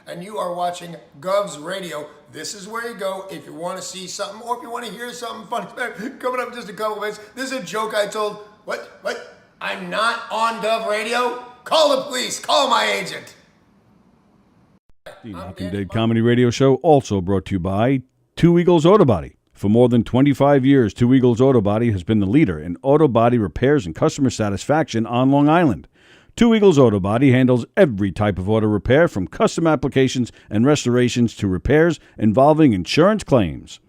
and you are watching Govs Radio. This is where you go if you want to see something or if you want to hear something funny. Coming up in just a couple minutes. This is a joke I told. What? I'm not on Gov Radio? Call the police. Call my agent. The Knockem Dead Comedy Radio Show also brought to you by Two Eagles Auto Body. For more than 25 years, Two Eagles Auto Body has been the leader in auto body repairs and customer satisfaction on Long Island. Two Eagles Auto Body handles every type of auto repair, from custom applications and restorations to repairs involving insurance claims.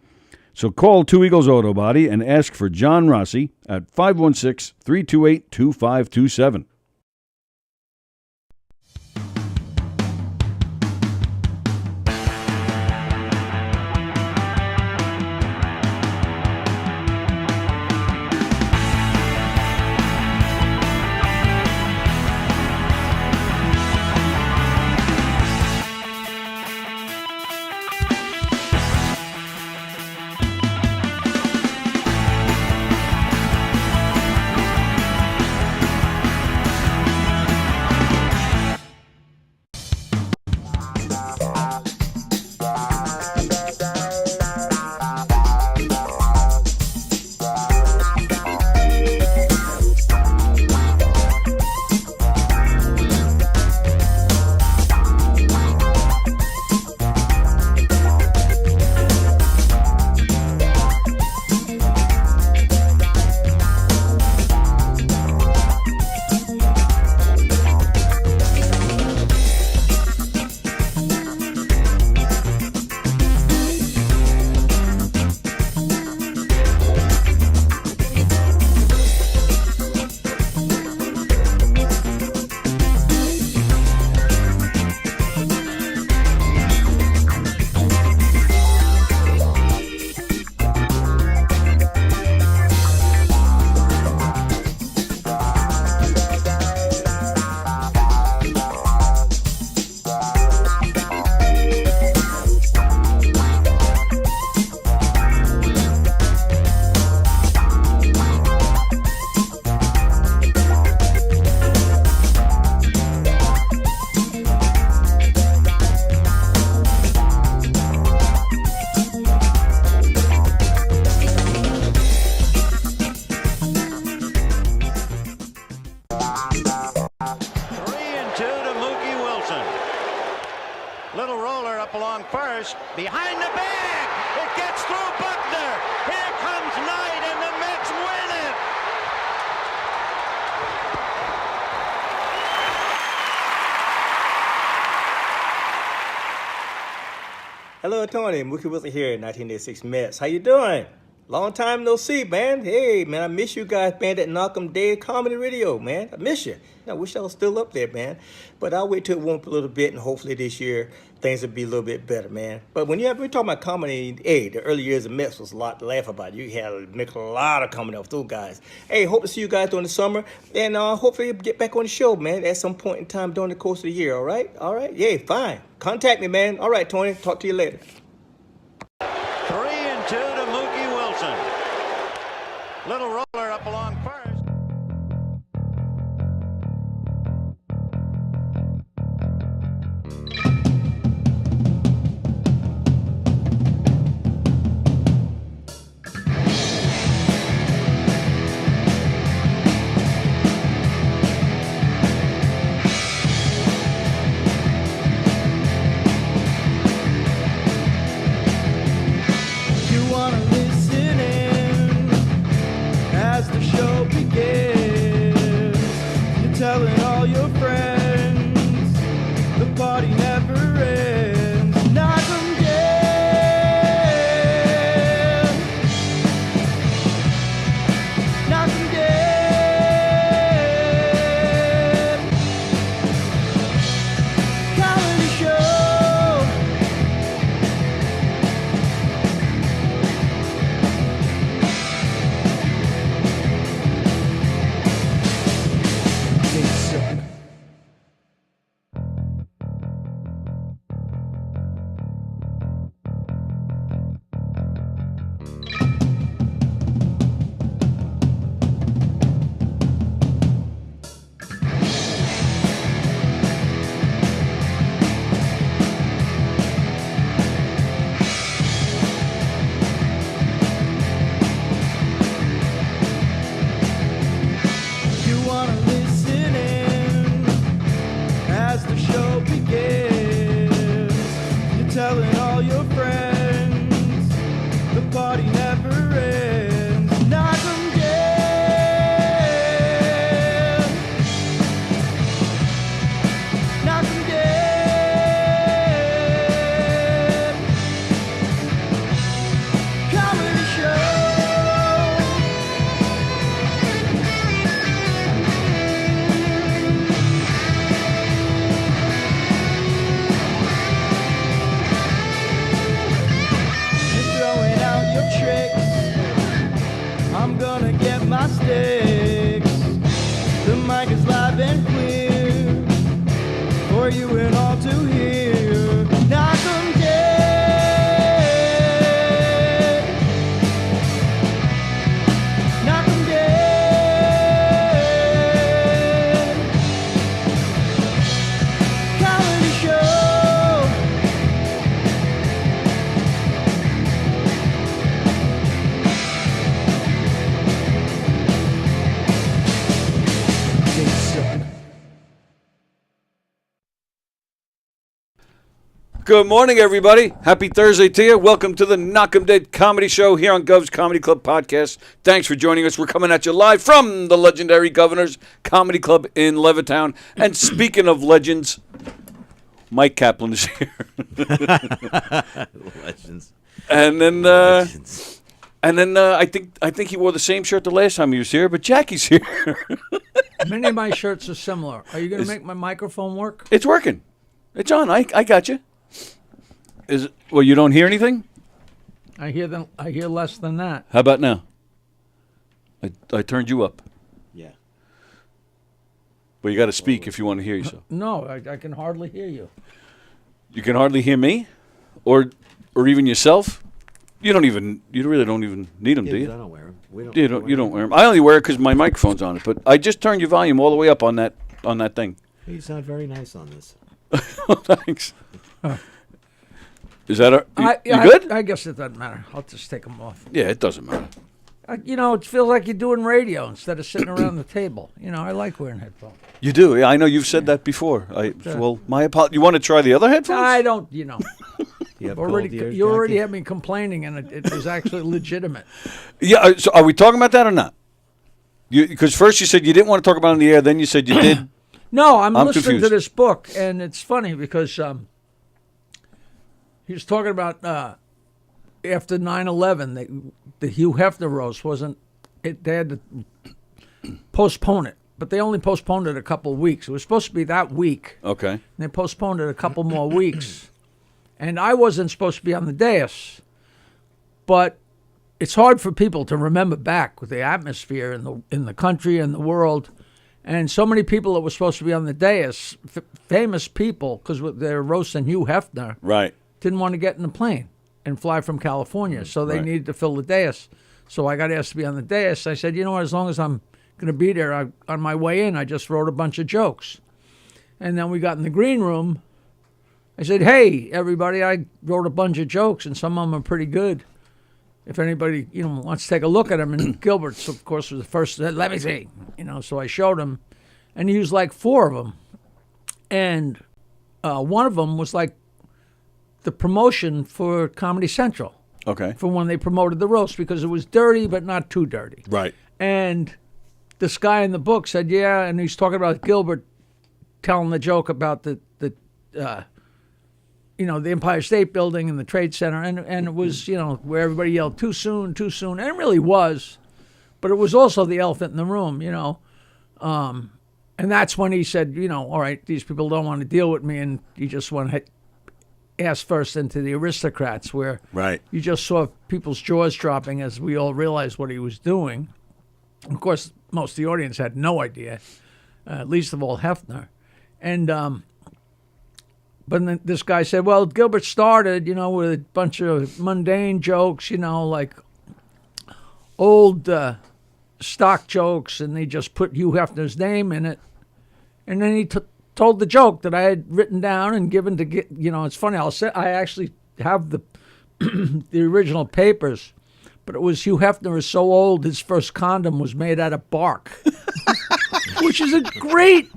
So call Two Eagles Auto Body and ask for John Rossi at 516-328-2527. Behind the bag, it gets through Buckner. Here comes Knight, and the Mets win it. Hello, Tony. Mookie Wilson here, 1986 Mets. How you doing? Long time no see, man. Hey, man, I miss you guys, man, at Knockem Dead Comedy Radio, man. I miss you. I wish I was still up there, man. But I'll wait till it warm up a little bit, and hopefully this year things will be a little bit better, man. But when we're talking about comedy, hey, the early years of Mets was a lot to laugh about. You had to make a lot of comedy off those guys. Hey, hope to see you guys during the summer, and hopefully you'll get back on the show, man, at some point in time during the course of the year, all right? All right? Yeah, fine. Contact me, man. All right, Tony. Talk to you later. 3-2 to Mookie Wilson. Little roller up along first. Telling all your friends the party never ends. Knockem dead. Knockem dead. Comedy show. It's so Good morning, everybody. Happy Thursday to you. Welcome to the Knockem Dead Comedy Show here on Gov's Comedy Club Podcast. Thanks for joining us. We're coming at you live from the legendary Governor's Comedy Club in Levittown. And speaking of legends, Mike Kaplan is here. Legends. And then, Legends. I think he wore the same shirt the last time he was here, but Jackie's here. Many of my shirts are similar. Are you going to make my microphone work? It's working. It's on. I got you. Well, you don't hear anything? I hear less than that. How about now? I turned you up. Yeah. But you got to speak if you want to hear yourself. No, I can hardly hear you. You can hardly hear me, or even yourself. You really don't even need them, do I you? don't wear them. You don't wear them. I only wear it because my microphone's on it. But I just turned your volume all the way up on that thing. You sound very nice on this. Thanks. Is that you I- good? I guess it doesn't matter. I'll just take them off. Yeah, it doesn't matter. It feels like you're doing radio instead of sitting around the table. I like wearing headphones. You do. Yeah, I know you've said that before. My apologies. You want to try the other headphones? I don't, You have already. cold ears, You already Jackie? had me complaining, and it was actually legitimate. Yeah. So are we talking about that or not? Because first you said you didn't want to talk about it on the air, then you said you did. No, I'm listening confused. to this book, and it's funny because he was talking about after 9/11, the Hugh Hefner roast wasn't. They had to postpone it, but they only postponed it a couple of weeks. It was supposed to be that week. Okay. And they postponed it a couple more weeks, and I wasn't supposed to be on the dais, but it's hard for people to remember back with the atmosphere in the country and the world. And so many people that were supposed to be on the dais, famous people, because they're roasting Hugh Hefner, Right. didn't want to get in the plane and fly from California. So they Right. needed to fill the dais. So I got asked to be on the dais. I said, you know what, as long as I'm going to be there, on my way in, I just wrote a bunch of jokes. And then we got in the green room. I said, hey, everybody, I wrote a bunch of jokes, and some of them are pretty good. If anybody, wants to take a look at them. And Gilbert's, of course, was the first. Let me see. So I showed him, and he used like 4 of them. And one of them was like the promotion for Comedy Central Okay. for when they promoted the roast, because it was dirty but not too dirty. Right. And this guy in the book said, yeah, and he's talking about Gilbert telling the joke about the Empire State Building and the Trade Center, and it was, where everybody yelled, too soon, and it really was, but it was also the elephant in the room, and that's when he said, all right, these people don't want to deal with me, and you just want to ass first into the aristocrats, where Right. you just saw people's jaws dropping as we all realized what he was doing. Of course, most of the audience had no idea, least of all Hefner. And but then this guy said, well, Gilbert started, with a bunch of mundane jokes, like old stock jokes, and they just put Hugh Hefner's name in it. And then he told the joke that I had written down and given to get, it's funny, I actually have the the original papers, but it was Hugh Hefner is so old his first condom was made out of bark, which is a great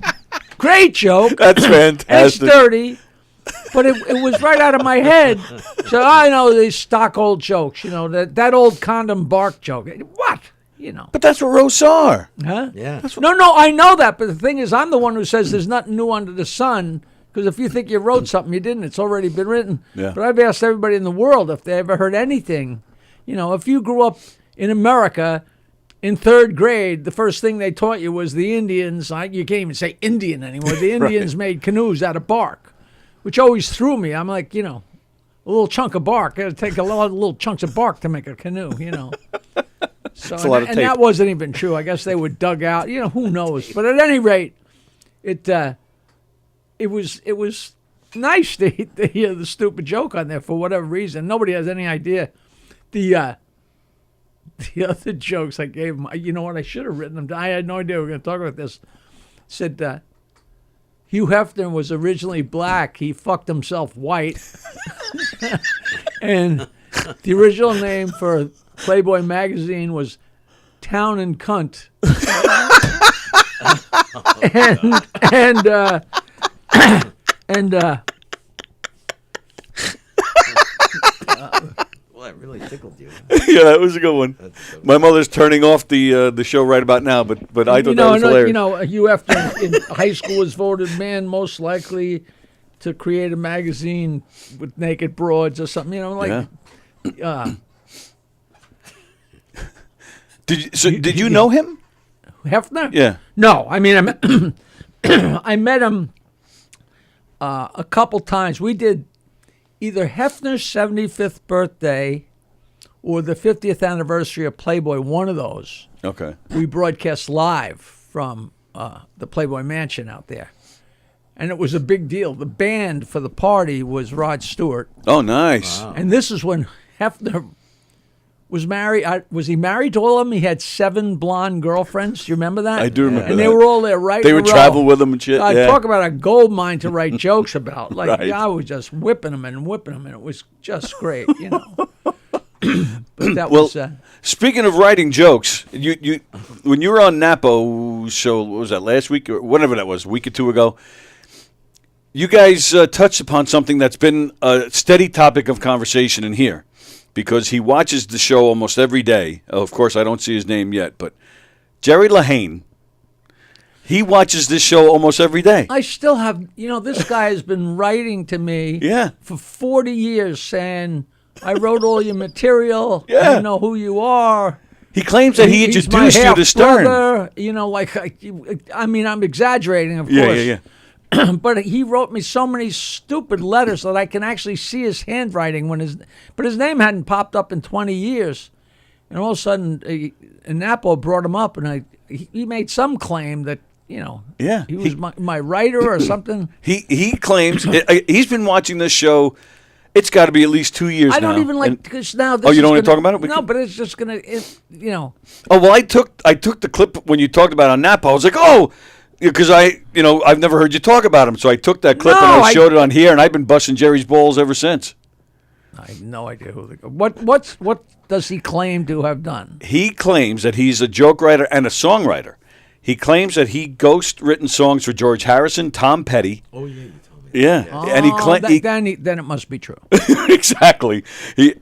joke. That's And it's fantastic. dirty, but it was right out of my head. So I know these stock old jokes, that old condom bark joke. What? But that's what roasts are. Huh? Yeah. No, I know that, but the thing is, I'm the one who says there's nothing new under the sun, because if you think you wrote something, you didn't. It's already been written. Yeah. But I've asked everybody in the world if they ever heard anything. If you grew up in America in 3rd grade, the first thing they taught you was the Indians. You can't even say Indian anymore. The Indians made canoes out of bark, which always threw me. I'm like, a little chunk of bark. It'd take a lot of little chunks of bark to make a canoe, So, a lot of and tape. that wasn't even true. I guess they were dug out. Who knows? But at any rate, it was nice to hear the stupid joke on there for whatever reason. Nobody has any idea. The other jokes I gave him, you know what? I should have written them down. I had no idea we were going to talk about this. Said Hugh Hefner was originally black. He fucked himself white. And the original name for Playboy magazine was Town and Cunt. that really tickled you. Yeah, that was a good one. My mother's turning off the show right about now, but I thought that was hilarious. You know, you have to, in high school was voted man most likely to create a magazine with naked broads or something. You know, like. Yeah. Did you know him? Hefner? Yeah. No, I mean, I met him a couple times. We did either Hefner's 75th birthday or the 50th anniversary of Playboy, one of those. Okay. We broadcast live from the Playboy Mansion out there. And it was a big deal. The band for the party was Rod Stewart. Oh, nice. Wow. And this is when Hefner was married. Was he married to all of them? He had 7 blonde girlfriends. Do you remember that? I do remember and that. they were all there right They in a would row. travel with him and shit. Yeah. Talk about a gold mine to write jokes about. Like, Right. I was just whipping them, and it was just great, you know. But that Well, was... speaking of writing jokes, you when you were on Napo show, what was that, last week or whatever that was, a week or two ago, you guys touched upon something that's been a steady topic of conversation in here, because he watches the show almost every day. Of course, I don't see his name yet, but Jerry Lahane, he watches this show almost every day. I still have... You know, this guy has been writing to me Yeah. for 40 years saying, I wrote all your material. Yeah. I know who you are. He claims that he He's introduced my you to Stern. half-brother. You know, like, I mean, I'm exaggerating, of Yeah, course. yeah, yeah. But he wrote me so many stupid letters that I can actually see his handwriting but his name hadn't popped up in 20 years. And all of a sudden, Napo brought him up, and he made some claim that, you know, Yeah, he was my writer or something. He claims he's been watching this show. It's got to be at least 2 years now. I don't even like, And- because now this Oh, you is don't want to gonna- talk about it? No, but it's just going to, you know. Oh, well, I took the clip when you talked about it on Napa. I was like, oh, because I've never heard you talk about him. So I took that clip No, and I showed it on here, and I've been busting Jerry's balls ever since. I have no idea who what does he claim to have done? He claims that he's a joke writer and a songwriter. He claims that he ghost-written songs for George Harrison, Tom Petty. Oh, yeah, you told me. Yeah, and he claims Then it must be true. exactly.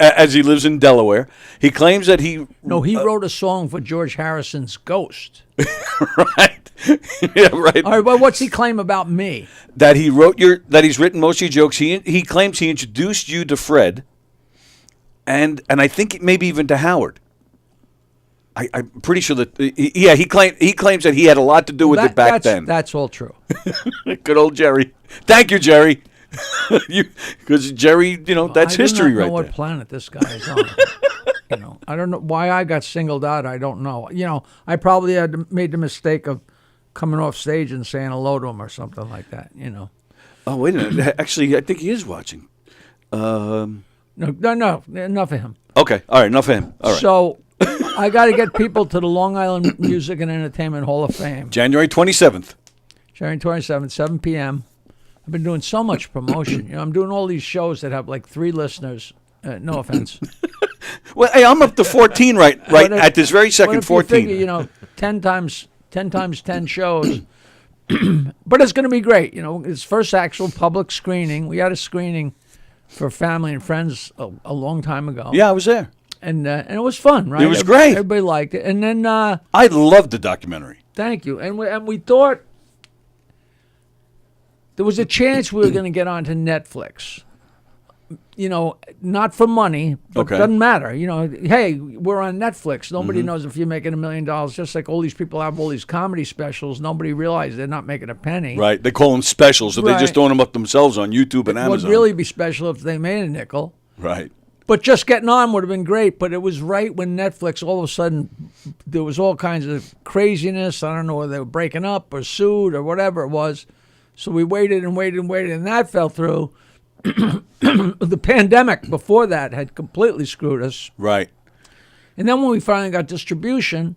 As he lives in Delaware, he claims that he No, he wrote a song for George Harrison's Ghost. right. Yeah, right. All right, well, what's he claim about me? That he's written most of your jokes. He claims he introduced you to Fred, and I think maybe even to Howard. I'm pretty sure that he claims that he had a lot to do with it back then. That's all true. Good old Jerry. Thank you, Jerry. Because Jerry, that's history I do not know right what there. planet this guy is on. I don't know why I got singled out. I don't know. I probably made the mistake of coming off stage and saying hello to him or something like that. Oh, wait a minute. Actually, I think he is watching. No, enough of him. Okay. All right. Enough of him. All right. So I got to get people to the Long Island Music and Entertainment Hall of Fame. January 27th. January 27th, 7 p.m. I've been doing so much promotion. I'm doing all these shows that have like 3 listeners. No offense. Well, hey, I'm up to 14 right at this very second. What if 14. You figure, 10 times 10 shows. But it's going to be great. It's first actual public screening. We had a screening for family and friends a long time ago. Yeah, I was there. And it was fun, right? It was great. Everybody liked it. And then I loved the documentary. thank you. And we thought there was a chance we were going to get onto Netflix. Not for money, but Okay. it doesn't matter. Hey, we're on Netflix. Nobody knows if you're making $1 million. Just like all these people have all these comedy specials. Nobody realizes they're not making a penny. Right. They call them specials, so they're just Right. throwing them up themselves on YouTube and It would Amazon. really be special if they made a nickel. Right. But just getting on would have been great. But it was right when Netflix, all of a sudden, there was all kinds of craziness. I don't know whether they were breaking up or sued or whatever it was. So we waited and waited and waited, and that fell through. The pandemic before that had completely screwed us. Right. And then when we finally got distribution,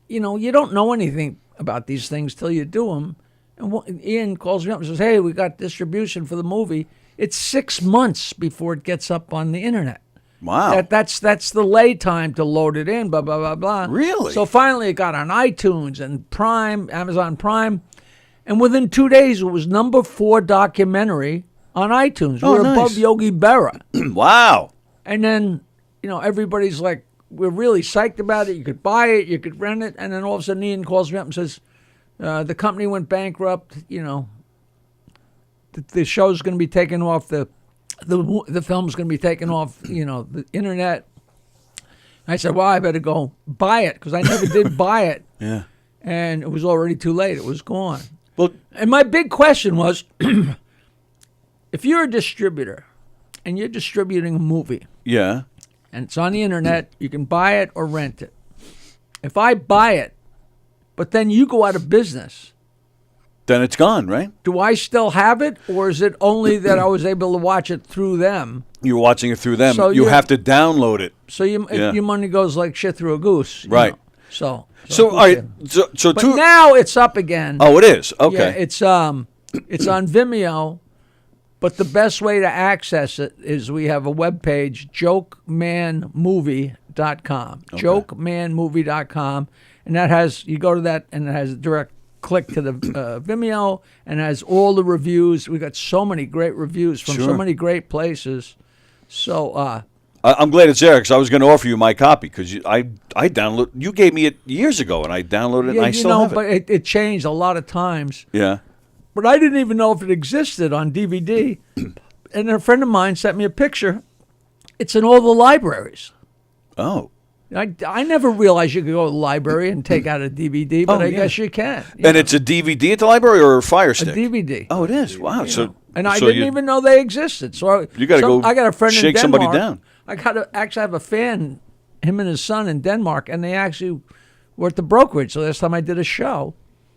you don't know anything about these things till you do them. And Ian calls me up and says, hey, we got distribution for the movie. It's 6 months before it gets up on the internet. Wow. That's the lay time to load it in, blah, blah, blah, blah. Really? So finally it got on iTunes and Prime, Amazon Prime. And within 2 days, it was number 4 documentary on iTunes. Oh, We're nice. above Yogi Berra. Wow. And then everybody's like, we're really psyched about it. You could buy it, you could rent it, and then all of a sudden Ian calls me up and says, the company went bankrupt. The show's going to be taken off the film's going to be taken off. The internet. I said, well, I better go buy it because I never did buy it. Yeah. And it was already too late. It was gone. Well, And my big question was, if you're a distributor and you're distributing a movie yeah. and it's on the internet, you can buy it or rent it. If I buy it, but then you go out of business, Then it's gone, right? do I still have it, or is it only that I was able to watch it through them? You're watching it through them. So you you- have to download it. So Yeah. your money goes like shit through a goose. Right. So So, who all right. cares? So But two. now it's up again. Oh, it is. Okay. Yeah, it's on Vimeo, but the best way to access it is we have a webpage, jokemanmovie.com. Jokemanmovie.com. And that has, you go to that and it has a direct click to the Vimeo and it has all the reviews. We got so many great reviews from so Sure. many great places. So, I'm glad it's there because I was going to offer you my copy because I download. You gave me it years ago and I downloaded it yeah, and I still have but it. it changed a lot of times. Yeah. But I didn't even know if it existed on DVD. And a friend of mine sent me a picture. It's in all the libraries. Oh. I never realized you could go to the library and take out a DVD, but Oh, I yeah. guess you can. And it's a DVD at the library or a Fire a Stick? DVD. Oh, it is. Wow. So And I so didn't you- even know they existed. So You gotta go I got a friend shake in somebody Denmark. down. I actually have a fan, him and his son in Denmark, and they actually were at the brokerage. So last time I did a show,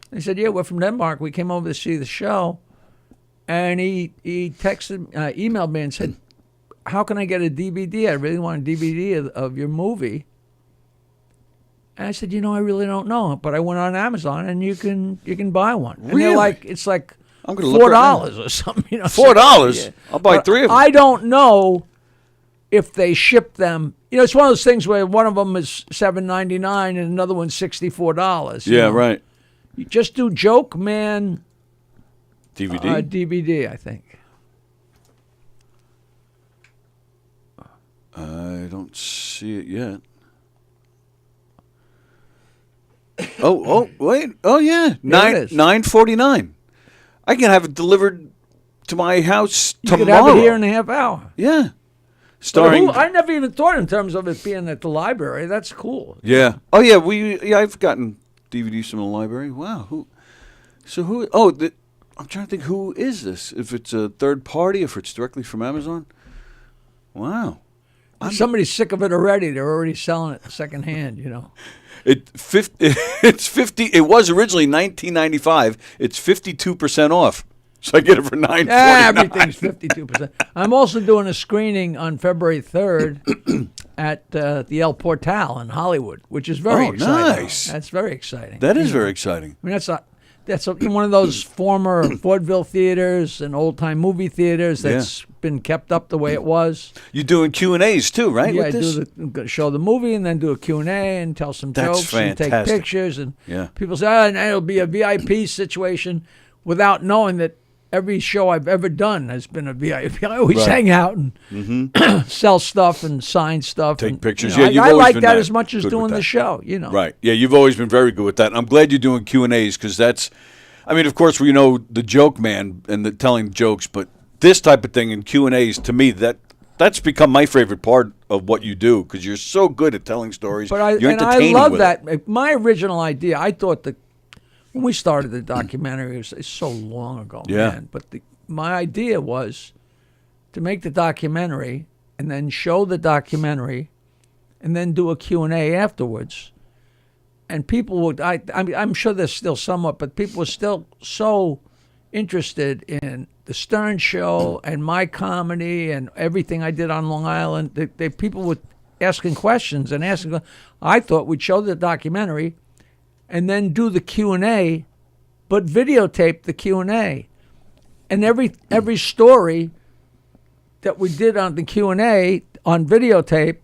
they said, "Yeah, we're from Denmark. We came over to see the show." And he emailed me and said, "How can I get a DVD? I really want a DVD of your movie." And I said, I really don't know, but I went on Amazon and you can buy one. And Really? they're like, it's like I'm gonna look right now. $4 or something. $4? Yeah. I'll buy But 3 of them. I don't know if they ship them. It's one of those things where one of them is $7.99 and another one's $64. Yeah, right. You just do Joke Man DVD? DVD, I think. I don't see it yet. Oh, wait. Oh, yeah. There it is. $9.49. I can have it delivered to my house You tomorrow. could have it here in a half hour. Yeah. But Starring. I never even thought in terms of it being at the library. That's cool. Yeah. Oh, yeah. I've gotten DVDs from the library. Wow. Who? Oh, I'm trying to think. Who is this? If it's a third party, if it's directly from Amazon. Wow. Somebody's sick of it already. They're already selling it secondhand. It's 50. It was originally $19.95. It's 52% off. So I get it for $9.49. Everything's 52%. I'm also doing a screening on February 3rd at the El Portal in Hollywood, which is very exciting. Nice. That's very exciting. That is very exciting. I mean, that's one of those former vaudeville theaters and old-time movie theaters that's been kept up the way it was. You're doing Q&As too, right? Yeah, with this? show the movie and then do a Q&A and tell some That's jokes and take fantastic. pictures. And Yeah. people say, and it'll be a VIP situation without knowing that every show I've ever done has been a VIP. I always Right. hang out and sell stuff and sign stuff. Take and, pictures. you know, Yeah, you've I always like been that that as much as good with doing the that. show, Right. Yeah, you've always been very good with that. And I'm glad you're doing Q&As because that's, I mean, of course, we know the joke man and the telling jokes, but this type of thing in Q&As, to me, that's become my favorite part of what you do because you're so good at telling stories. But you're I entertaining love with that. it. My original idea, I thought that when we started the documentary, it's so long ago, Yeah. man. But my idea was to make the documentary and then show the documentary and then do a Q&A afterwards. And people would, I'm sure there's still somewhat, but people were still so interested in the Stern Show and my comedy and everything I did on Long Island. People were asking questions and asking. I thought we'd show the documentary and then do the Q&A, but videotape the Q&A. And every story that we did on the Q&A on videotape,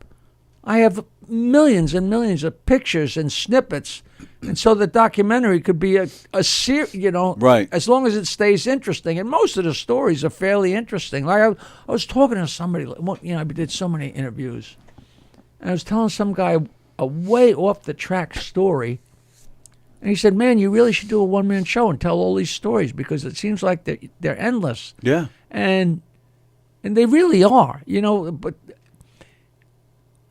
I have millions and millions of pictures and snippets, and so the documentary could be a series, Right. as long as it stays interesting. And most of the stories are fairly interesting. Like I was talking to somebody, I did so many interviews, and I was telling some guy a way off the track story, and he said, "Man, you really should do a one-man show and tell all these stories because it seems like they're endless." Yeah. And they really are, But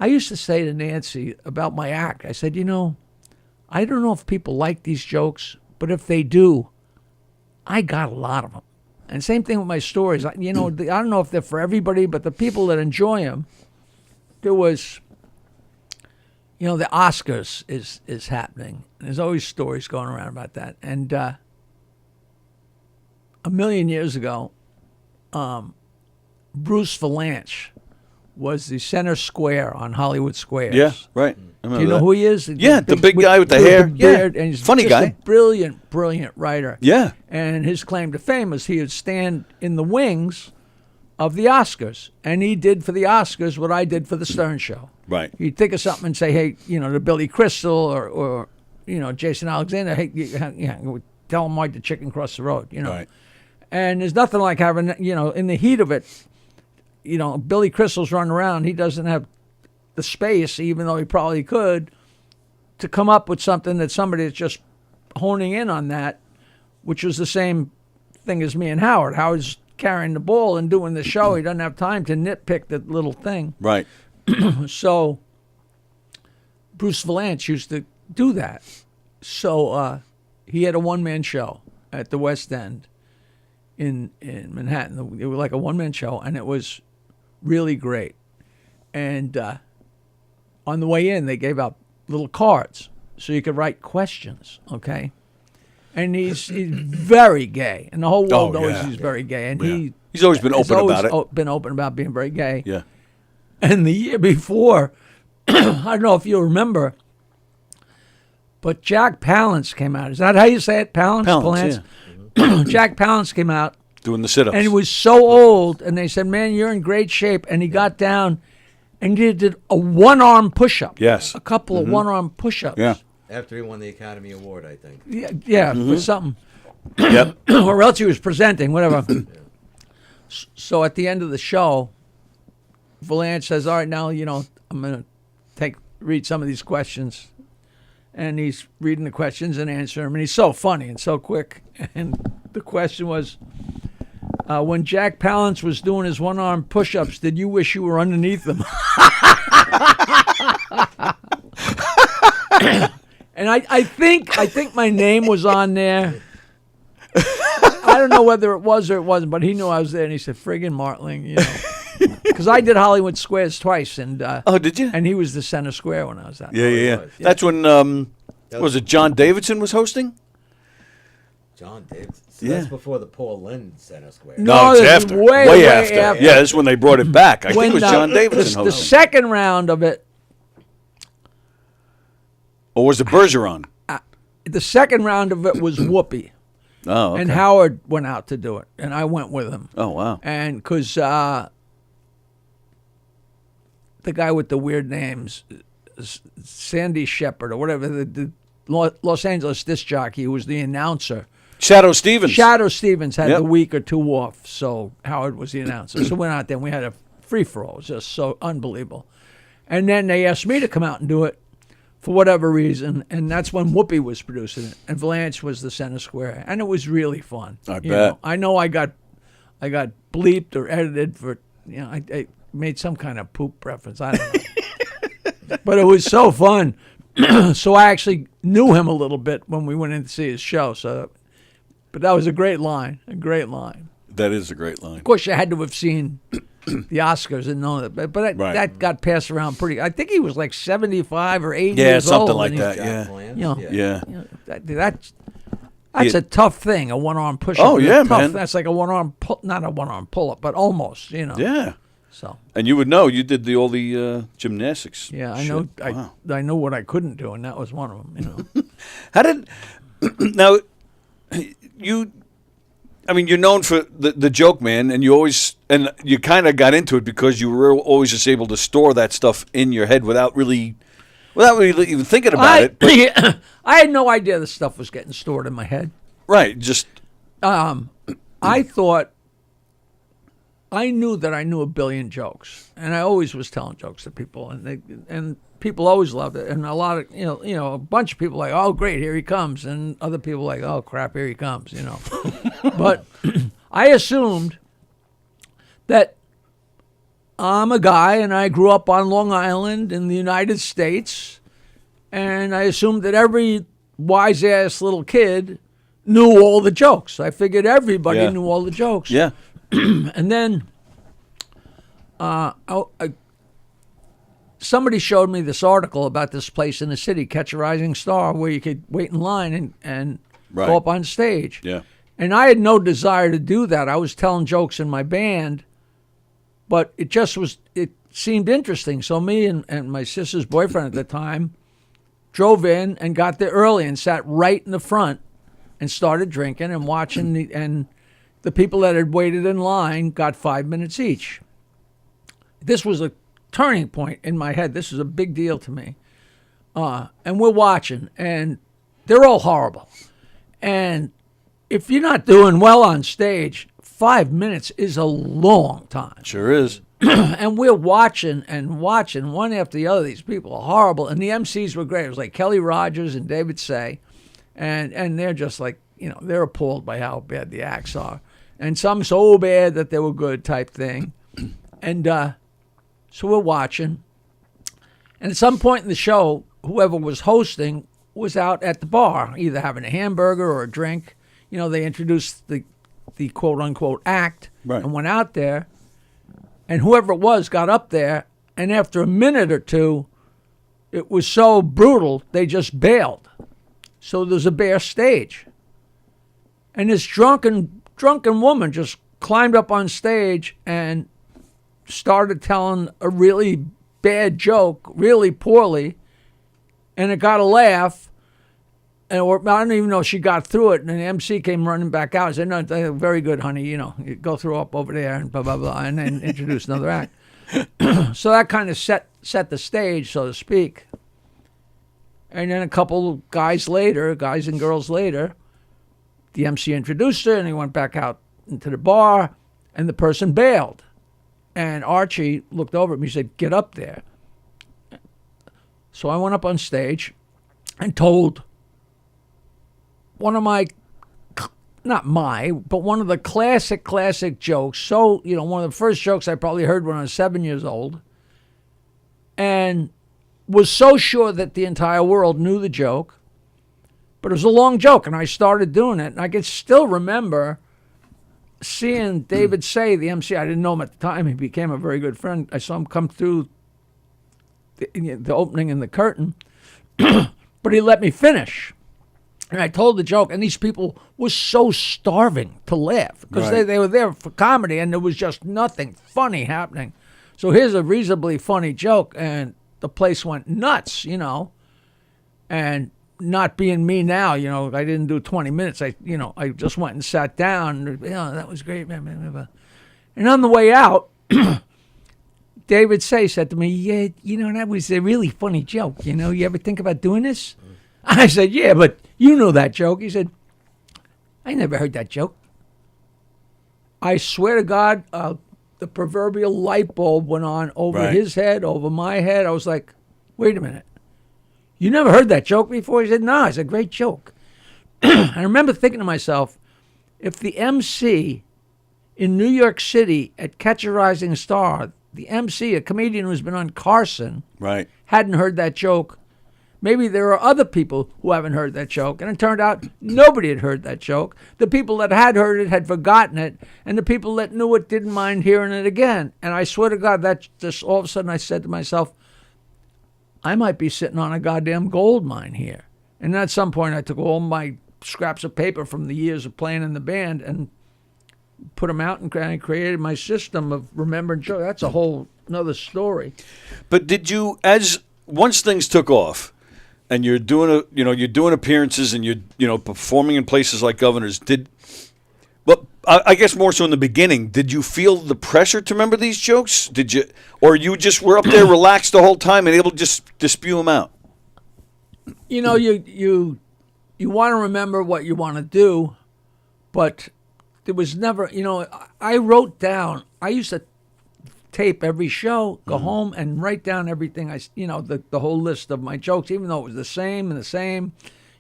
I used to say to Nancy about my act, I said, I don't know if people like these jokes, but if they do, I got a lot of them. And same thing with my stories. I don't know if they're for everybody, but the people that enjoy them, there was, the Oscars is happening. There's always stories going around about that. And a million years ago, Bruce Valanche was the center square on Hollywood Squares. Yeah, right. Do you know who he is? Yeah, the big guy with the hair. Beard, Yeah, and he's funny just guy. a brilliant, brilliant writer. Yeah. And his claim to fame was he would stand in the wings of the Oscars. And he did for the Oscars what I did for the Stern Show. Right. He'd think of something and say, hey, to Billy Crystal or Jason Alexander, hey, tell him why the chicken crossed the road, Right. And there's nothing like having, in the heat of it, Billy Crystal's running around. He doesn't have the space, even though he probably could, to come up with something that somebody that's just honing in on that, which was the same thing as me and Howard. Howard's carrying the ball and doing the show. He doesn't have time to nitpick that little thing. Right. So Bruce Valanche used to do that. So he had a one-man show at the West End in Manhattan. It was like a one-man show, and it was really great. And on the way in, they gave out little cards so you could write questions, okay? And he's very gay, and the whole world knows he's very gay. And he's always been open about it. Been open about being very gay. Yeah. And the year before, I don't know if you remember, but Jack Palance came out. Is that how you say it? Palance? Yeah. Jack Palance came out. Doing the sit-ups. And he was so old, and they said, man, you're in great shape. And he got down and he did a one-arm push-up. Yes. A couple of one-arm push-ups. Yeah. After he won the Academy Award, I think. Yeah, for something. Yep. Or else he was presenting, whatever. So at the end of the show, Valanche says, all right, now, I'm going to read some of these questions. And he's reading the questions and answering them. And he's so funny and so quick. And the question was, when Jack Palance was doing his one-arm push-ups, did you wish you were underneath them? And I think my name was on there. I don't know whether it was or it wasn't, but he knew I was there, and he said, friggin' Martling, Because I did Hollywood Squares twice. And oh, did you? And he was the center square when I was out. Yeah. That's when, was it John Davidson was hosting? John Davidson. So that's before the Paul Lynde Center Square. No, it's this is after. way after. Yeah, that's when they brought it back. I think it was John Davidson the hosting. second round of it, Or was it Bergeron? the second round of it was Whoopi. Oh, okay. And Howard went out to do it, and I went with him. Oh, wow. And because the guy with the weird names, Sandy Shepard or whatever, the Los Angeles disc jockey who was the announcer. Shadow Stevens. Shadow Stevens had Yep. the week or two off, so Howard was the announcer. So we went out there and we had a free-for-all. It was just so unbelievable. And then they asked me to come out and do it for whatever reason, and that's when Whoopi was producing it, and Valanche was the center square, and it was really fun. I bet. know. I know I got bleeped or edited for, I made some kind of poop reference. I don't know. But it was so fun. So I actually knew him a little bit when we went in to see his show. But that was a great line, That is a great line. Of course, you had to have seen the Oscars and know that. But Right. that got passed around pretty. I think he was like 75 or 80 Yeah, years old. something like and that. Jack Yeah. Palance, Yeah. That's Yeah. a tough thing, a one-arm push-up. Oh, It's yeah, tough. man. That's like a one-arm, not a one-arm pull-up, but almost, Yeah. So, And you would know. You did all the gymnastics. yeah, I shit. know. Wow. I know what I couldn't do, and that was one of them, How did now you? I mean, you're known for the joke, man, and you kind of got into it because you were always just able to store that stuff in your head without really even thinking about it. But, I had no idea this stuff was getting stored in my head. right, just I thought I knew that I knew a billion jokes, and I always was telling jokes to people, and people always loved it. And a lot of a bunch of people like, oh great, here he comes, and other people like, oh crap, here he comes, But I assumed that I'm a guy, and I grew up on Long Island in the United States, and I assumed that every wise ass little kid knew all the jokes. I figured everybody knew all the jokes. Yeah. And then somebody showed me this article about this place in the city, Catch a Rising Star, where you could wait in line and go up on stage. Yeah. And I had no desire to do that. I was telling jokes in my band, but it seemed interesting. So me and my sister's boyfriend at the time drove in and got there early and sat right in the front and started drinking and watching and the people that had waited in line got 5 minutes each. This was a turning point in my head. This was a big deal to me. And we're watching, and they're all horrible. And if you're not doing well on stage, 5 minutes is a long time. Sure is. And we're watching one after the other. These people are horrible. And the MCs were great. It was like Kelly Rogers and David Say. And they're just like, they're appalled by how bad the acts are. And some so bad that they were good type thing. And so we're watching. And at some point in the show, whoever was hosting was out at the bar, either having a hamburger or a drink. They introduced the quote-unquote act and went out there. And whoever it was got up there. And after a minute or two, it was so brutal, they just bailed. So there's a bare stage. And this drunken woman just climbed up on stage and started telling a really bad joke, really poorly, and it got a laugh. And I don't even know if she got through it. And the MC came running back out and said, no, very good, honey. You go through up over there and blah, blah, blah, and then introduce another act. So that kind of set the stage, so to speak. And then a couple guys and girls later, the MC introduced her, and he went back out into the bar, and the person bailed. And Archie looked over at me and said, get up there. So I went up on stage and told one of my, but one of the classic jokes. So, one of the first jokes I probably heard when I was 7 years old. And was so sure that the entire world knew the joke. But it was a long joke, and I started doing it. And I can still remember seeing David Say, the MC. I didn't know him at the time. He became a very good friend. I saw him come through the opening in the curtain. But he let me finish. And I told the joke, and these people were so starving to laugh because they were there for comedy, and there was just nothing funny happening. So here's a reasonably funny joke, and the place went nuts, and not being me now, I didn't do 20 minutes. I just went and sat down. That was great, man. And on the way out, David Say said to me, yeah, that was a really funny joke. You ever think about doing this? I said, yeah, but you know that joke. He said, I never heard that joke. I swear to God, the proverbial light bulb went on over his head, over my head. I was like, wait a minute. You never heard that joke before? He said, no, it's a great joke. I remember thinking to myself, if the MC in New York City at Catch a Rising Star, the MC, a comedian who's been on Carson, hadn't heard that joke, maybe there are other people who haven't heard that joke. And it turned out nobody had heard that joke. The people that had heard it had forgotten it. And the people that knew it didn't mind hearing it again. And I swear to God, that just all of a sudden I said to myself, I might be sitting on a goddamn gold mine here. And at some point I took all my scraps of paper from the years of playing in the band and put them out and created my system of remembering jokes. That's a whole another story. But did you, once things took off, and you're doing appearances and you're performing in places like Governor's, I guess more so in the beginning, did you feel the pressure to remember these jokes? Did you, or you just were up there relaxed the whole time and able to just spew them out? You want to remember what you want to do, but there was never, I wrote down. I used to tape every show, go home and write down everything. The whole list of my jokes, even though it was the same and the same.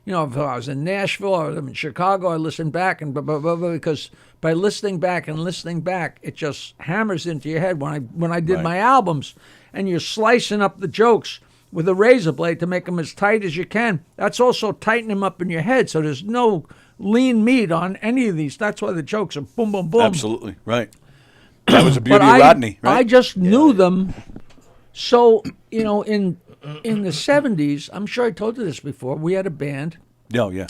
If I was in Nashville or in Chicago, I listened back and blah, blah, blah, blah, because by listening back, it just hammers into your head. When I did my albums, and you're slicing up the jokes with a razor blade to make them as tight as you can. That's also tightening them up in your head, so there's no lean meat on any of these. That's why the jokes are boom, boom, boom. Absolutely, right. That was the beauty of Rodney, right? I just knew them. So, in the 70s, I'm sure I told you this before, we had a band. Oh, yeah.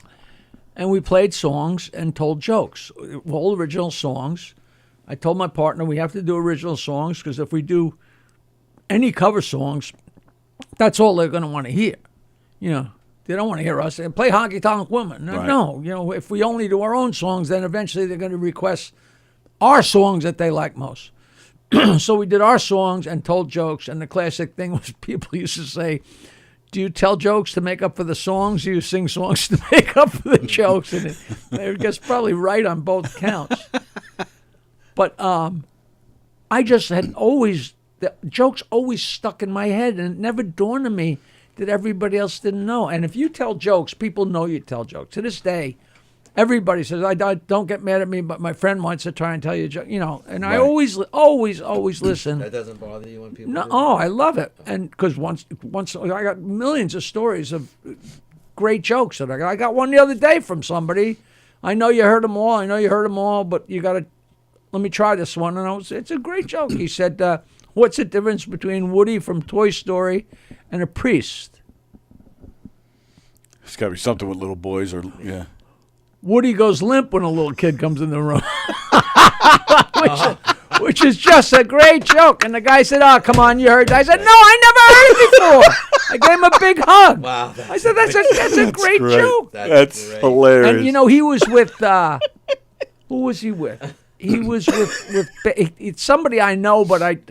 And we played songs and told jokes, all original songs. I told my partner we have to do original songs because if we do any cover songs, that's all they're going to want to hear. They don't want to hear us play Honky Tonk Woman. Right. No, if we only do our own songs, then eventually they're going to request our songs that they like most. So we did our songs and told jokes, and the classic thing was people used to say, do you tell jokes to make up for the songs, or you sing songs to make up for the jokes? And they guess probably right on both counts. But I just had always, the jokes always stuck in my head, and it never dawned on me that everybody else didn't know. And if you tell jokes, people know you tell jokes. To this day, everybody says, I don't get mad at me, but my friend wants to try and tell you a joke, and I always listen. That doesn't bother you when people No, do I love it. And because once I got millions of stories of great jokes that I got one the other day from somebody. I know you heard them all, but you got to, let me try this one. And it's a great joke. He said, what's the difference between Woody from Toy Story and a priest? It's got to be something with little boys or, yeah. Woody goes limp when a little kid comes in the room. which is just a great joke. And the guy said, oh, come on, you heard that? I said, no, I never heard it before. I gave him a big hug. Wow. I said, that's a great joke. That's great. hilarious. And, he was with, who was he with? He was with it's somebody I know, but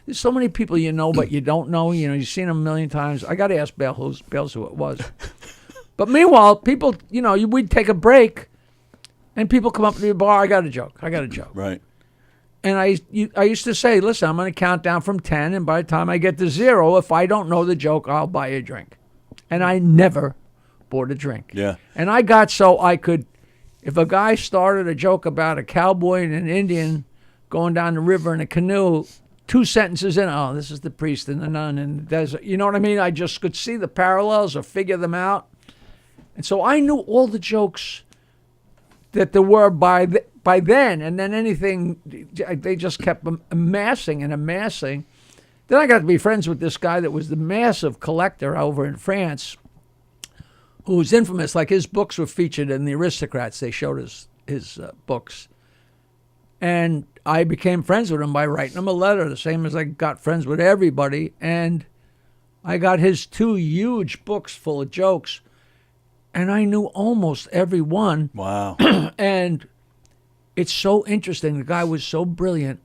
there's so many people but you don't know. You've seen them a million times. I got to ask Bales who it was. But meanwhile, people, we'd take a break, and people come up to the bar. I got a joke. Right. And I used to say, listen, I'm going to count down from 10, and by the time I get to 0, if I don't know the joke, I'll buy you a drink. And I never bought a drink. Yeah. And I got so I could, if a guy started a joke about a cowboy and an Indian going down the river in a canoe, 2 sentences in, oh, this is the priest and the nun in the desert. You know what I mean? I just could see the parallels or figure them out. And so I knew all the jokes that there were by then, and then anything, they just kept amassing and amassing. Then I got to be friends with this guy that was the massive collector over in France, who was infamous. Like, his books were featured in the Aristocrats. They showed his books. And I became friends with him by writing him a letter, the same as I got friends with everybody. And I got his 2 huge books full of jokes. And I knew almost every one. Wow. And it's so interesting. The guy was so brilliant.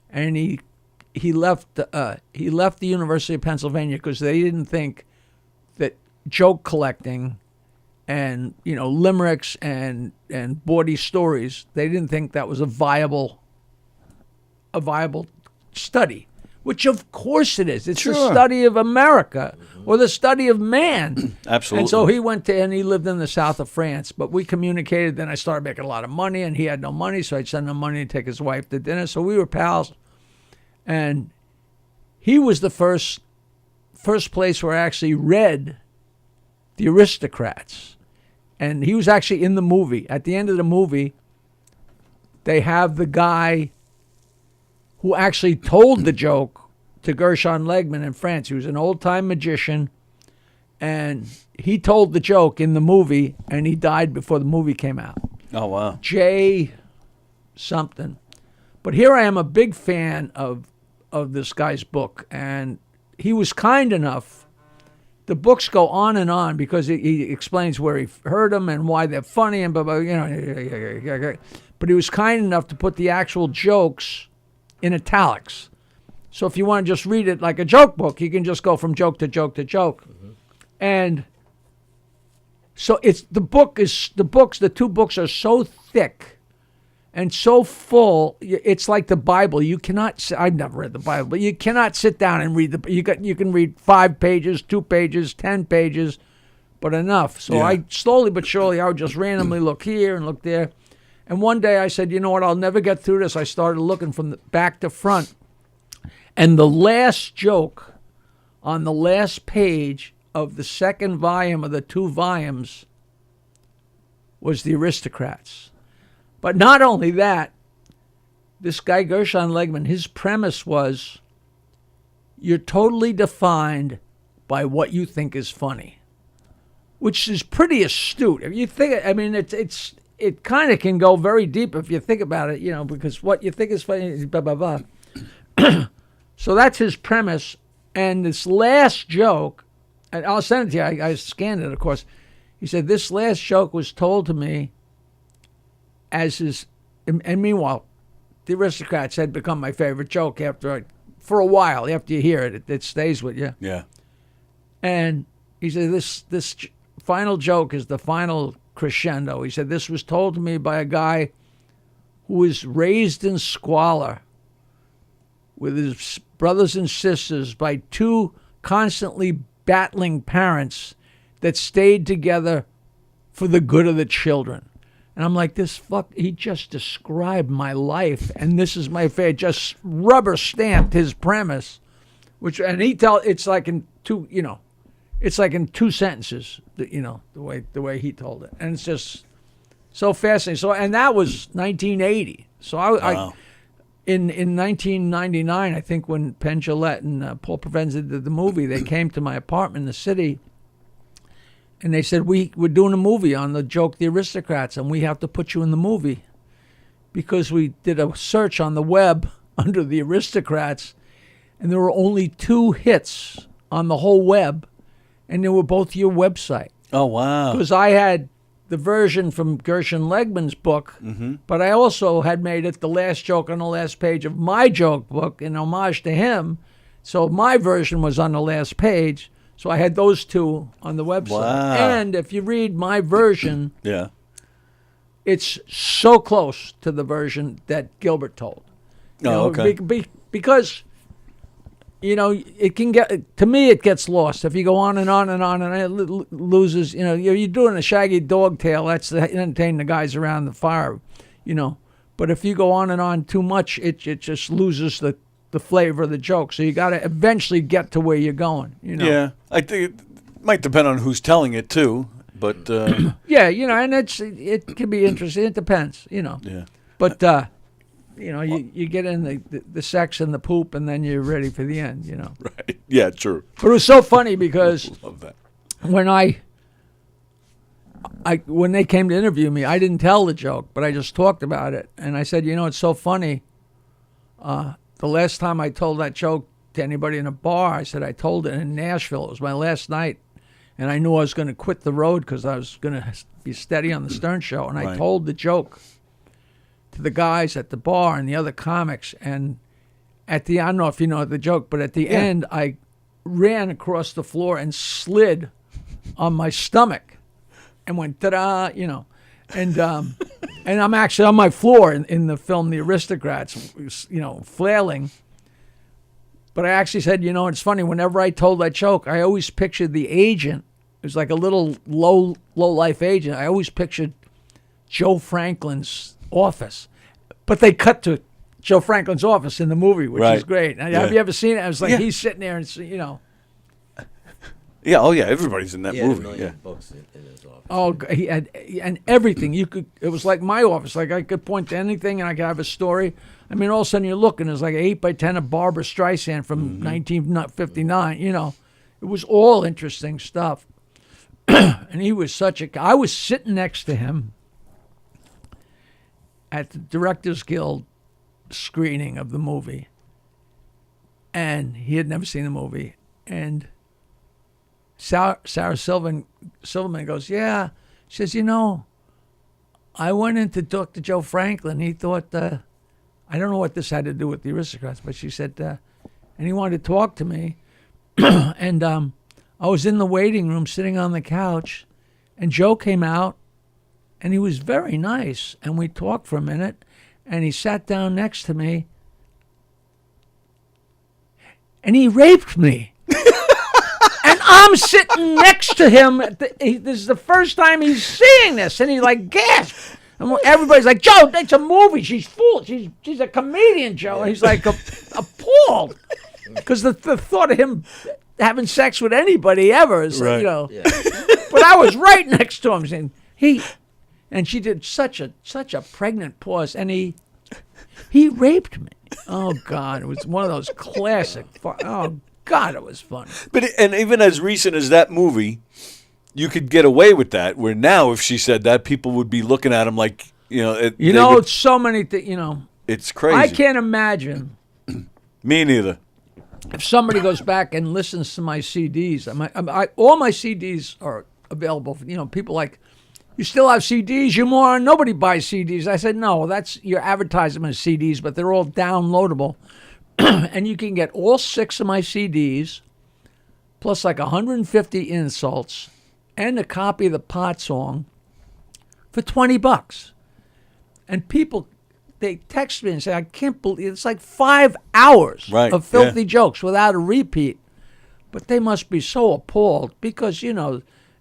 And he left the University of Pennsylvania because they didn't think that joke collecting and, limericks and bawdy stories, they didn't think that was a viable study. Which, of course, it is. It's the study of America or the study of man. Absolutely. And so he he lived in the south of France. But we communicated. Then I started making a lot of money, and he had no money, so I'd send him money to take his wife to dinner. So we were pals. And he was the first place where I actually read The Aristocrats. And he was actually in the movie. At the end of the movie, they have the guy who actually told the joke to Gershon Legman in France. He was an old-time magician, and he told the joke in the movie, and he died before the movie came out. Oh, wow. J something. But here I am, a big fan of this guy's book, and he was kind enough. The books go on and on because he explains where he heard them and why they're funny and blah, blah, But he was kind enough to put the actual jokes in italics. So if you want to just read it like a joke book, you can just go from joke to joke to joke. Mm-hmm. And so the 2 books are so thick and so full. It's like the Bible. You cannot. I've never read the Bible, but you cannot sit down and read the. You can read 5 pages, 2 pages, 10 pages, but enough. So Yeah. I slowly but surely I would just randomly look here and look there, and one day I said, you know what? I'll never get through this. I started looking from the back to front, and the last joke on the last page of the second volume of the 2 volumes was the Aristocrats. But not only that, this guy Gershon Legman, his premise was, you're totally defined by what you think is funny, which is pretty astute. If you think, I mean, it kind of can go very deep if you think about it, you know, because what you think is funny is blah, blah, blah. So that's his premise. And this last joke, and I'll send it to you. I scanned it, of course. He said, this last joke was told to me as his, and meanwhile, the Aristocrats had become my favorite joke for a while. After you hear it, it stays with you. Yeah. And he said, this final joke is the final crescendo. He said, this was told to me by a guy who was raised in squalor with his brothers and sisters by 2 constantly battling parents that stayed together for the good of the children. And I'm like, he just described my life, and this is my favorite. Just rubber stamped his premise, it's like in 2, you know, it's like in 2 sentences, you know, the way he told it, and it's just so fascinating. So, and that was 1980. So Wow. In 1999, I think, when Penn Jillette and Paul Provenza did the movie, they came to my apartment in the city, and they said, we're doing a movie on the joke The Aristocrats, and we have to put you in the movie, because we did a search on the web under The Aristocrats, and there were only 2 hits on the whole web, and they were both your website. Oh, wow. Because I had the version from Gershon Legman's book, but I also had made it the last joke on the last page of my joke book in homage to him. So my version was on the last page. So I had those 2 on the website. Wow. And if you read my version, Yeah. it's so close to the version that Gilbert told. You know, okay. Because, you know, it can get, to me, it gets lost. If you go on and on and on, and it loses, you know, you're doing a Shaggy Dog tale, that's to entertain the guys around the fire, you know. But if you go on and on too much, it just loses the flavor of the joke. So you got to eventually get to where you're going, you know. Yeah. I think it might depend on who's telling it, too. But, Yeah, you know, and it can be interesting. It depends, you know. yeah. But, you know, you get in the sex and the poop, and then you're ready for the end, you know. Right. Yeah, true. But it was so funny because Love that. when they came to interview me, I didn't tell the joke, but I just talked about it. And I said, you know, it's so funny. The last time I told that joke to anybody in a bar, I said I told it in Nashville. It was my last night. And I knew I was going to quit the road because I was going to be steady on the Stern Show. And I Right. told the joke to the guys at the bar and the other comics. And at the, I don't know if you know the joke, but at the end, I ran across the floor and slid on my stomach and went, ta-da, you know. And and I'm actually on my floor in the film The Aristocrats, you know, flailing. But I actually said, you know, it's funny, whenever I told that joke, I always pictured the agent. It was like a little low-life agent. I always pictured Joe Franklin's office. But they cut to Joe Franklin's office in the movie, which Right. is great. Now, Yeah. have you ever seen it? I was like, Yeah. he's sitting there and, you know. Yeah, oh, yeah, everybody's in that He had a movie. million Yeah. books in his office. Oh, he had, and everything. It was like my office. Like I could point to anything and I could have a story. I mean, all of a sudden you're looking, there's like 8x10 of Barbara Streisand from 1959, you know. It was all interesting stuff. And he was I was sitting next to him at the Directors Guild screening of the movie. And he had never seen the movie. And Sarah Silverman goes, yeah. She says, you know, I went in to talk to Joe Franklin. He thought, I don't know what this had to do with the Aristocrats, but she said, and he wanted to talk to me. And I was in the waiting room sitting on the couch, and Joe came out, And he was very nice. And we talked for a minute. And he sat down next to me. And he raped me. And I'm sitting next to him. This is the first time he's seeing this. And he like gasped. And everybody's like, Joe, that's a movie. She's fool. She's a comedian, Joe. And he's like appalled. Because the thought of him having sex with anybody ever is, Right. you know. Yeah. But I was right next to him saying, and she did such a pregnant pause, and he raped me. Oh, God. It was one of those classic. Oh, God, it was funny. And even as recent as that movie, you could get away with that. Where now, if she said that, people would be looking at him like, you know. So many things, you know. It's crazy. I can't imagine. Me neither. If somebody goes back and listens to my CDs, all my CDs are available. For, people like, you still have CDs, you moron? Nobody buys CDs. I said, no, that's your advertisement CDs, but they're all downloadable. And you can get all 6 of my CDs, plus like 150 insults, and a copy of the Pot Song for $20. And people, they text me and say, I can't believe it's like 5 hours of filthy jokes without a repeat. But they must be so appalled because,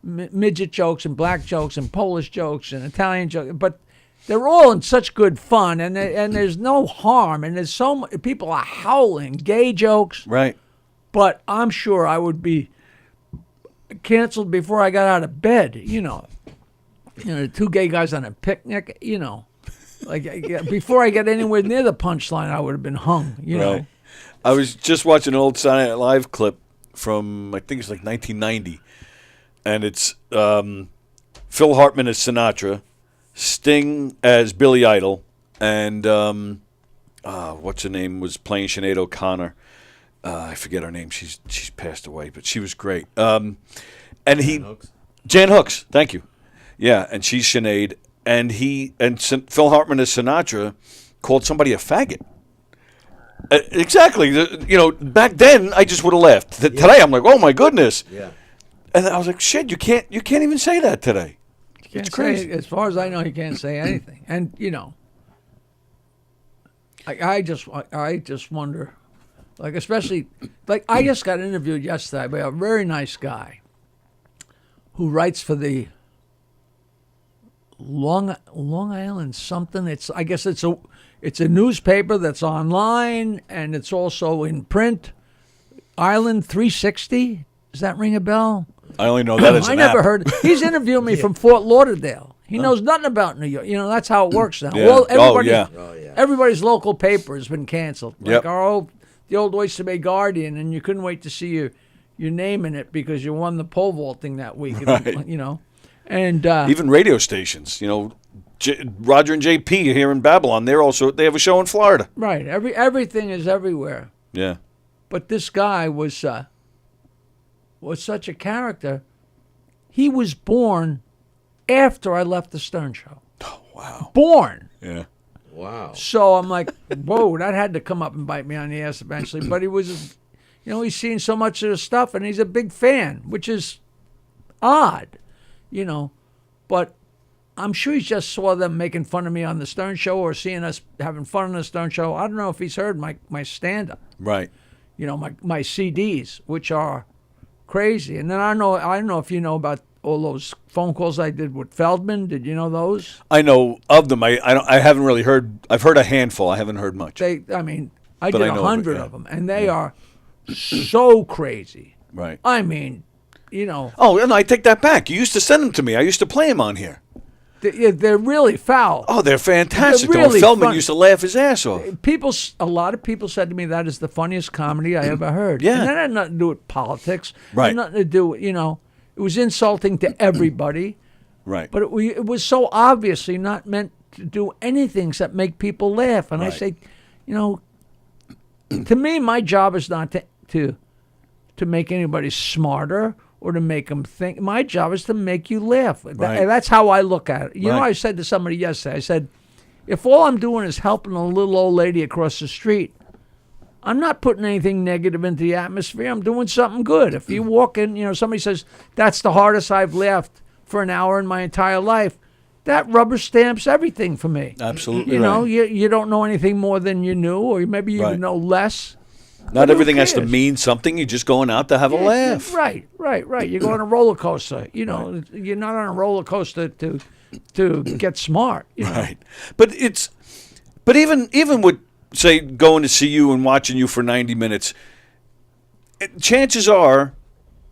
midget jokes and black jokes and Polish jokes and Italian jokes, but they're all in such good fun, and there's no harm, and there's people are howling, gay jokes. Right. But I'm sure I would be canceled before I got out of bed, the 2 gay guys on a picnic, like before I got anywhere near the punchline, I would have been hung, know. I was just watching an old Saturday Night Live clip from, I think it's like 1990. And it's Phil Hartman as Sinatra, Sting as Billy Idol, and what's her name was playing Sinead O'Connor. I forget her name. She's passed away, but she was great. And Jan Hooks, thank you. Yeah, and she's Sinead, and Phil Hartman as Sinatra called somebody a faggot. Exactly. Back then I just would have laughed. Today I'm like, oh my goodness. Yeah. And I was like, shit, you can't even say that today. It's crazy. As far as I know, you can't say anything. And, I just wonder, like, especially, like, I just got interviewed yesterday by a very nice guy who writes for the Long Island something. I guess it's a newspaper that's online, and it's also in print. Island 360. Does that ring a bell? I only know that as an never app. heard. He's interviewing me from Fort Lauderdale. He knows nothing about New York. That's how it works now. Yeah. Well, everybody's local paper has been canceled. Like the old Oyster Bay Guardian, and you couldn't wait to see your name in it because you won the pole vaulting that week. Right. And even radio stations. Roger and JP here in Babylon. They have a show in Florida. Right. Everything is everywhere. Yeah. But this guy was such a character. He was born after I left the Stern Show. Oh, wow. Born. Yeah. Wow. So I'm like, whoa, that had to come up and bite me on the ass eventually. But he was, he's seen so much of the stuff, and he's a big fan, which is odd, But I'm sure he just saw them making fun of me on the Stern Show or seeing us having fun on the Stern Show. I don't know if he's heard my stand-up. Right. My CDs, which are crazy. And then I don't know if you know about all those phone calls I did with Feldman. Did you know those? I know of them. I haven't really heard. I've heard a handful. I haven't heard much. I did 100 of them, and they are so crazy. Right. I mean, Oh, and I take that back. You used to send them to me. I used to play them on here. They're really foul. Oh, they're fantastic. They're really Feldman fun. used to laugh his ass off. A lot of people said to me that is the funniest comedy I ever heard. Yeah. And that had nothing to do with politics. Right. Had nothing to do with, it was insulting to everybody. Right. But it was so obviously not meant to do anything except make people laugh. And I say, to me, my job is not to make anybody smarter or to make them think. My job is to make you laugh. Right. That's how I look at it. You know, Right. I said to somebody yesterday, I said, if all I'm doing is helping a little old lady across the street, I'm not putting anything negative into the atmosphere. I'm doing something good. If you walk in, somebody says, that's the hardest I've laughed for an hour in my entire life. that rubber stamps everything for me. Absolutely You know, right. you don't know anything more than you knew, or maybe you Right. know less. Not But who everything has to cares? mean something. You're just going out to have a laugh. Right. You go on a roller coaster. You know, you're not on a roller coaster to get smart. You know? Right. But even with, say, going to see you and watching you for 90 minutes, chances are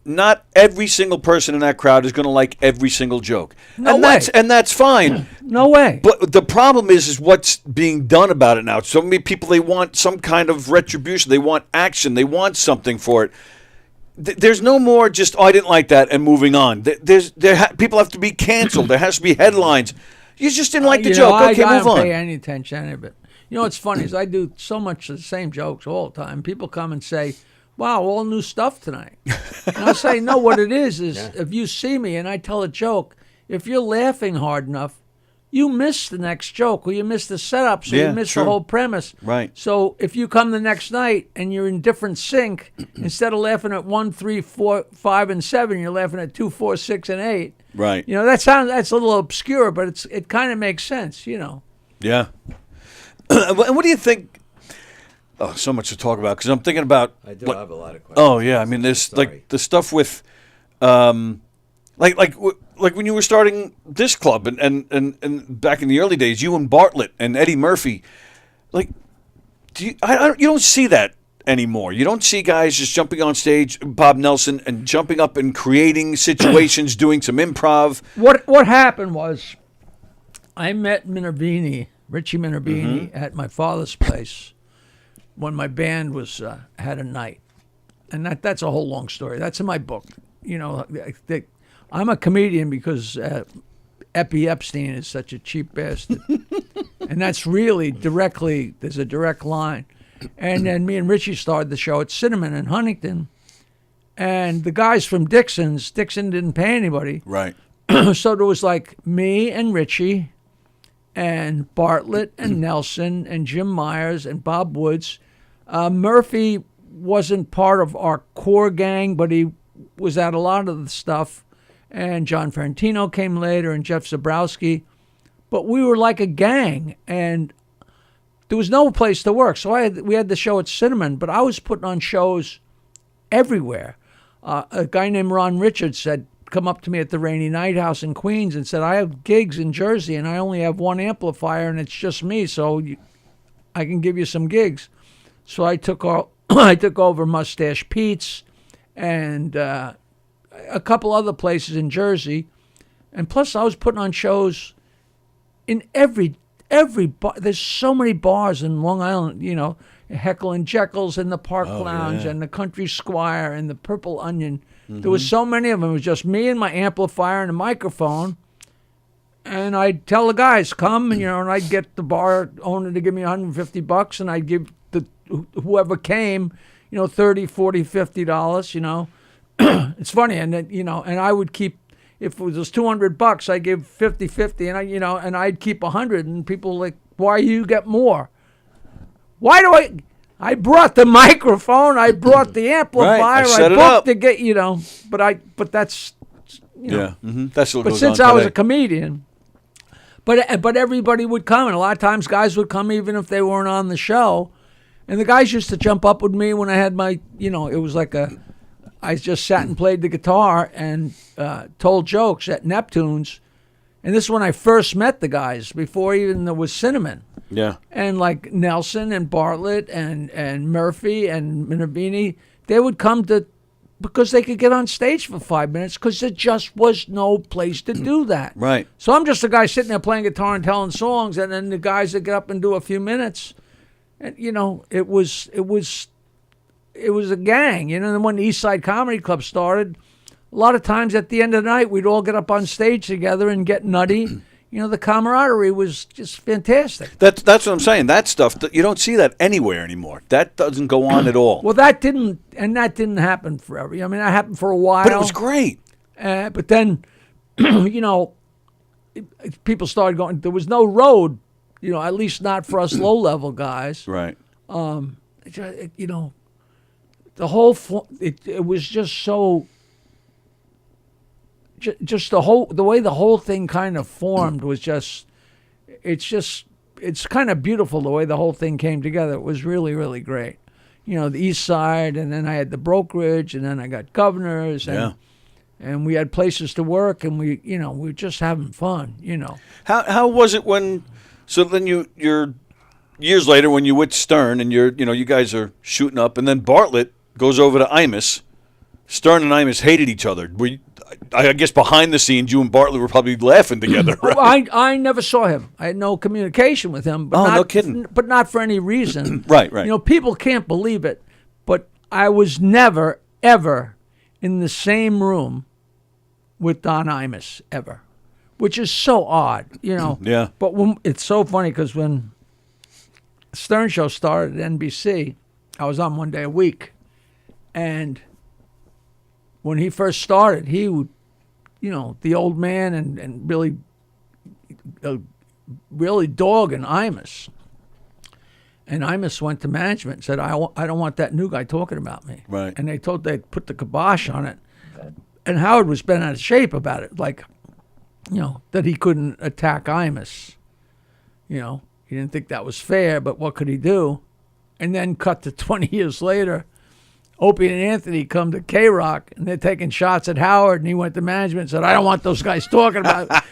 not every single person in that crowd is going to like every single joke. No and way. that's fine. No way. But the problem is what's being done about it now. So many people, they want some kind of retribution. They want action. They want something for it. There's no more just, oh, I didn't like that, and moving on. People have to be canceled. There has to be headlines. You just didn't like the You joke. know, Okay, I move don't on. pay any attention to any of it. You know what's funny is I do so much of the same jokes all the time. People come and say, wow, all new stuff tonight. And I say, no, what it is if you see me and I tell a joke, if you're laughing hard enough, you miss the next joke or you miss the setup, so Yeah, you miss true. the whole premise. Right. So if you come the next night and you're in different sync, instead of laughing at 1, 3, 4, 5, and 7, you're laughing at 2, 4, 6, and 8. Right. You know, that's a little obscure, but it kind of makes sense, you know. Yeah. And what do you think? Oh, so much to talk about because I'm thinking about. I do what- have a lot of questions. Oh yeah, I mean, there's Sorry. like the stuff with, like when you were starting this club and back in the early days, you and Bartlett and Eddie Murphy, like, you don't see that anymore. You don't see guys just jumping on stage, Bob Nelson, and jumping up and creating situations, doing some improv. What happened was, I met Richie Minervini, at my father's place when my band was had a night, and that's a whole long story. That's in my book. You know, I'm a comedian because Epi Epstein is such a cheap bastard, and that's really directly. There's a direct line, and then me and Richie started the show at Cinnamon in Huntington, and the guys from Dixon didn't pay anybody. Right. So there was like me and Richie and Bartlett and Nelson and Jim Myers and Bob Woods. Murphy wasn't part of our core gang, but he was at a lot of the stuff. And John Ferrantino came later and Jeff Zabrowski. But we were like a gang, and there was no place to work. So we had the show at Cinnamon, but I was putting on shows everywhere. A guy named Ron Richards said, come up to me at the Rainy Night House in Queens and said, I have gigs in Jersey and I only have one amplifier and it's just me, so I can give you some gigs. So I took over Mustache Pete's and a couple other places in Jersey, and plus I was putting on shows in every bar. There's so many bars in Long Island, you know, Heckle and Jekyll's and the Park Lounge and the Country Squire and the Purple Onion. There was so many of them. It was just me and my amplifier and a microphone. And I'd tell the guys, come, and, you know, and I'd get the bar owner to give me $150, and I'd give whoever came, you know, $30, $40, $50, you know. It's funny, and then, you know, and I would keep, if it was $200, I give 50-50, and and I'd keep 100, and people were like, why you get more? Why do I brought the microphone, I brought the amplifier, Right, I set it booked up. to get, you know, but that's, you know. Yeah. Mm-hmm. That's what But goes since on I was today. a comedian, but everybody would come, and a lot of times guys would come even if they weren't on the show, and the guys used to jump up with me when I had my, you know, it was like I just sat and played the guitar and told jokes at Neptune's, and this is when I first met the guys, before even there was Cinnamon. Yeah. And like Nelson and Bartlett and Murphy and Minervini, they would come because they could get on stage for 5 minutes because there just was no place to do that. Right. So I'm just a guy sitting there playing guitar and telling songs, and then the guys that get up and do a few minutes, and you know, it was a gang. You know, and when the East Side Comedy Club started, a lot of times at the end of the night we'd all get up on stage together and get nutty. You know, the camaraderie was just fantastic. That's what I'm saying. That stuff, you don't see that anywhere anymore. That doesn't go on at all. Well, that didn't happen forever. I mean, that happened for a while. But it was great. But then, you know, people started going. There was no road, you know, at least not for us low-level guys. Right. You know, the whole it was just so just the way the whole thing kind of formed was it's kind of beautiful the way the whole thing came together. It was really, really great. The East Side, and then I had the brokerage, and then I got Governors, and we had places to work, and we were just having fun. How was it when? So then you're years later when you're with Stern, and you guys are shooting up, and then Bartlett goes over to Imus. Stern and Imus hated each other. I guess behind the scenes, you and Bartlett were probably laughing together. Right? I never saw him. I had no communication with him. But no kidding. But not for any reason. Right. People can't believe it, but I was never, ever in the same room with Don Imus, ever, which is so odd, Yeah. But it's so funny because when Stern Show started at NBC, I was on one day a week, and when he first started, he would, the old man and really dogging Imus. And Imus went to management and said, I don't want that new guy talking about me. Right. And they put the kibosh on it. And Howard was bent out of shape about it, like, that he couldn't attack Imus. He didn't think that was fair, but what could he do? And then cut to 20 years later, Opie and Anthony come to K-Rock, and they're taking shots at Howard, and he went to management and said, I don't want those guys talking about it.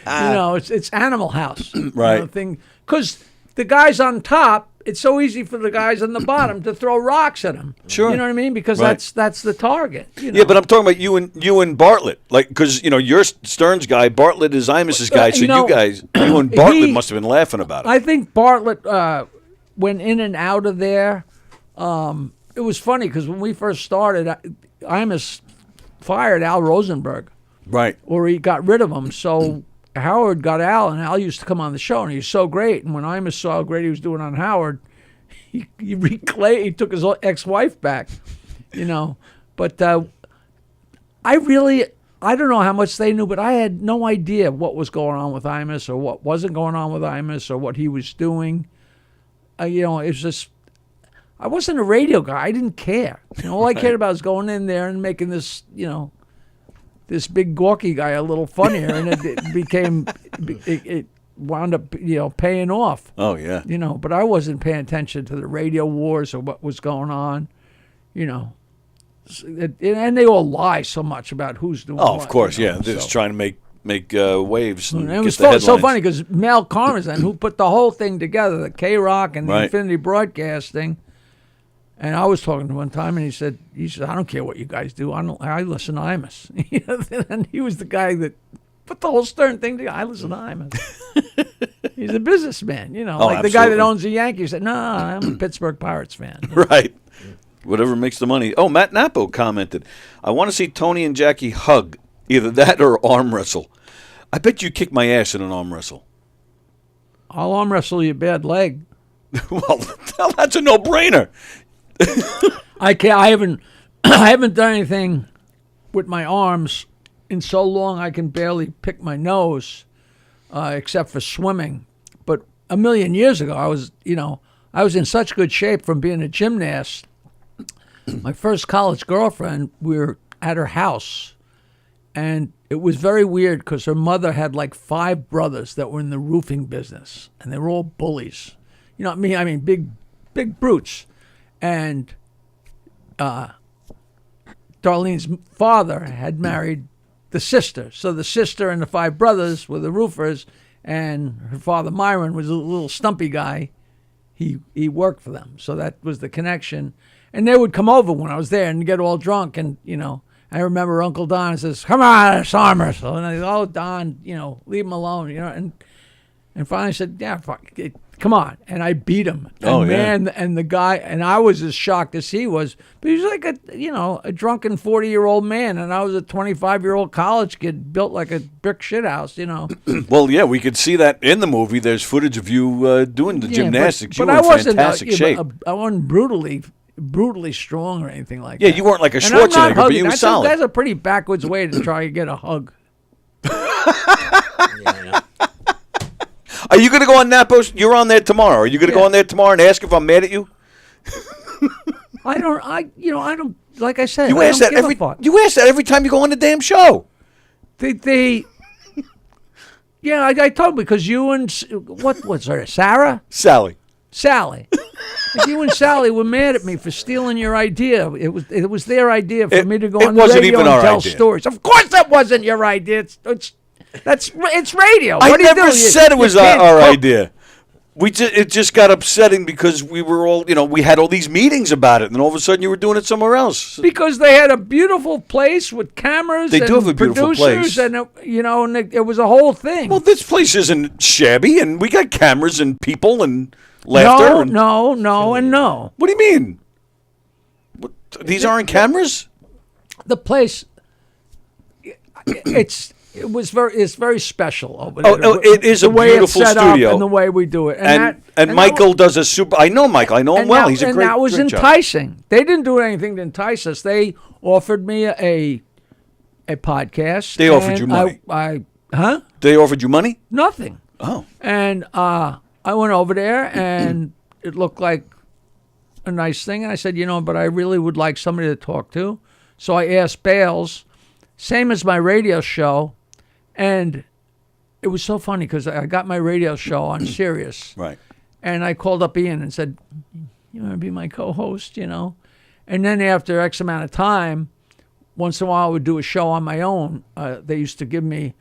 It's Animal House. Right. Thing. Because the guys on top, it's so easy for the guys on the bottom to throw rocks at them. Sure. You know what I mean? Because that's the target. Yeah, but I'm talking about you and Bartlett. Like, because, you're Stern's guy, Bartlett is Imus's guy, so you and Bartlett must have been laughing about it. I think Bartlett went in and out of there. It was funny because when we first started, Imus fired Al Rosenberg. Right. Or he got rid of him. So Howard got Al, and Al used to come on the show, and he was so great. And when Imus saw how great he was doing on Howard, he took his ex-wife back, But I don't know how much they knew, but I had no idea what was going on with Imus or what wasn't going on with Imus or what he was doing. It was just, I wasn't a radio guy. I didn't care. All I cared about was going in there and making this, this big gawky guy a little funnier, and it wound up, paying off. Oh, yeah. But I wasn't paying attention to the radio wars or what was going on, And they all lie so much about who's doing what. Oh, of course, yeah. They're just trying to make waves and it get was the headlines. so funny because Mel Karmazin, who put the whole thing together, the K-Rock and the Infinity Broadcasting, and I was talking to him one time, and he said, I don't care what you guys do. I listen to Imus. And he was the guy that put the whole Stern thing together. I listen to Imus. He's a businessman, like the guy that owns the Yankees said, no, I'm a Pittsburgh Pirates fan. Right. Whatever makes the money. Oh, Matt Napo commented, I want to see Tony and Jackie hug, either that or arm wrestle. I bet you kick my ass in an arm wrestle. I'll arm wrestle your bad leg. Well, that's a no-brainer. I can't. I haven't done anything with my arms in so long. I can barely pick my nose, except for swimming. But a million years ago, I was in such good shape from being a gymnast. My first college girlfriend, we were at her house, and it was very weird because her mother had like 5 brothers that were in the roofing business, and they were all bullies. I mean, big brutes. And Darlene's father had married the sister. So the sister and the 5 brothers were the roofers, and her father, Myron, was a little stumpy guy. He worked for them. So that was the connection. And they would come over when I was there and get all drunk. And, I remember Uncle Don says, come on, it's arm wrestle. And I said, oh, Don, leave him alone, And finally I said, yeah, fuck it. Come on. And I beat him. And the guy, and I was as shocked as he was, but he was like a drunken 40-year-old man, and I was a 25-year-old college kid built like a brick shithouse, Well, yeah, we could see that in the movie. There's footage of you doing the gymnastics. But you were in fantastic shape. I wasn't brutally strong or anything like Yeah, that. you weren't like a Schwarzenegger, but you were solid. That's a pretty backwards way to try to get a hug. Yeah. Are you going to go on Napo's? You're on there tomorrow. Are you going to go on there tomorrow and ask if I'm mad at you? I don't, like I said, You I ask don't that give every. a fuck. You ask that every time you go on the damn show. They yeah, I told because you and what was her Sarah? Sally. Sally. You and Sally were mad at me for stealing your idea. It was their idea for me to go it on the wasn't radio even and our tell idea. stories. Of course, that wasn't your idea. It's radio. I What do you never do? said it was you can't our cook. idea. It just got upsetting because we were all, we had all these meetings about it, and all of a sudden you were doing it somewhere else. Because they had a beautiful place with cameras. They and do have a beautiful producers place. and it was a whole thing. Well, this place isn't shabby, and we got cameras and people and laughter. no, and, no, and no. What do you mean? These aren't cameras? The place, it's very special over there. Oh, it is a the way beautiful it's set studio. up and the way we do it. And Michael does a super. I know Michael. I know him well. He's a great. And that was great job. enticing. They didn't do anything to entice us. They offered me a podcast. They offered and you money. Huh? They offered you money? Nothing. Oh. And I went over there, and it looked like a nice thing. And I said, but I really would like somebody to talk to. So I asked Bales, same as my radio show. And it was so funny because I got my radio show on Sirius. Right. And I called up Ian and said, you want to be my co-host, And then after X amount of time, once in a while I would do a show on my own. They used to give me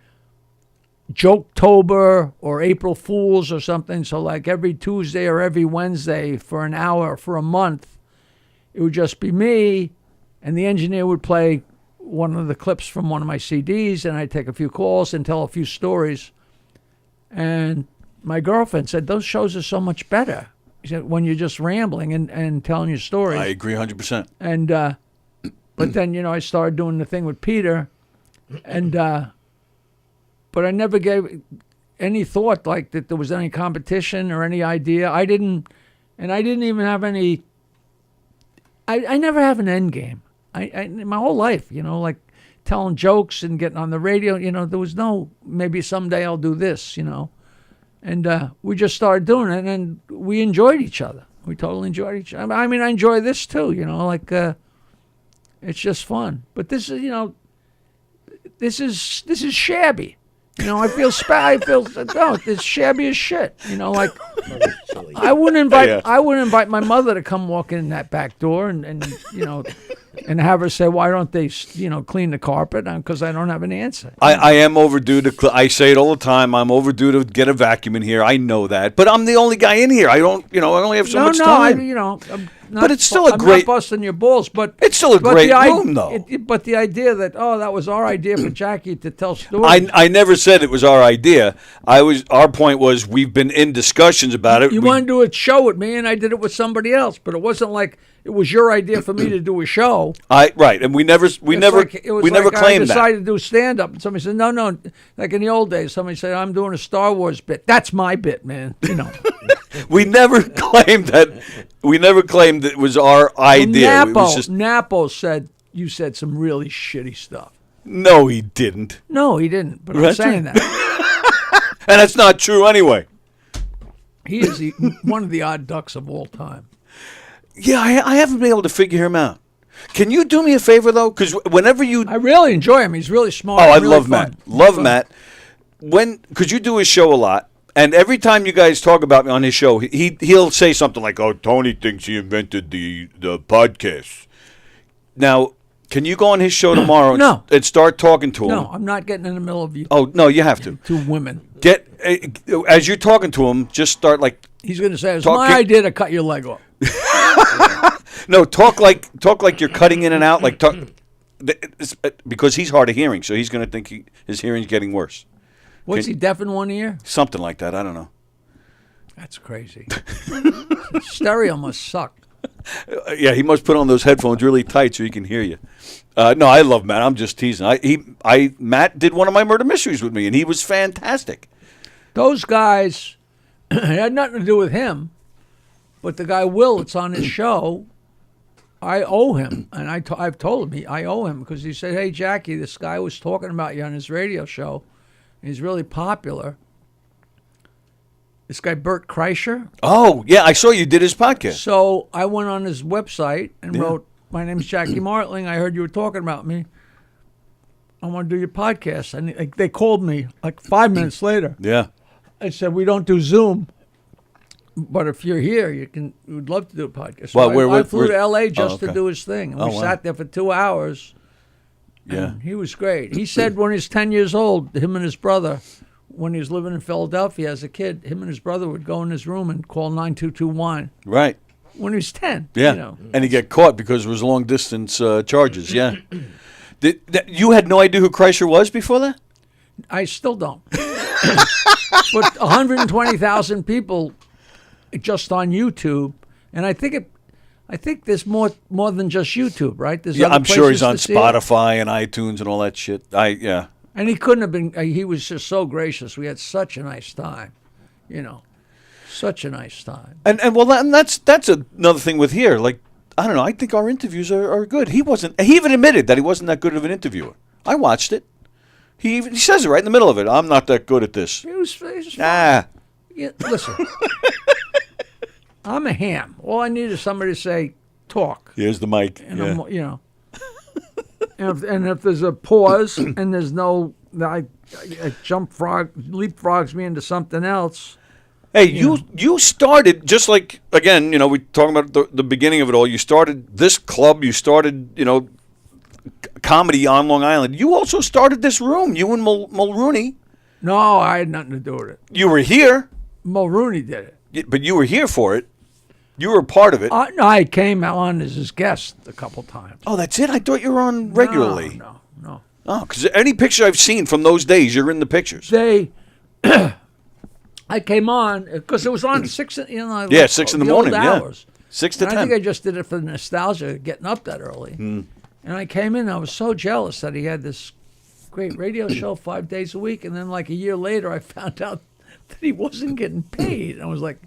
Joketober or April Fools or something. So like every Tuesday or every Wednesday for an hour for a month, it would just be me, and the engineer would play one of the clips from one of my CDs, and I'd take a few calls and tell a few stories. And my girlfriend said, those shows are so much better. She said, when you're just rambling and telling your stories. I agree 100%. And but then, I started doing the thing with Peter, and but I never gave any thought like that there was any competition or any idea. I didn't even have any. I never have an end game. I my whole life, like telling jokes and getting on the radio. There was no maybe someday I'll do this. And we just started doing it, and we enjoyed each other. We totally enjoyed each other. I mean, I enjoy this too. It's just fun. But this is, this is shabby. I feel no, it's shabby as shit. I wouldn't invite my mother to come walk in that back door and and have her say, why don't they clean the carpet? Because I don't have an answer. I am overdue to. I say it all the time. I'm overdue to get a vacuum in here. I know that, but I'm the only guy in here. I don't. I only have so much time. But it's still a great. I'm not busting your balls, but it's still a great room, though. But the idea that that was our idea for Jackie to tell stories. I never said it was our idea. Our point was we've been in discussions about it. You wanted to do a show with me, and I did it with somebody else, but it wasn't like it was your idea for me to do a show. Right, and we never claimed I that. decided to do stand up, and somebody said no. Like in the old days, somebody said I'm doing a Star Wars bit. That's my bit, man. We never claimed that. We never claimed that it was our idea. Well, it was just, Napo said you said some really shitty stuff. No, he didn't. No, he didn't. But I'm Right. saying that. And that's not true anyway. He is one of the odd ducks of all time. Yeah, I haven't been able to figure him out. Can you do me a favor, though? Because whenever you... I really enjoy him. He's really smart. Oh, I really love fun. Matt. Love Matt. Because you do his show a lot, and every time you guys talk about me on his show, he'll say something like, "Oh, Tony thinks he invented the podcast." Now, can you go on his show tomorrow No. and start talking to him? No, I'm not getting in the middle of you. Oh, no, you have to. Two women. As you're talking to him, just start like... He's going to say, it's my idea to cut your leg off. No, talk like you're cutting in and out, because he's hard of hearing, so he's going to think his hearing's getting worse. What's he, deaf in one ear? Something like that. I don't know. That's crazy. Stereo must suck. Yeah, he must put on those headphones really tight so he can hear you. No, I love Matt. I'm just teasing. Matt did one of my murder mysteries with me, and he was fantastic. Those guys, it had nothing to do with him, but the guy Will, it's on his show, I owe him, and I've told him I owe him because he said, "Hey, Jackie, this guy was talking about you on his radio show. He's really popular." This guy, Bert Kreischer. Oh, yeah, I saw you did his podcast. So I went on his website and wrote, "My name's Jackie Martling. I heard you were talking about me I want to do your podcast. And they called me like 5 minutes later. Yeah. I said, we don't do Zoom, but if you're here, we'd love to do a podcast. So Well, I flew to L.A. just okay. to do his thing. And we wow. sat there for 2 hours. Yeah. And he was great. He said when he was 10 years old, him and his brother, when he was living in Philadelphia as a kid, him and his brother would go in his room and call 922-WINE Right. when he was 10. Yeah. You know. And he got caught because it was long distance charges. Yeah. You had no idea who Kreischer was before that? I still don't. But 120,000 people just on YouTube, and I think there's more than just YouTube, right? There's Yeah, other I'm sure he's places on to see it. Spotify and iTunes and all that shit. Yeah. And he couldn't have been. He was just so gracious. We had such a nice time, such a nice time. And that's another thing with here. Like, I don't know. I think our interviews are good. He even admitted that he wasn't that good of an interviewer. I watched it. He says it right in the middle of it. I'm not that good at this. He was fine. Yeah, listen, I'm a ham. All I need is somebody to say, "Talk," Here's the mic. and Yeah. and if there's a pause and there's no, I leapfrogs me into something else. Hey, you started just like, again, we talking about the beginning of it all. You started this club. You started, comedy on Long Island. You also started this room. You and Mulrooney. No, I had nothing to do with it. You were here, Mulrooney did it. but you were here for it. You were a part of it. No, I came on as his guest a couple times. Oh, that's it? I thought you were on regularly. No. Oh, because any picture I've seen from those days, you're in the pictures. I came on because it was on 6 in Yeah, 6 in the morning, old yeah. hours. 6 to And 10. I think I just did it for the nostalgia of getting up that early. And I came in, I was so jealous that he had this great radio show 5 days a week. And then like a year later, I found out that he wasn't getting paid. And I was like,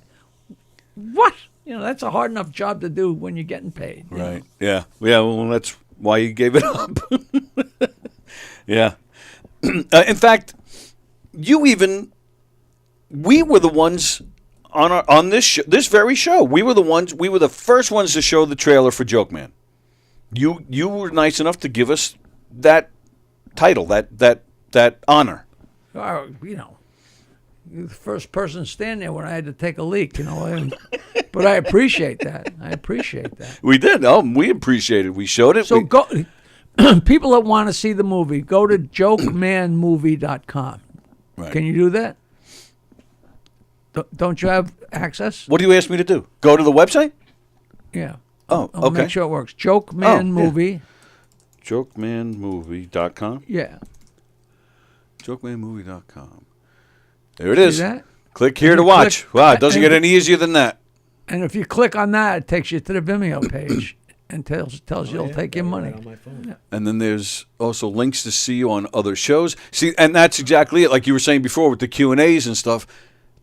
what? That's a hard enough job to do when you're getting paid. Right. Yeah. Yeah. Well, that's why you gave it up. Yeah. In fact, we were the ones on this very show. We were the first ones to show the trailer for Joke Man. You were nice enough to give us that title, that honor. You're the first person standing there when I had to take a leak, but I appreciate that. We did. Oh, we appreciate it. We showed it. So go, people that want to see the movie, go to jokemanmovie.com. Right. Can you do that? Don't you have access? What do you ask me to do? Go to the website? Yeah. Oh, I'll okay. make sure it works. Jokeman Movie. Jokemanmovie.com. Yeah. Jokemanmovie.com. There it is. See that? Click here to watch. click- Wow, it doesn't and- get any easier than that. And if you click on that, it takes you to the Vimeo page and tells you it'll take your money. On my phone. And then there's also links to see you on other shows. See, and that's exactly it. Like you were saying before with the Q&As and stuff.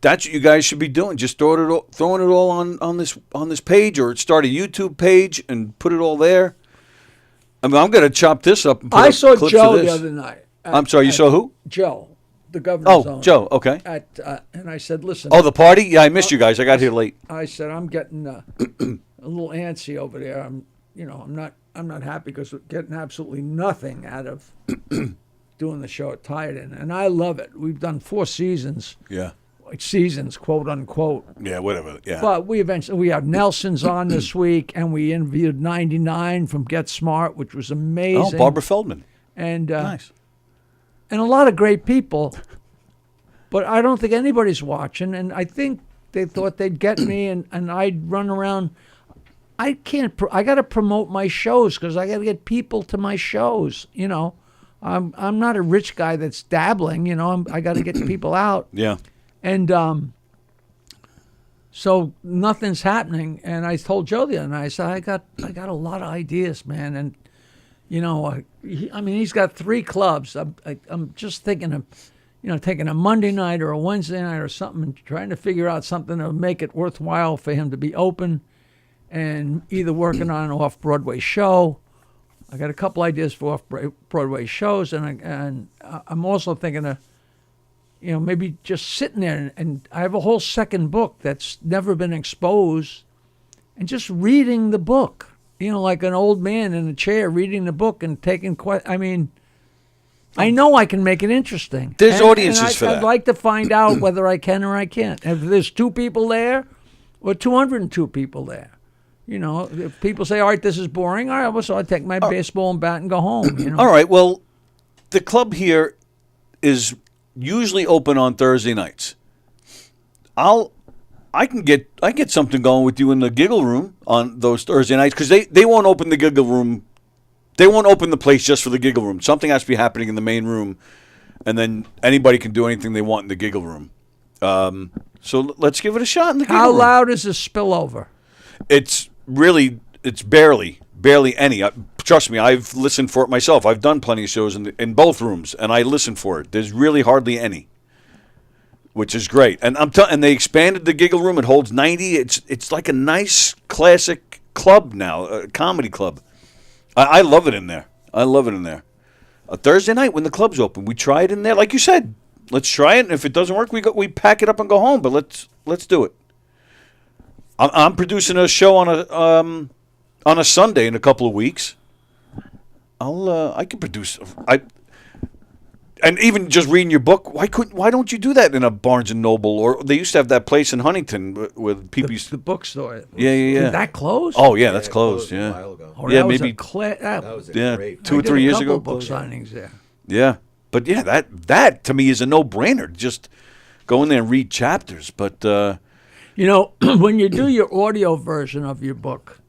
That's what you guys should be doing. Just throwing it all on this page, or start a YouTube page and put it all there. I mean, I'm going to chop this up and put I up saw clips Joe of the this. other night. I'm sorry, you saw who? Joe, the governor's Oh, owner. Joe. Okay. And I said, listen. Oh, the party? Yeah, I missed you guys. I got here late. I said, I'm getting a little antsy over there. I'm not happy because we're getting absolutely nothing out of doing the show at Titan, and I love it. We've done 4 seasons. Yeah. Like seasons, quote unquote. Yeah, whatever. Yeah. But we have Nelson's on this week, and we interviewed 99 from Get Smart, which was amazing. Oh, Barbara Feldman. And Nice. and a lot of great people. But I don't think anybody's watching, and I think they thought they'd get me, and I'd run around. I can't. I got to promote my shows because I got to get people to my shows. I'm not a rich guy that's dabbling. I got to get people out. Yeah. And so nothing's happening. And I told Joe the other night, I said, I got a lot of ideas, man. And he's got 3 clubs. I'm just thinking of, taking a Monday night or a Wednesday night or something, and trying to figure out something to make it worthwhile for him to be open, and either working on an off-Broadway show. I got a couple ideas for off-Broadway shows, and I'm also thinking of, maybe just sitting there, and I have a whole second book that's never been exposed, and just reading the book, like an old man in a chair reading the book and taking I know I can make it interesting. There's audiences for that. I'd like to find out whether I can or I can't. If there's 2 people there or 202 people there. You know, if people say, all right, this is boring, all right, well, so I take my baseball and bat and go home. You know? All right, well, the club here is usually open on Thursday nights. I get something going with you in the giggle room on those Thursday nights because they won't open the giggle room. They won't open the place just for the giggle room. Something has to be happening in the main room, and then anybody can do anything they want in the giggle room. So let's give it a shot in the giggle room. How loud is the spillover? It's barely any. Trust me, I've listened for it myself. I've done plenty of shows in both rooms, and I listen for it. There's really hardly any, which is great. And and they expanded the giggle room. It holds 90. It's like a nice classic club now, a comedy club. I love it in there. I love it in there. A Thursday night when the club's open, we try it in there. Like you said, let's try it. And if it doesn't work, we pack it up and go home. But let's do it. I'm producing a show on a Sunday in a couple of weeks. I can produce. And even just reading your book, why don't you do that in a Barnes and Noble? Or they used to have that place in Huntington with PP's. The bookstore. Yeah. Did that close? Oh yeah, that's closed. A Yeah. while ago. Oh, Yeah, that was maybe- That was a great. 2 or 3 years ago. book signings there. Yeah, but yeah, that to me is a no-brainer. Just go in there and read chapters. But You know, when you do your audio version of your book,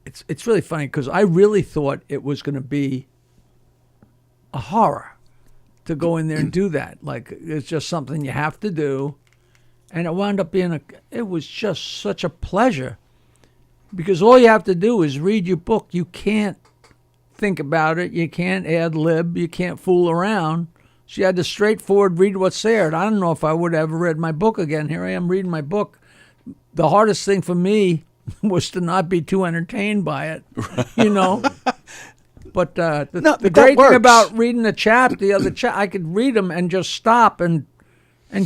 it's really funny because I really thought it was going to be a horror to go in there and do that. Like, it's just something you have to do. And it wound up being it was just such a pleasure because all you have to do is read your book. You can't think about it. You can't ad lib. You can't fool around. So you had to straightforward read what's there. And I don't know if I would have ever read my book again. Here I am reading my book. The hardest thing for me was to not be too entertained by it, you know. But the great thing about reading the other chapter, I could read them and just stop and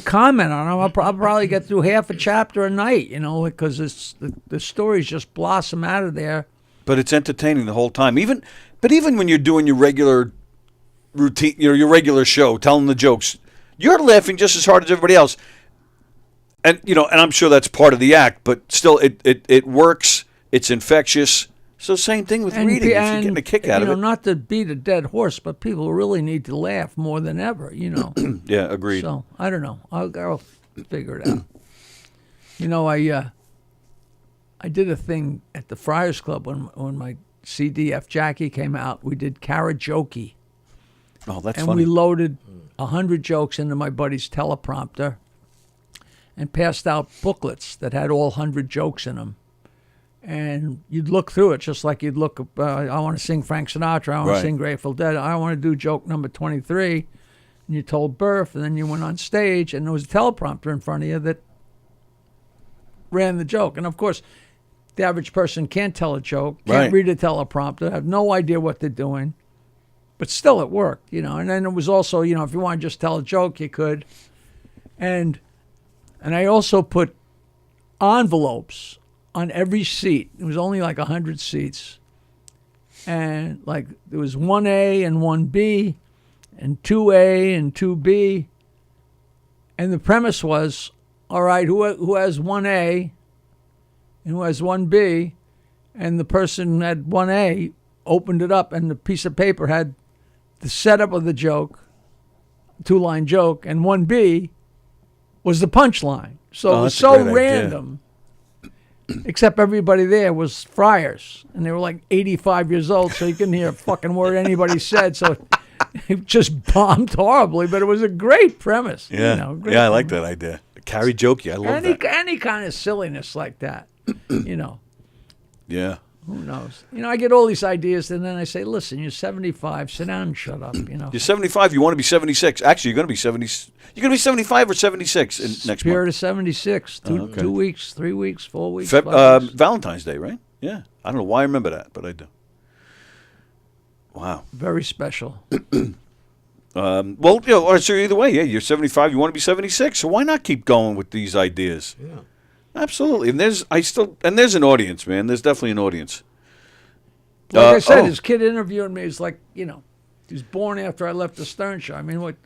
comment on them. I'll probably get through half a chapter a night, you know, because the stories just blossom out of there. But it's entertaining the whole time. Even when you're doing your regular routine, your regular show, telling the jokes, you're laughing just as hard as everybody else. And and I'm sure that's part of the act, but still, it works. It's infectious. So same thing with reading. If you're getting a kick out of it, not to beat a dead horse, but people really need to laugh more than ever. You know. Yeah, agreed. So I don't know. I'll figure it out. You know, I did a thing at the Friars Club when my CDF Jackie came out. We did karaoke. Oh, that's and funny. We loaded 100 jokes into my buddy's teleprompter and passed out booklets that had all 100 jokes in them. And you'd look through it just like you'd look up, I want to sing Frank Sinatra, I want to sing Grateful Dead, I want to do joke number 23. And you told birth, and then you went on stage, and there was a teleprompter in front of you that ran the joke. And, of course, the average person can't tell a joke, can't read a teleprompter, have no idea what they're doing. But still, it worked, you know. And then it was also, you know, if you want to just tell a joke, you could. And I also put envelopes on every seat. It was only like 100 seats. And like there was 1A and 1B and 2A and 2B. And the premise was, all right, who has 1A and who has 1B? And the person who had 1A opened it up, and the piece of paper had the setup of the joke, 2-line joke, and 1B was the punchline. So it was so random. Except everybody there was friars, and they were like 85 years old, so you couldn't hear a fucking word anybody said. So it just bombed horribly, but it was a great premise. Yeah, you know, great I like that idea. Karaoke, I love that. Any kind of silliness like that, you know. Yeah. Who knows? You know, I get all these ideas, and then I say, listen, you're 75, sit down and shut up, you know. You're 75, you want to be 76. Actually, you're going to be 70. You're going to be 75 or 76 next month. Spirit of 76, 2 weeks, 3 weeks, 4 weeks, 5 weeks. Valentine's Day, right? Yeah. I don't know why I remember that, but I do. Wow. Very special. Well, you know, so either way, yeah, you're 75, you want to be 76, so why not keep going with these ideas? Yeah. Absolutely. And there's an audience, man. There's definitely an audience. Like I said, his kid interviewing me is like, you know, He was born after I left the Stern Show. I mean, what?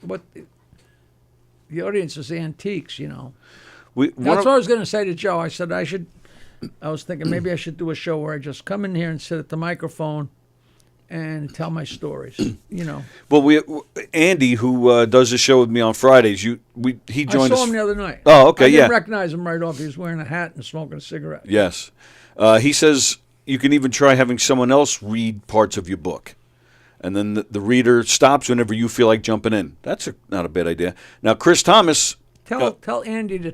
The audience is antiques, you know. That's what I was going to say to Joe. I said I was thinking maybe I should do a show where I just come in here and sit at the microphone and tell my stories, you know. Well, Andy, who does the show with me on Fridays, he joined us. I saw him the other night. Oh, okay, I didn't yeah. recognize him right off. He was wearing a hat and smoking a cigarette. Yes. He says you can even try having someone else read parts of your book. And then the reader stops whenever you feel like jumping in. That's not a bad idea. Now, Chris Thomas... Tell Andy to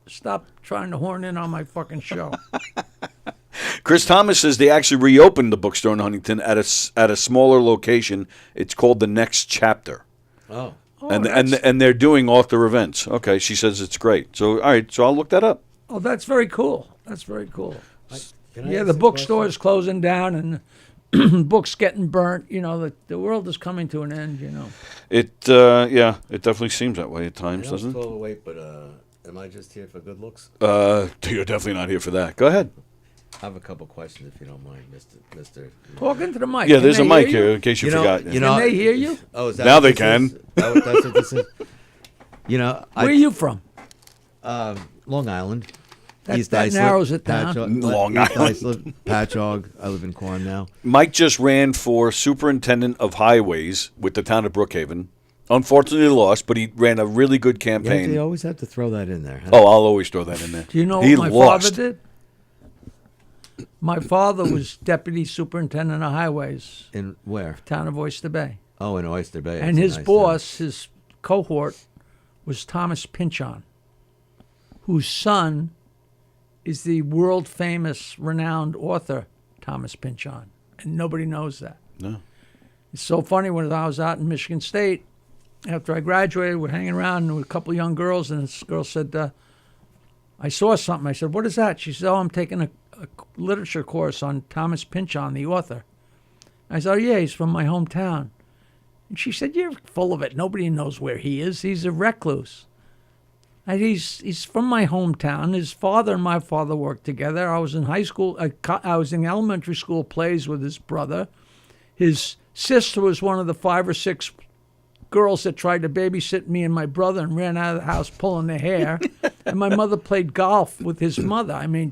stop trying to horn in on my fucking show. Chris Thomas says they actually reopened the bookstore in Huntington at a smaller location. It's called The Next Chapter. Oh. And they're doing author events. Okay, she says it's great. So, all right, so I'll look that up. Oh, that's very cool. That's very cool. Can I Yeah, ask the a bookstore question? is closing down and books getting burnt. You know, the world is coming to an end, you know. It definitely seems that way at times, I know doesn't it's it? 12:08, but am I just here for good looks? You're definitely not here for that. Go ahead. I have a couple questions, if you don't mind, Mister. Talk into the mic. Yeah, Can there's a they mic hear here you? in case you You know- forgot. you Can know- they hear you? Oh, is that Now what they this can. is? That's what this is. You know, Where are you from? Long Island. That narrows it down. Long Island. Patchogue. I live in Quam now. Mike just ran for superintendent of highways with the town of Brookhaven. Unfortunately lost, but he ran a really good Yeah, campaign. they always have to throw that in there. Huh? Oh, I'll always throw that in there. Do you know he what my lost. father did? My father was deputy superintendent of highways, In where? town of Oyster Bay. Oh, in Oyster Bay. And That's a his nice boss, his cohort, was Thomas Pynchon, whose son is the world famous, renowned author Thomas Pynchon, and nobody knows that. No. It's so funny when I was out in Michigan State after I graduated, we're hanging around with a couple of young girls, and this girl said, "I saw something." I said, "What is that?" She said, "Oh, I'm taking a literature course on Thomas Pynchon, the author." I said, "Oh yeah, he's from my hometown." And she said, "You're full of it. Nobody knows where he is. He's a recluse." And he's from my hometown. His father and my father worked together. I was in high school. I was in elementary school plays with his brother. His sister was one of the 5 or 6 girls that tried to babysit me and my brother and ran out of the house pulling their hair. And my mother played golf with his mother. I mean,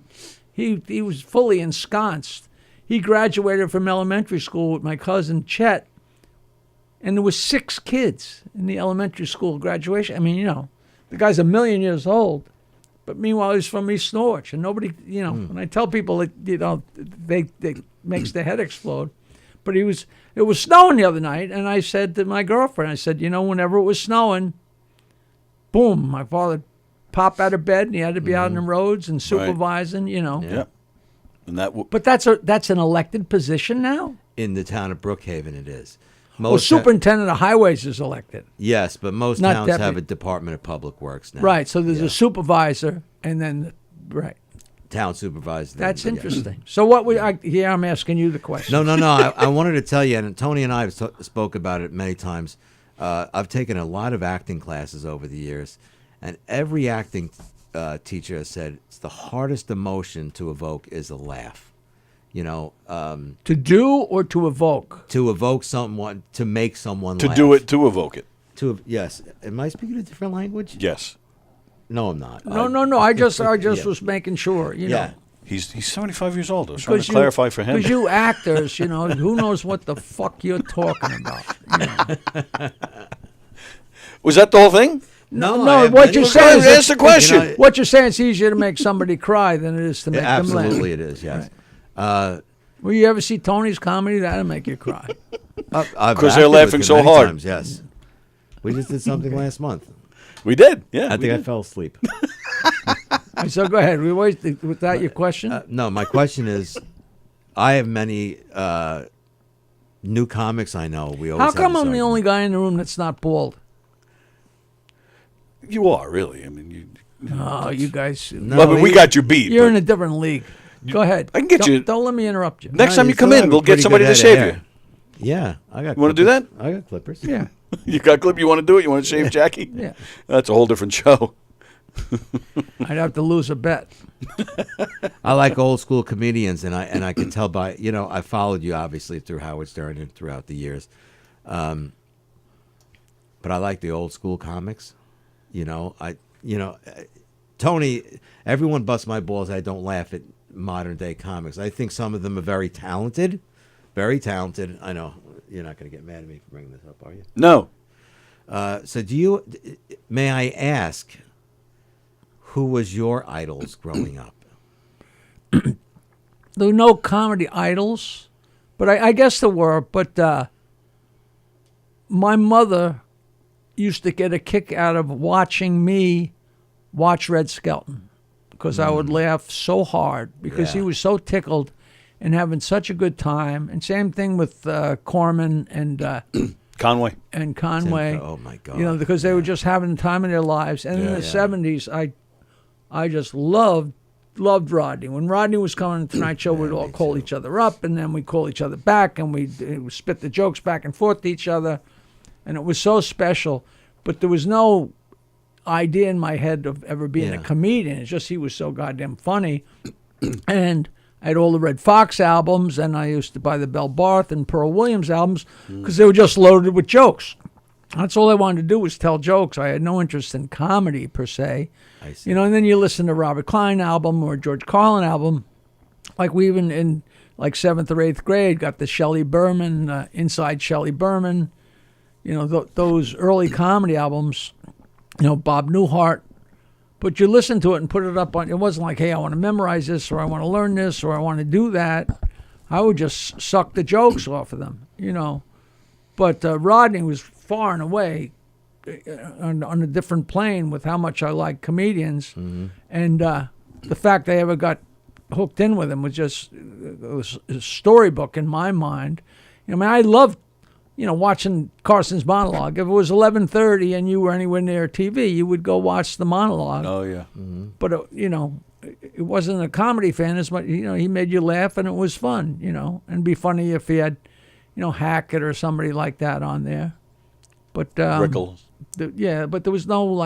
he was fully ensconced. He graduated from elementary school with my cousin Chet, and there was 6 kids in the elementary school graduation. I mean, you know, the guy's 1,000,000 years old, but meanwhile he's from East Norwich, and nobody, you know, when I tell people that, you know, they makes their head explode. But it was snowing the other night, and I said to my girlfriend, I said, you know, whenever it was snowing, boom, my father popped out of bed, and he had to be out on the roads and supervising, you know. Yeah. And But that's an elected position now? In the town of Brookhaven, it is. Well, superintendent of highways is elected. Yes, but most Not towns have deputy. a Department of Public Works now. Right, so there's Yeah. a supervisor, and then, right. Town supervisor. That's yeah. interesting. So what I'm asking you the question. No. I wanted to tell you, and Tony and I have spoke about it many times. I've taken a lot of acting classes over the years, and every acting teacher has said it's the hardest emotion to evoke is a laugh. You know, To do or to evoke? to evoke someone, to make someone to laugh. do it, to evoke it. Yes. Am I speaking a different language? Yes. No, I'm not. No. I just Yeah. was making sure, you Yeah. know. He's 75 years old. I was trying to Because clarify for him. Because you actors, you know, who knows what the fuck you're talking about. You know. Was that the whole thing? No, what you're saying is Answer the question. You know, what you're saying, it's easier to make somebody cry than it is to make them laugh. absolutely, it is. Yes. Will you ever see Tony's comedy? That'll make you cry. Because 'Cause they're laughing so hard. Times, yes. We just did something last month. We did. Yeah. I we think I did. fell asleep. So go ahead. Was that your question? No, my question is, I have many new comics I know. We always How have come this I'm the argument. only guy in the room that's not bald? You are, really. I mean, you. Oh, you guys. No, Well, but we he- got you beat. You're but in a different league. Go ahead. I can get Don't- you- Don't let me interrupt you. Next No, time you still come in, have a we'll get pretty somebody good to head of save hair. you. Yeah, I got. Wanna do clippers. that? I got clippers. Yeah. You got a clip? You want to do it? You want to shave Jackie? Yeah. That's a whole different show. I'd have to lose a bet. I like old school comedians, and I can tell by I followed you obviously through Howard Stern and throughout the years. But I like the old school comics. Tony, everyone busts my balls. I don't laugh at modern day comics. I think some of them are very talented. Very talented. I know you're not going to get mad at me for bringing this up, are you? No. So may I ask, who was your idols growing up? There were no comedy idols, but I guess there were. But my mother used to get a kick out of watching me watch Red Skelton because I would laugh so hard because he was so tickled and having such a good time. And same thing with Corman and Conway. Conway. Oh my God! Because they were just having the time of their lives. And in the '70s, I just loved Rodney. When Rodney was coming to Tonight Show, we'd all call each other up, and then we'd call each other back, and we'd spit the jokes back and forth to each other. And it was so special. But there was no idea in my head of ever being a comedian. It's just he was so goddamn funny. And I had all the Red Fox albums, and I used to buy the Bell Barth and Pearl Williams albums because they were just loaded with jokes. That's all I wanted to do was tell jokes. I had no interest in comedy per se. I see. And then you listen to Robert Klein album or George Carlin album. Like we even in like 7th or 8th grade got the Shelley Berman, Inside Shelley Berman. Those early comedy albums, Bob Newhart. But you listen to it and put it up on, it wasn't like, hey, I want to memorize this or I want to learn this or I want to do that. I would just suck the jokes off of them, But Rodney was far and away on a different plane with how much I like comedians. Mm-hmm. And the fact I ever got hooked in with him was just a storybook in my mind. I loved watching Carson's monologue. If it was 11:30 and you were anywhere near TV, you would go watch the monologue. Oh, yeah. Mm-hmm. But, it wasn't a comedy fan as much. He made you laugh and it was fun, and it'd be funny if he had, Hackett or somebody like that on there. But, Rickles. But there was no,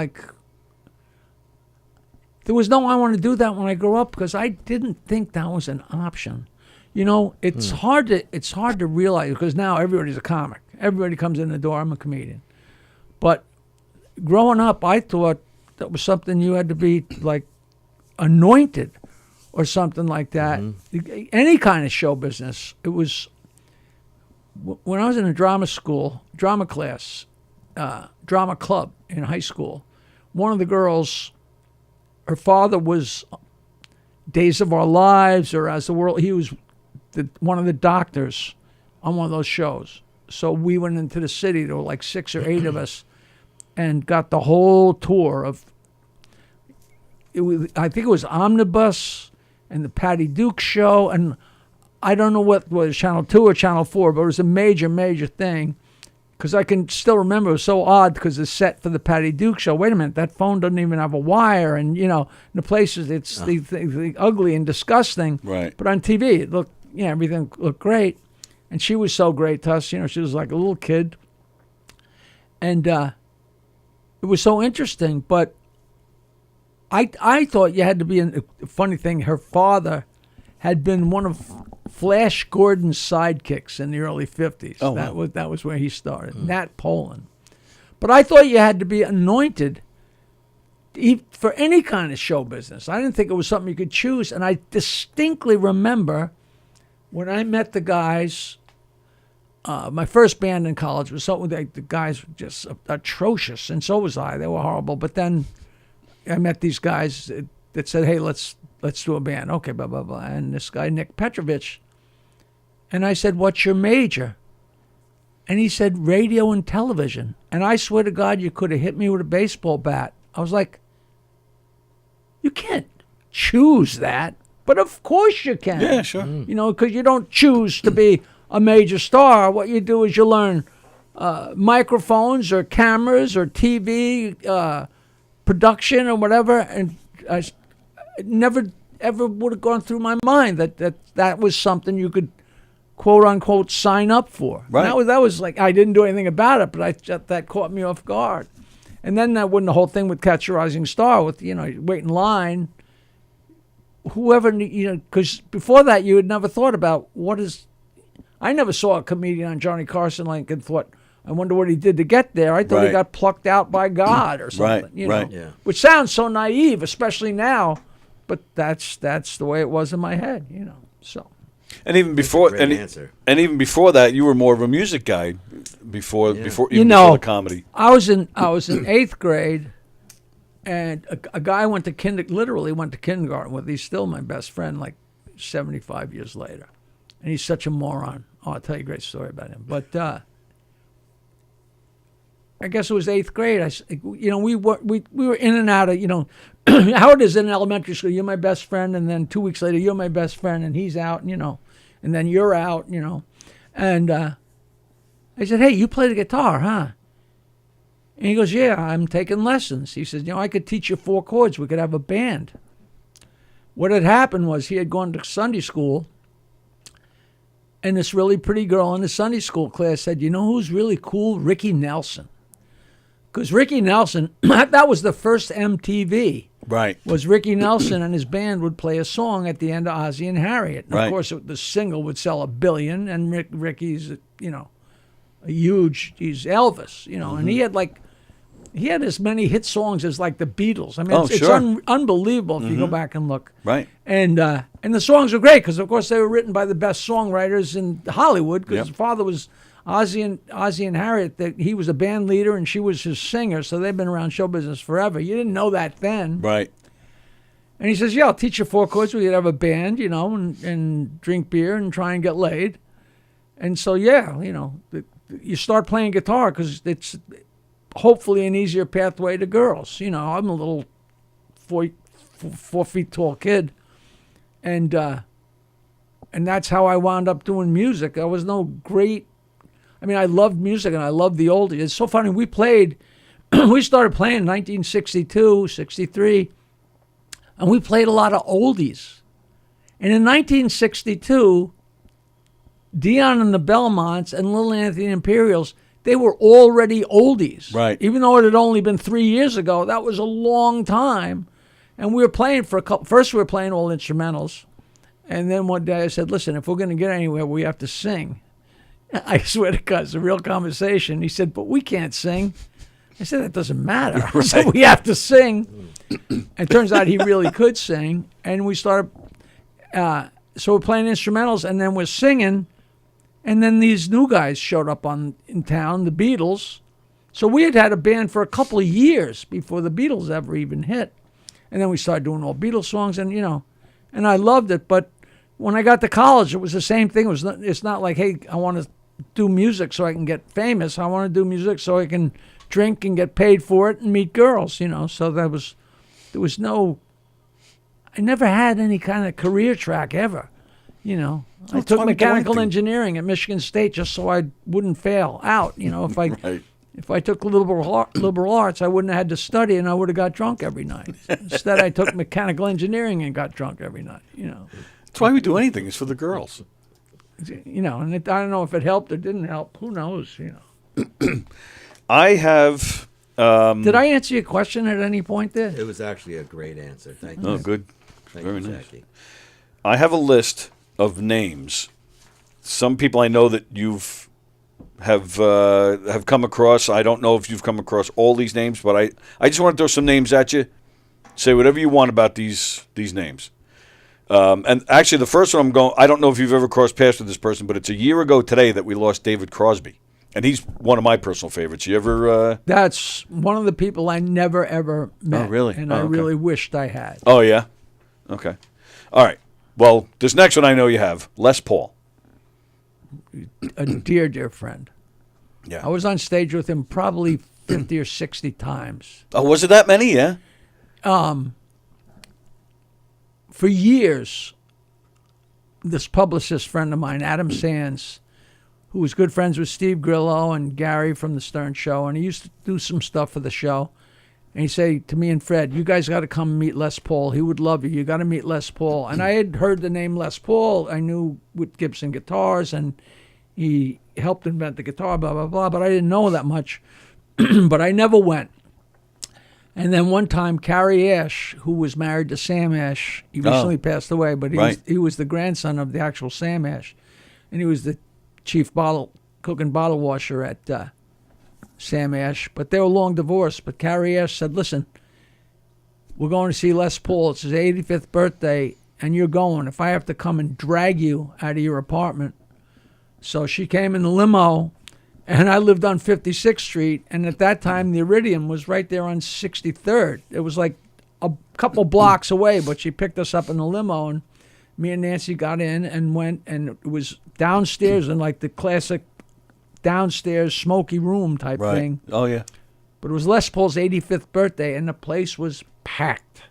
I want to do that when I grow up because I didn't think that was an option. It's hard to realize because now everybody's a comic. Everybody comes in the door, I'm a comedian. But growing up, I thought that was something you had to be like anointed or something like that. Mm-hmm. Any kind of show business. It was when I was in a drama class, drama club in high school. One of the girls, her father was Days of Our Lives or As the World. He was one of the doctors on one of those shows. So we went into the city. There were like 6 or 8 of us, and got the whole tour of. I think it was Omnibus and the Patty Duke show, and I don't know what was Channel 2 or Channel 4, but it was a major thing. Because I can still remember, it was so odd because the set for the Patty Duke show, wait a minute, that phone doesn't even have a wire. And, in the places, it's the ugly and disgusting. Right. But on TV, it looked, everything looked great. And she was so great to us. She was like a little kid. And it was so interesting. But I thought you had to be, a funny thing, her father had been one of Flash Gordon's sidekicks in the early 50s. Oh, wow. That was where he started, Nat Poland. But I thought you had to be anointed for any kind of show business. I didn't think it was something you could choose. And I distinctly remember when I met the guys, my first band in college was the guys were just atrocious, and so was I. They were horrible. But then I met these guys that said, hey, let's do a band. Okay, blah, blah, blah. And this guy, Nick Petrovich. And I said, what's your major? And he said, radio and television. And I swear to God, you could have hit me with a baseball bat. I was like, you can't choose that. But of course you can. Yeah, sure. Because you don't choose to be a major star. What you do is you learn microphones or cameras or TV production or whatever. And I never ever would have gone through my mind that was something you could quote unquote sign up for. Right. That was like I didn't do anything about it, but that caught me off guard. And then when the whole thing with Catch a Rising Star with wait in line, whoever because before that you had never thought about I never saw a comedian on Johnny Carson and thought I wonder what he did to get there. I thought he Right. got plucked out by God or something. Right, You know? right. Yeah. Which sounds so naive, especially now, but that's the way it was in my head. So. And even before, great and, answer. and even before that, you were more of a music guy. Before You before know, the comedy. I was in 8th grade, and a guy literally went to kindergarten with. He's still my best friend, like 75 years later, and he's such a moron. Oh, I'll tell you a great story about him. But I guess it was 8th grade. We were in and out of how it is in elementary school. You're my best friend, and then 2 weeks later, you're my best friend, and he's out, and then you're out, and I said, hey, you play the guitar, huh? And he goes, yeah, I'm taking lessons. He says, I could teach you 4 chords. We could have a band. What had happened was he had gone to Sunday school, and this really pretty girl in the Sunday school class said, you know who's really cool? Ricky Nelson. Because Ricky Nelson, that was the first MTV. Right. Was Ricky Nelson and his band would play a song at the end of Ozzie and Harriet. And Right. of course, the single would sell 1 billion, and Ricky's, he's Elvis, and he had as many hit songs as like the Beatles. I mean, Oh, it's sure. unbelievable if you go back and look. Right. And the songs were great because, of course, they were written by the best songwriters in Hollywood. Because Yep. his father was Ozzie and Harriet. He was a band leader and she was his singer. So they've been around show business forever. You didn't know that then. Right. And he says, "Yeah, I'll teach you 4 chords. We could have a band, and drink beer and try and get laid." And so, you start playing guitar because it's hopefully an easier pathway to girls. I'm a little 4 feet tall kid, and that's how I wound up doing music. I was no great. I mean, I loved music and I loved the oldies. It's so funny. We started playing in 1962, 63, and we played a lot of oldies. And in 1962, Dion and the Belmonts and Little Anthony Imperials, they were already oldies. Right. Even though it had only been 3 years ago, that was a long time. And we were playing for a couple. First, we were playing all instrumentals. And then one day I said, listen, if we're going to get anywhere, we have to sing. I swear to God, it's a real conversation. He said, but we can't sing. I said, that doesn't matter. I said, we have to sing. And it turns out he really could sing. And we started, so we're playing instrumentals, and then we're singing. And then these new guys showed up in town, the Beatles. So we had a band for a couple of years before the Beatles ever even hit. And then we started doing all Beatles songs, and and I loved it. But when I got to college, it was the same thing. It's not like, hey, I want to do music so I can get famous. I want to do music so I can drink and get paid for it and meet girls. So there was no. I never had any kind of career track ever. I took mechanical engineering at Michigan State just so I wouldn't fail out. If I Right. if I took liberal arts, I wouldn't have had to study, and I would have got drunk every night. Instead, I took mechanical engineering and got drunk every night. That's why we do anything. It's for the girls. And I don't know if it helped or didn't help. Who knows? I have. Did I answer your question at any point there? It was actually a great answer. Thank you. Oh, good. Thank Very you, nice. Jackie. I have a list of names. Some people I know that have come across. I don't know if you've come across all these names, but I just want to throw some names at you. Say whatever you want about these names. And actually, the first one I don't know if you've ever crossed paths with this person, but it's a year ago today that we lost David Crosby. And he's one of my personal favorites. You ever? That's one of the people I never, ever met. Oh, really? And Oh, I okay. really wished I had. Oh, yeah? Okay. All right. Well, this next one I know you have. Les Paul. A dear, dear friend. Yeah. I was on stage with him probably 50 or 60 times. Oh, was it that many? Yeah? For years, this publicist friend of mine, Adam Sands, who was good friends with Steve Grillo and Gary from the Stern Show, and he used to do some stuff for the show. And he'd say to me and Fred, you guys got to come meet Les Paul. He would love you. You got to meet Les Paul. And I had heard the name Les Paul. I knew with Gibson guitars, and he helped invent the guitar, blah, blah, blah. But I didn't know that much. But I never went. And then one time, Carrie Ash, who was married to Sam Ash, he recently passed away, but he was the grandson of the actual Sam Ash. And he was the chief cook and bottle washer at Sam Ash, but they were long divorced. But Carrie Ash said, listen, we're going to see Les Paul. It's his 85th birthday, and you're going. If I have to come and drag you out of your apartment. So she came in the limo, and I lived on 56th Street, and at that time, the Iridium was right there on 63rd. It was like a couple blocks away, but she picked us up in the limo, and me and Nancy got in and went, and it was downstairs in like the classic downstairs smoky room type thing. Oh, yeah. But it was Les Paul's 85th birthday, and the place was packed.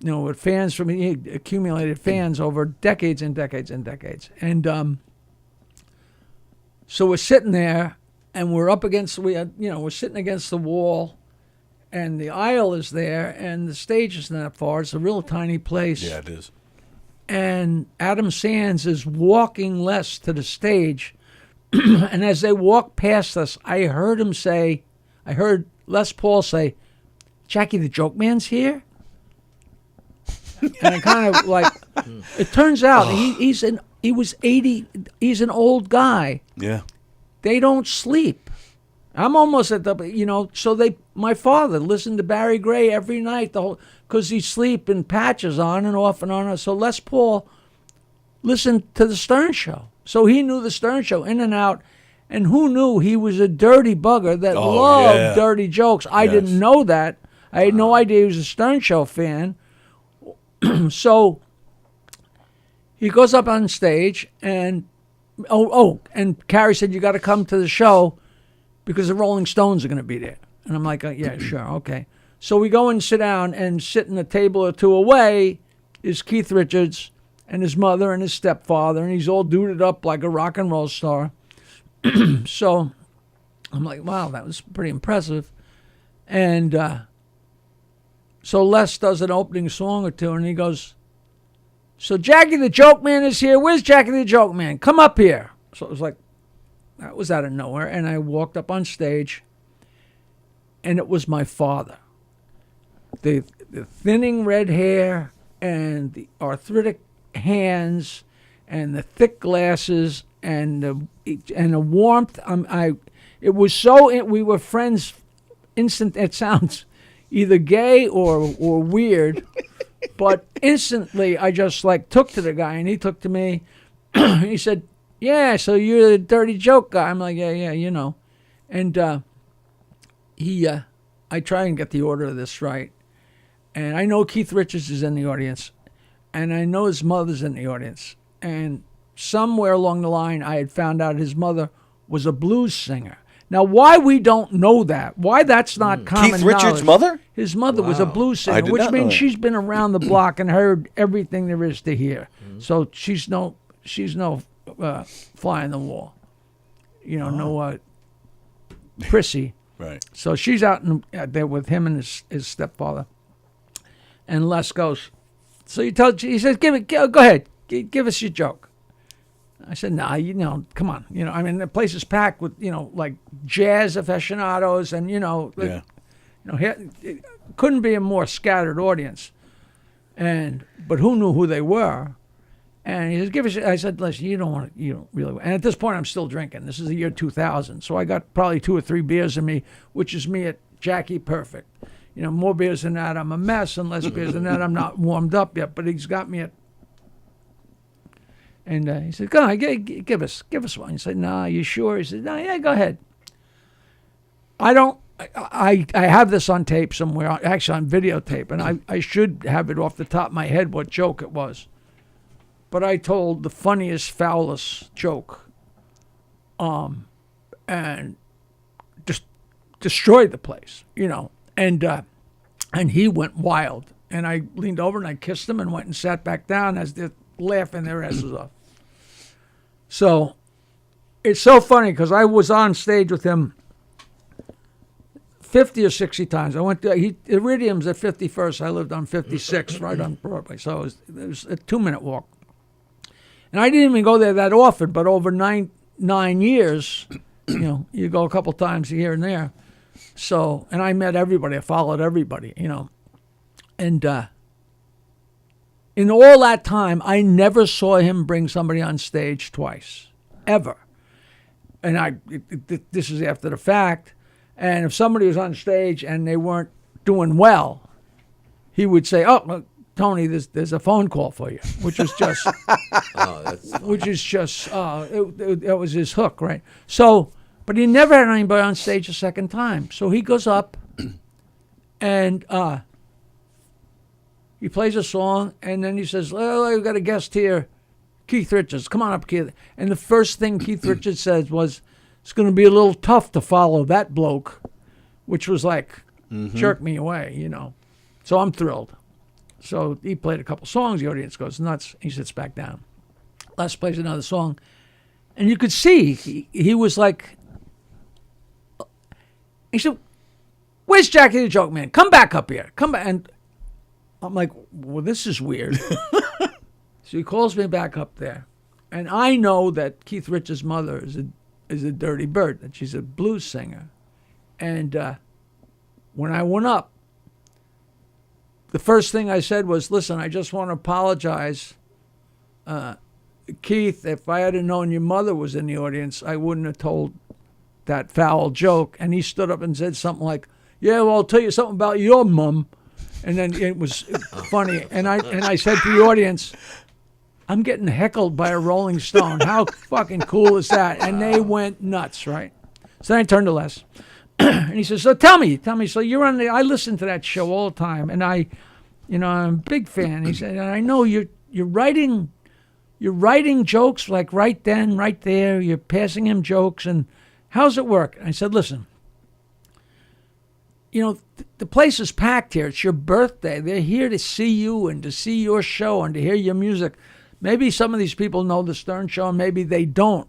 You know, with fans from, he accumulated fans over decades and decades and decades. And so we're sitting there, and we're up against, we're sitting against the wall, and the aisle is there, and the stage isn't that far. It's a real tiny place. Yeah, it is. And Adam Sands is walking Les to the stage, and as they walk past us, I heard Les Paul say, Jackie the Joke Man's here? And I kind of like, it turns out he's an old guy. Yeah. They don't sleep. I'm almost at the, my father listened to Barry Gray every night, because he'd sleep in patches on and off and on. So Les Paul listened to the Stern Show. So he knew the Stern Show in and out. And who knew he was a dirty bugger that loved dirty jokes? I didn't know that. I had no idea he was a Stern Show fan. So he goes up on stage, and and Carrie said, you got to come to the show because the Rolling Stones are going to be there. And I'm like, yeah, sure, okay. So we go and sit down, and sitting a table or two away is Keith Richards and his mother and his stepfather, and he's all duded up like a rock and roll star. So I'm like, wow, that was pretty impressive. And so Les does an opening song or two, and he goes, so Jackie the Joke Man is here. Where's Jackie the Joke Man? Come up here. So it was like, that was out of nowhere. And I walked up on stage, and it was my father. The thinning red hair and the arthritic hands and the thick glasses and the warmth. It was so, we were friends instant. It sounds either gay or weird, but instantly I just like took to the guy, and he took to me. He said, yeah, so you're the dirty joke guy. I'm like, yeah, you know. And I try and get the order of this right. And I know Keith Richards is in the audience, and I know his mother's in the audience. And somewhere along the line, I had found out his mother was a blues singer. Now, why we don't know that, why that's not common Keith Richards' knowledge. mother? His mother was a blues I singer, did which not know means that. she's been around the block and heard everything there is to hear. So she's no fly on the wall. You know, no prissy. Right. So she's out there with him and his stepfather. And Les goes, so he says, go ahead, give us your joke. I said, nah, come on. I mean, the place is packed with, like jazz aficionados and, it couldn't be a more scattered audience. But who knew who they were? And he says, give us, I said, listen, you don't really. And at this point, I'm still drinking. This is the year 2000. So I got probably 2 or 3 beers in me, which is me at Jackie Perfect. More beers than that, I'm a mess, and less beers than that, I'm not warmed up yet. But he's got me at. And he said, go ahead, give us one. He said, nah, you sure? He said, no, yeah, go ahead. I have this on tape somewhere, actually on videotape, and I should have it off the top of my head what joke it was. But I told the funniest, foulest joke, and just destroyed the place, and he went wild. And I leaned over and I kissed him and went and sat back down as they're laughing their asses off. So it's so funny because I was on stage with him 50 or 60 times. I went to Iridium's at 51st. I lived on 56th, right on Broadway. So it was a 2-minute walk. And I didn't even go there that often, but over nine years, you go a couple times here and there. So, and I met everybody. I followed everybody, And in all that time, I never saw him bring somebody on stage twice, ever. And this is after the fact. And if somebody was on stage and they weren't doing well, he would say, "Oh, look, Tony, there's a phone call for you," which was just, Oh, that's fun. which is just, it was his hook, right? So, but he never had anybody on stage a second time. So he goes up, and he plays a song, and then he says, "Well, I've got a guest here, Keith Richards. Come on up, Keith." And the first thing Keith Richards said was, "It's going to be a little tough to follow that bloke," which was like, jerk me away, you know. So I'm thrilled. So he played a couple songs. The audience goes nuts. He sits back down. Les plays another song. And you could see he was like, he said, "Where's Jackie the Joke Man? Come back up here. Come back." And I'm like, well, this is weird. So he calls me back up there. And I know that Keith Richards' mother is a dirty bird, that she's a blues singer. And when I went up, the first thing I said was, "Listen, I just want to apologize. Keith, if I had known your mother was in the audience, I wouldn't have told that foul joke." And he stood up and said something like, "Yeah, well, I'll tell you something about your mom." And then it was funny. And I said to the audience, "I'm getting heckled by a Rolling Stone. How fucking cool is that?" And they went nuts, right? So then I turned to Les. And he says, "So tell me, so you're on I listen to that show all the time, and I'm a big fan." He said, "And I know you're writing jokes like right then, right there. You're passing him jokes, and how's it work?" And I said, "Listen, the place is packed here. It's your birthday. They're here to see you and to see your show and to hear your music. Maybe some of these people know the Stern Show, and maybe they don't.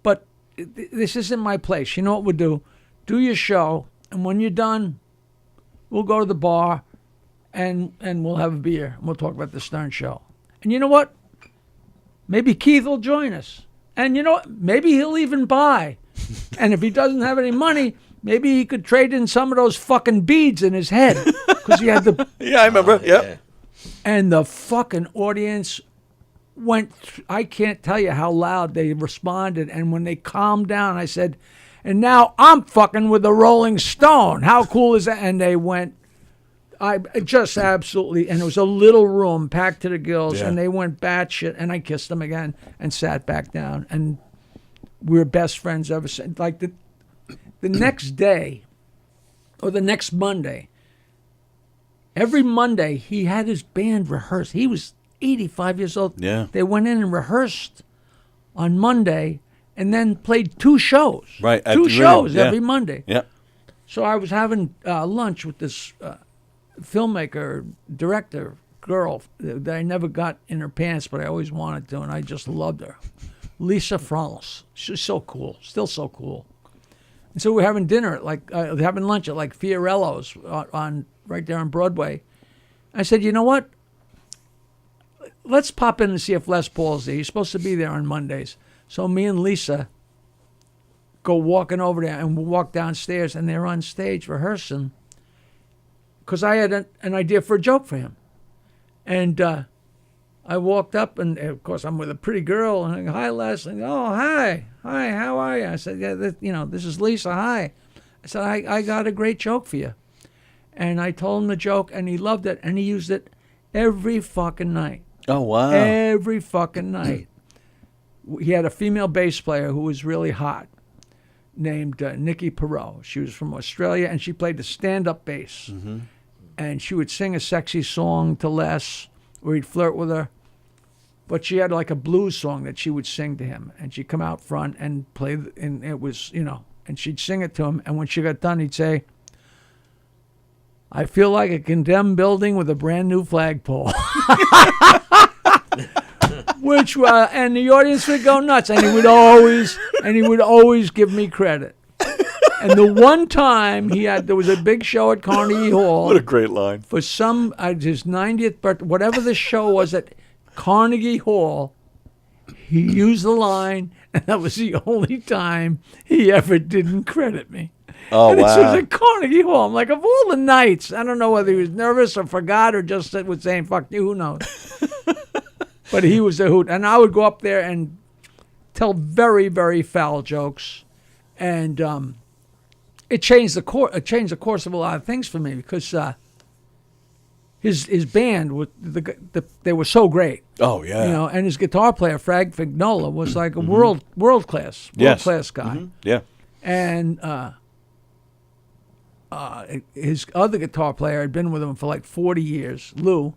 But this isn't my place. You know what we'll do? Do your show, and when you're done, we'll go to the bar, and we'll have a beer, and we'll talk about the Stern Show. And you know what? Maybe Keith will join us. And you know what? Maybe he'll even buy. And if he doesn't have any money, maybe he could trade in some of those fucking beads in his head, because he had the." Yeah, I remember. Yep. Yeah. And the fucking audience went, I can't tell you how loud they responded. And when they calmed down, I said, "And now I'm fucking with the Rolling Stone. How cool is that?" And they went, I just absolutely, and it was a little room packed to the gills, Yeah. and they went batshit, and I kissed them again and sat back down. And we were best friends ever since. Like the next day, or the next Monday, every Monday he had his band rehearse. He was 85 years old. Yeah. They went in and rehearsed on Monday and then played two shows. Right, at Two the shows radio, yeah. every Monday. Yep. So I was having lunch with this filmmaker, director, girl that I never got in her pants, but I always wanted to, and I just loved her. Lisa France. She's so cool, still so cool. And so we're having dinner at having lunch at like Fiorello's on right there on Broadway. I said, "You know what? Let's pop in and see if Les Paul's there. He's supposed to be there on Mondays." So me and Lisa go walking over there, and we walk downstairs, and they're on stage rehearsing, because I had an idea for a joke for him. And I walked up, and of course I'm with a pretty girl, and I go, "Hi, Les." And, "Oh, hi, how are you?" I said, "Yeah, this is Lisa. Hi." I said, I got a great joke for you. And I told him the joke, and he loved it, and he used it every fucking night. Oh, wow. Every fucking night. He had a female bass player who was really hot, named Nikki Perot. She was from Australia, and she played the stand-up bass. Mm-hmm. And she would sing a sexy song to Les, or he'd flirt with her. But she had like a blues song that she would sing to him. And she'd come out front and play, and it was, and she'd sing it to him. And when she got done, he'd say, "I feel like a condemned building with a brand new flagpole." Which and the audience would go nuts, and he would always give me credit. And the one time there was a big show at Carnegie Hall. What a great line. For his 90th birthday, whatever the show was at Carnegie Hall, he used the line, and that was the only time he ever didn't credit me. Oh, and wow. This was at Carnegie Hall. I'm like, of all the nights, I don't know whether he was nervous or forgot or just was saying, "Fuck you," who knows. But he was a hoot. And I would go up there and tell very, very foul jokes. And it changed the course. It changed the course of a lot of things for me because his band was they were so great. Oh yeah. And his guitar player Frank Vignola was like a world class guy. Yeah. And his other guitar player had been with him for like 40 years, Lou.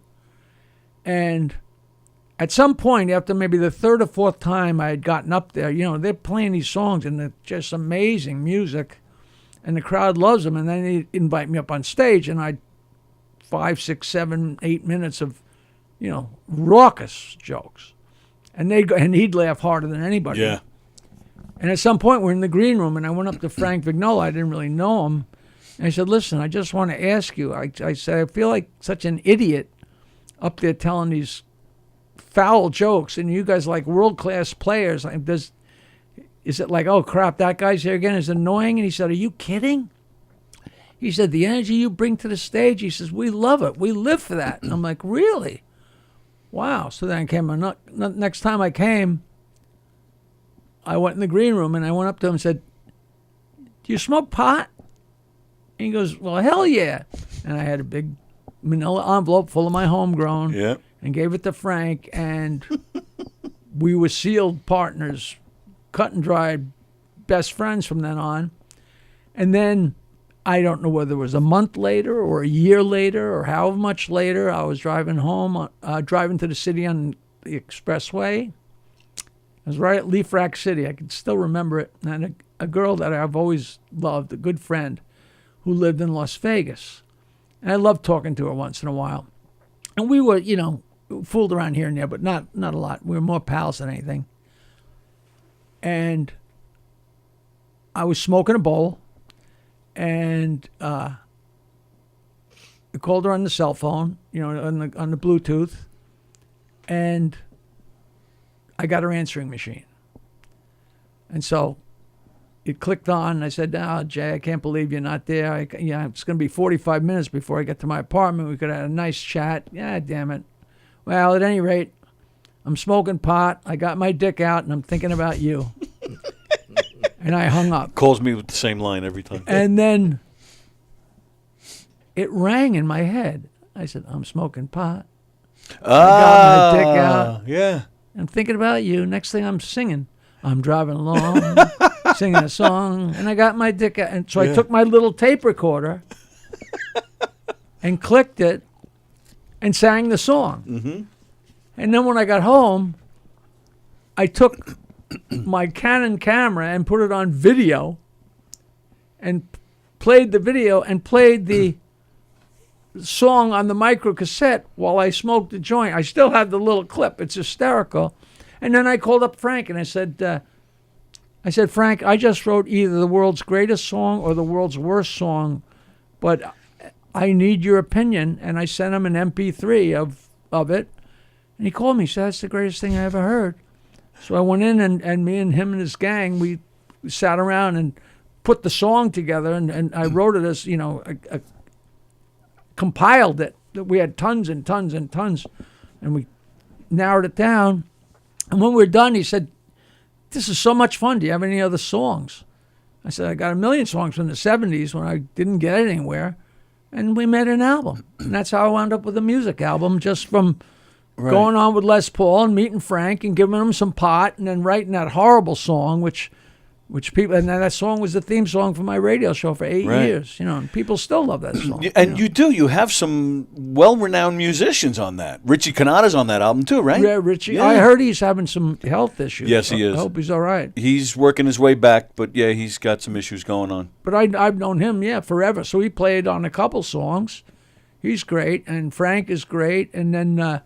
And at some point, after maybe the third or fourth time I had gotten up there, they're playing these songs and they're just amazing music, and the crowd loves them. And then they invite me up on stage, and I'd 5, 6, 7, 8 minutes of, raucous jokes, and he'd laugh harder than anybody. Yeah. And at some point, we're in the green room, and I went up to Frank Vignola. I didn't really know him, and I said, "Listen, I just want to ask you." I said, "I feel like such an idiot up there telling these foul jokes, and you guys like world-class players. Is it like, oh crap, that guy's here again? Is it annoying?" And he said, "Are you kidding?" He said, "The energy you bring to the stage," he says, "we love it. We live for that." And I'm like, "Really? Wow." So then I came, next time I came, I went in the green room and I went up to him and said, "Do you smoke pot?" And he goes, "Well, hell yeah." And I had a big manila envelope full of my homegrown. Yeah. And gave it to Frank, and we were sealed partners, cut and dried best friends from then on. And then I don't know whether it was a month later or a year later or however much later, I was driving home, driving to the city on the expressway. I was right at Leaf Rack City. I can still remember it. And a girl that I've always loved, a good friend, who lived in Las Vegas. And I loved talking to her once in a while. And we were, fooled around here and there, but not a lot. We were more pals than anything. And I was smoking a bowl, and I called her on the cell phone, on the Bluetooth, and I got her answering machine. And so it clicked on, and I said, "Oh, Jay, I can't believe you're not there. It's going to be 45 minutes before I get to my apartment. We could have had a nice chat." "Yeah, damn it. Well, at any rate, I'm smoking pot. I got my dick out, and I'm thinking about you." And I hung up. Calls me with the same line every time. And then it rang in my head. I said, "I'm smoking pot. I got my dick out. Yeah. I'm thinking about you." Next thing I'm singing. I'm driving along, singing a song, and I got my dick out. And so I took my little tape recorder and clicked it and sang the song. Mm-hmm. And then when I got home, I took my Canon camera and put it on video and played the video and played the song on the micro cassette while I smoked the joint. I still have the little clip. It's hysterical. And then I called up Frank and I said, "Frank, I just wrote either the world's greatest song or the world's worst song, but I need your opinion." And I sent him an MP3 of it. And he called me. He said, "That's the greatest thing I ever heard." So I went in, and me and him and his gang, we sat around and put the song together. And I wrote it as, compiled it. We had tons and tons and tons. And we narrowed it down. And when we were done, he said, "This is so much fun. Do you have any other songs?" I said, "I got a million songs from the 70s when I didn't get anywhere." And we made an album. And that's how I wound up with a music album, just from going on with Les Paul and meeting Frank and giving him some pot and then writing that horrible song, which people, and that song was the theme song for my radio show for 8 years, and people still love that song. And you have some well-renowned musicians on that. Richie Cannata's on that album too, right? Yeah, Richie. Yeah. I heard he's having some health issues. Yes, he is. I hope he's all right. He's working his way back, but yeah, he's got some issues going on. But I've known him, forever. So he played on a couple songs. He's great, and Frank is great. And then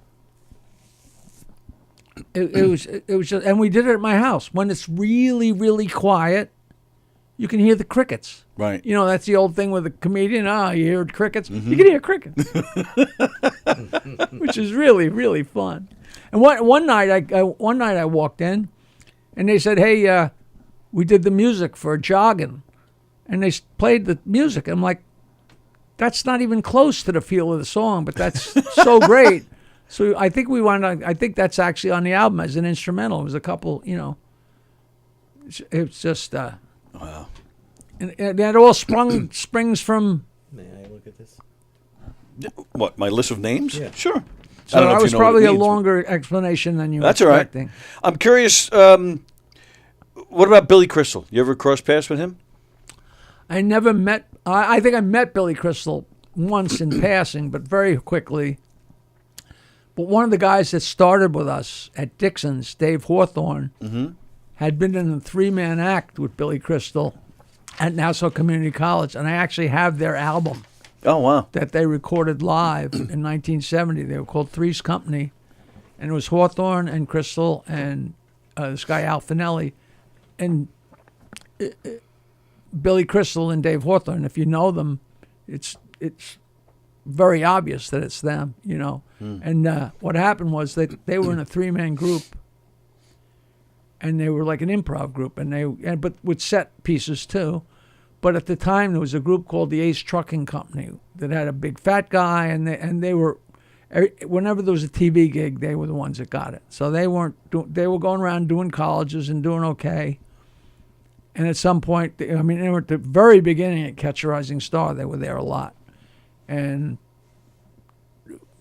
it was just, and we did it at my house. When it's really, really quiet, you can hear the crickets. Right. That's the old thing with a comedian. You hear crickets. Mm-hmm. You can hear crickets, which is really, really fun. And one night I walked in, and they said, "Hey, we did the music for Joggin'," and they played the music. I'm like, that's not even close to the feel of the song, but that's so great. So I think I think that's actually on the album as an instrumental. It was a couple, it's just. Wow. And that all springs from. May I look at this? What, my list of names? Yeah. Sure. So I don't know that if was you know what it probably a means, but- longer explanation than you were That's all right. expecting. I'm curious, what about Billy Crystal? You ever cross paths with him? I never met. I think I met Billy Crystal once in passing, but very quickly. But one of the guys that started with us at Dixon's, Dave Hawthorne, had been in a 3-man act with Billy Crystal at Nassau Community College, and I actually have their album Oh, wow. that they recorded live in 1970. They were called Three's Company, and it was Hawthorne and Crystal and this guy Al Finelli, and Billy Crystal and Dave Hawthorne. If you know them, it's very obvious that it's them, you know. And what happened was that they were in a 3-man group, and they were like an improv group, but with set pieces too. But at the time, there was a group called the Ace Trucking Company that had a big fat guy, and they were, whenever there was a TV gig, they were the ones that got it. So they were going around doing colleges and doing okay. And at some point, I mean, they were at the very beginning at Catch a Rising Star. They were there a lot. And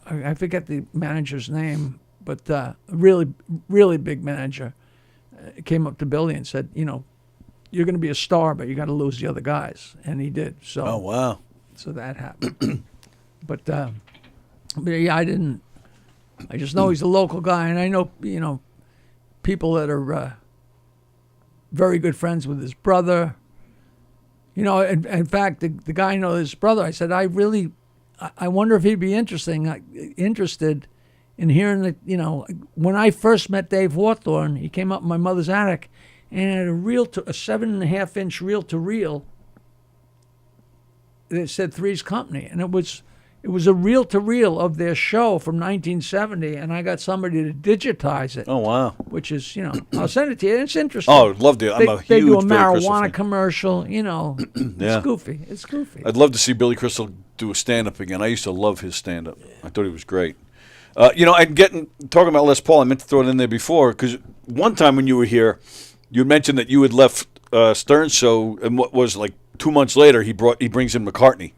I forget the manager's name, but a really, really big manager came up to Billy and said, you know, you're going to be a star, but you got to lose the other guys. And he did. So, Oh, wow. So that happened. but yeah, I just know he's a local guy. And I know, you know, people that are very good friends with his brother. You know, in fact, the guy knows his brother. I said, I wonder if he'd be interested in hearing that, you know, when I first met Dave Hawthorne, he came up in my mother's attic and had a 7.5-inch reel-to-reel that said Three's Company. And it was a reel-to-reel of their show from 1970, and I got somebody to digitize it. Oh, wow. Which is, you know, I'll send it to you. It's interesting. Oh, I'd love to. I'm a huge They do a Billy Crystal marijuana fan. commercial, you know. Yeah. It's goofy. It's goofy. I'd love to see Billy Crystal do a stand-up again. I used to love his stand-up. I thought he was great. You know, talking about Les Paul, I meant to throw it in there before, because one time when you were here, you had mentioned that you had left Stern's show, and what was like 2 months later, he brings in McCartney.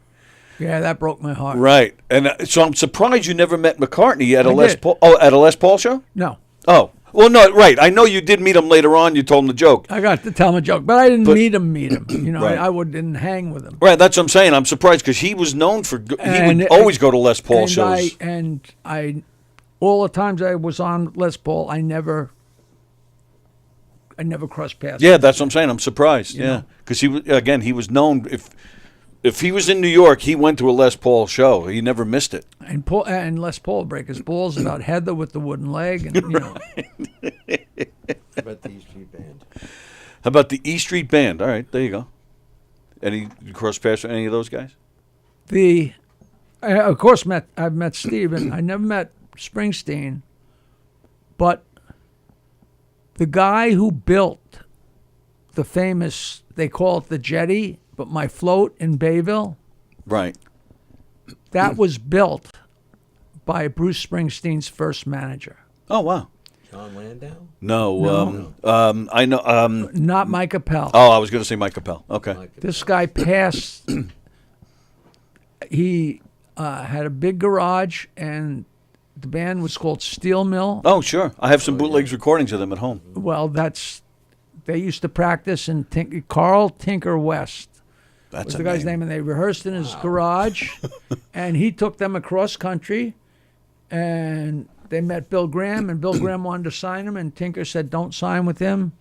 Yeah, that broke my heart. Right, and so I'm surprised you never met McCartney at a I Les did. Paul. Oh, at a Les Paul show? No. Oh, well, no, right. I know you did meet him later on. You told him the joke. I got to tell him a joke, but I didn't meet him. You know, Right. I didn't hang with him. Right, that's what I'm saying. I'm surprised because he was known for. He would always go to Les Paul shows. I all the times I was on Les Paul, I never crossed paths. Yeah, that's what I'm saying. I'm surprised. You Yeah, know? because he was known. If he was in New York, he went to a Les Paul show. He never missed it. And Les Paul would break his balls about Heather with the wooden leg, and you know. How about the E Street Band? How about the E Street Band? All right, there you go. You cross paths with any of those guys? Of course, I've met Steven. I never met Springsteen, but the guy who built the famous, they call it the jetty, but my float in Bayville, Right. that was built by Bruce Springsteen's first manager. Oh, wow. John Landau? No. I know. Not Mike Appel. Oh, I was going to say Mike Capel. Okay. This guy passed. He had a big garage, and the band was called Steel Mill. Oh, sure. I have some bootlegs recordings of them at home. Well, they used to practice in Carl Tinker West. That's Was a the guy's name, and they rehearsed in his garage, and he took them across country, and they met Bill Graham, and Bill Graham wanted to sign him, and Tinker said, "Don't sign with him,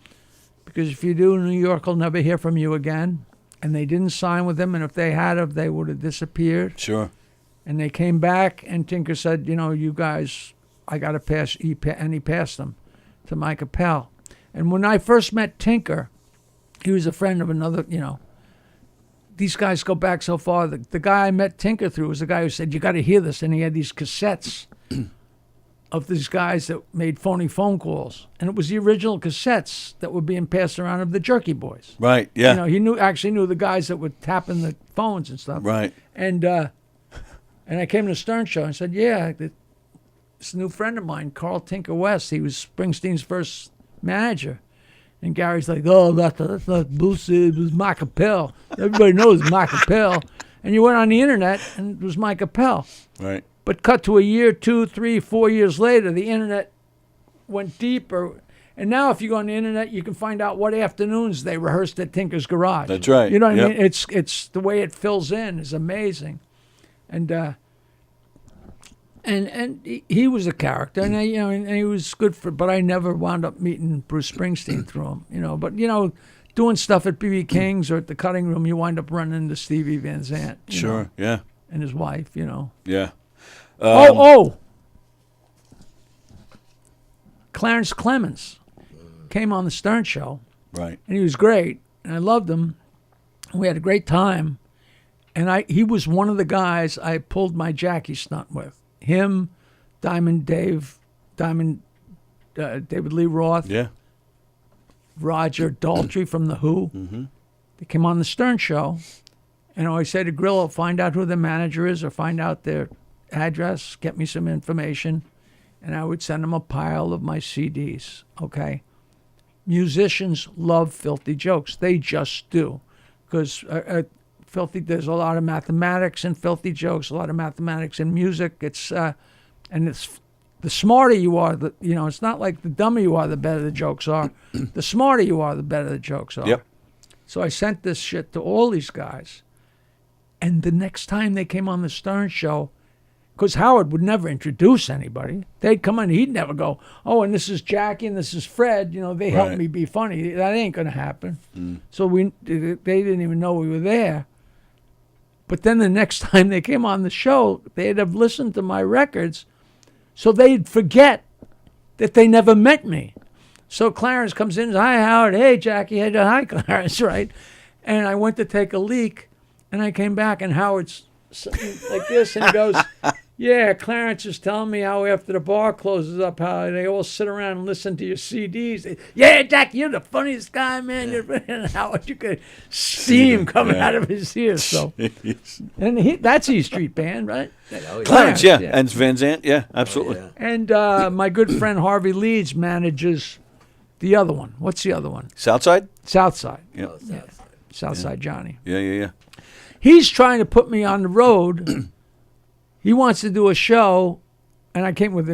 because if you do, New York will never hear from you again." And they didn't sign with him, and if they had have, they would have disappeared. Sure. And they came back, and Tinker said, "You know, you guys, I got to pass." And he passed them to Mike Appel. And when I first met Tinker, he was a friend of another, you know. These guys go back so far. The guy I met Tinker through was the guy who said, "You got to hear this." And he had these cassettes of these guys that made phony phone calls. And it was the original cassettes that were being passed around of the Jerky Boys. Right. Yeah. You know, he actually knew the guys that were tapping the phones and stuff. Right. And I came to the Stern show and said, "Yeah, this new friend of mine, Carl Tinker West, he was Springsteen's first manager." And Gary's like, oh, that's not bullshit. It was Mike Appel. Everybody knows Mike Appel. And you went on the internet, and it was Mike Appel. Right. But cut to a year, 2, 3, 4 years later, the internet went deeper. And now if you go on the internet, you can find out what afternoons they rehearsed at Tinker's Garage. That's right. You know what Yep. I mean? It's the way it fills in is amazing. And he was a character, and and he was good for. But I never wound up meeting Bruce Springsteen through him, But doing stuff at BB King's or at the Cutting Room, you wind up running into Stevie Van Zandt. Sure. Yeah. And his wife, Yeah. Clarence Clemens came on the Stern Show, Right. and he was great, and I loved him. We had a great time, and he was one of the guys I pulled my Jackie stunt with. Him, David Lee Roth, Yeah. Roger Daltrey from The Who. Mm-hmm. They came on the Stern Show, and I always say to Grillo, find out who the manager is or find out their address, get me some information, and I would send them a pile of my CDs, okay? Musicians love filthy jokes. They just do. Because there's a lot of mathematics in filthy jokes, a lot of mathematics in music. It's the smarter you are, it's not like the dumber you are, the better the jokes are. The smarter you are, the better the jokes are. Yep. So I sent this shit to all these guys. And the next time they came on the Stern Show, because Howard would never introduce anybody. They'd come on, he'd never go, oh, and this is Jackie and this is Fred. They helped me be funny. That ain't going to happen. So they didn't even know we were there. But then the next time they came on the show, they'd have listened to my records, so they'd forget that they never met me. So Clarence comes in and says, hi, Howard. Hey, Jackie. Hey, hi, Clarence, right? And I went to take a leak, and I came back, and Howard's sitting like this, and he goes, yeah, Clarence is telling me how after the bar closes up, how they all sit around and listen to your CDs. Yeah, Jack, you're the funniest guy, man. And Howard, you could see him coming out of his ears. So, and that's E Street Band, right? Clarence, yeah. And Van Zandt, yeah, absolutely. Oh, And my good friend Harvey Leeds manages the other one. What's the other one? Southside? Southside. Yep. Yeah. Southside Johnny. Yeah. He's trying to put me on the road. He wants to do a show, and I came with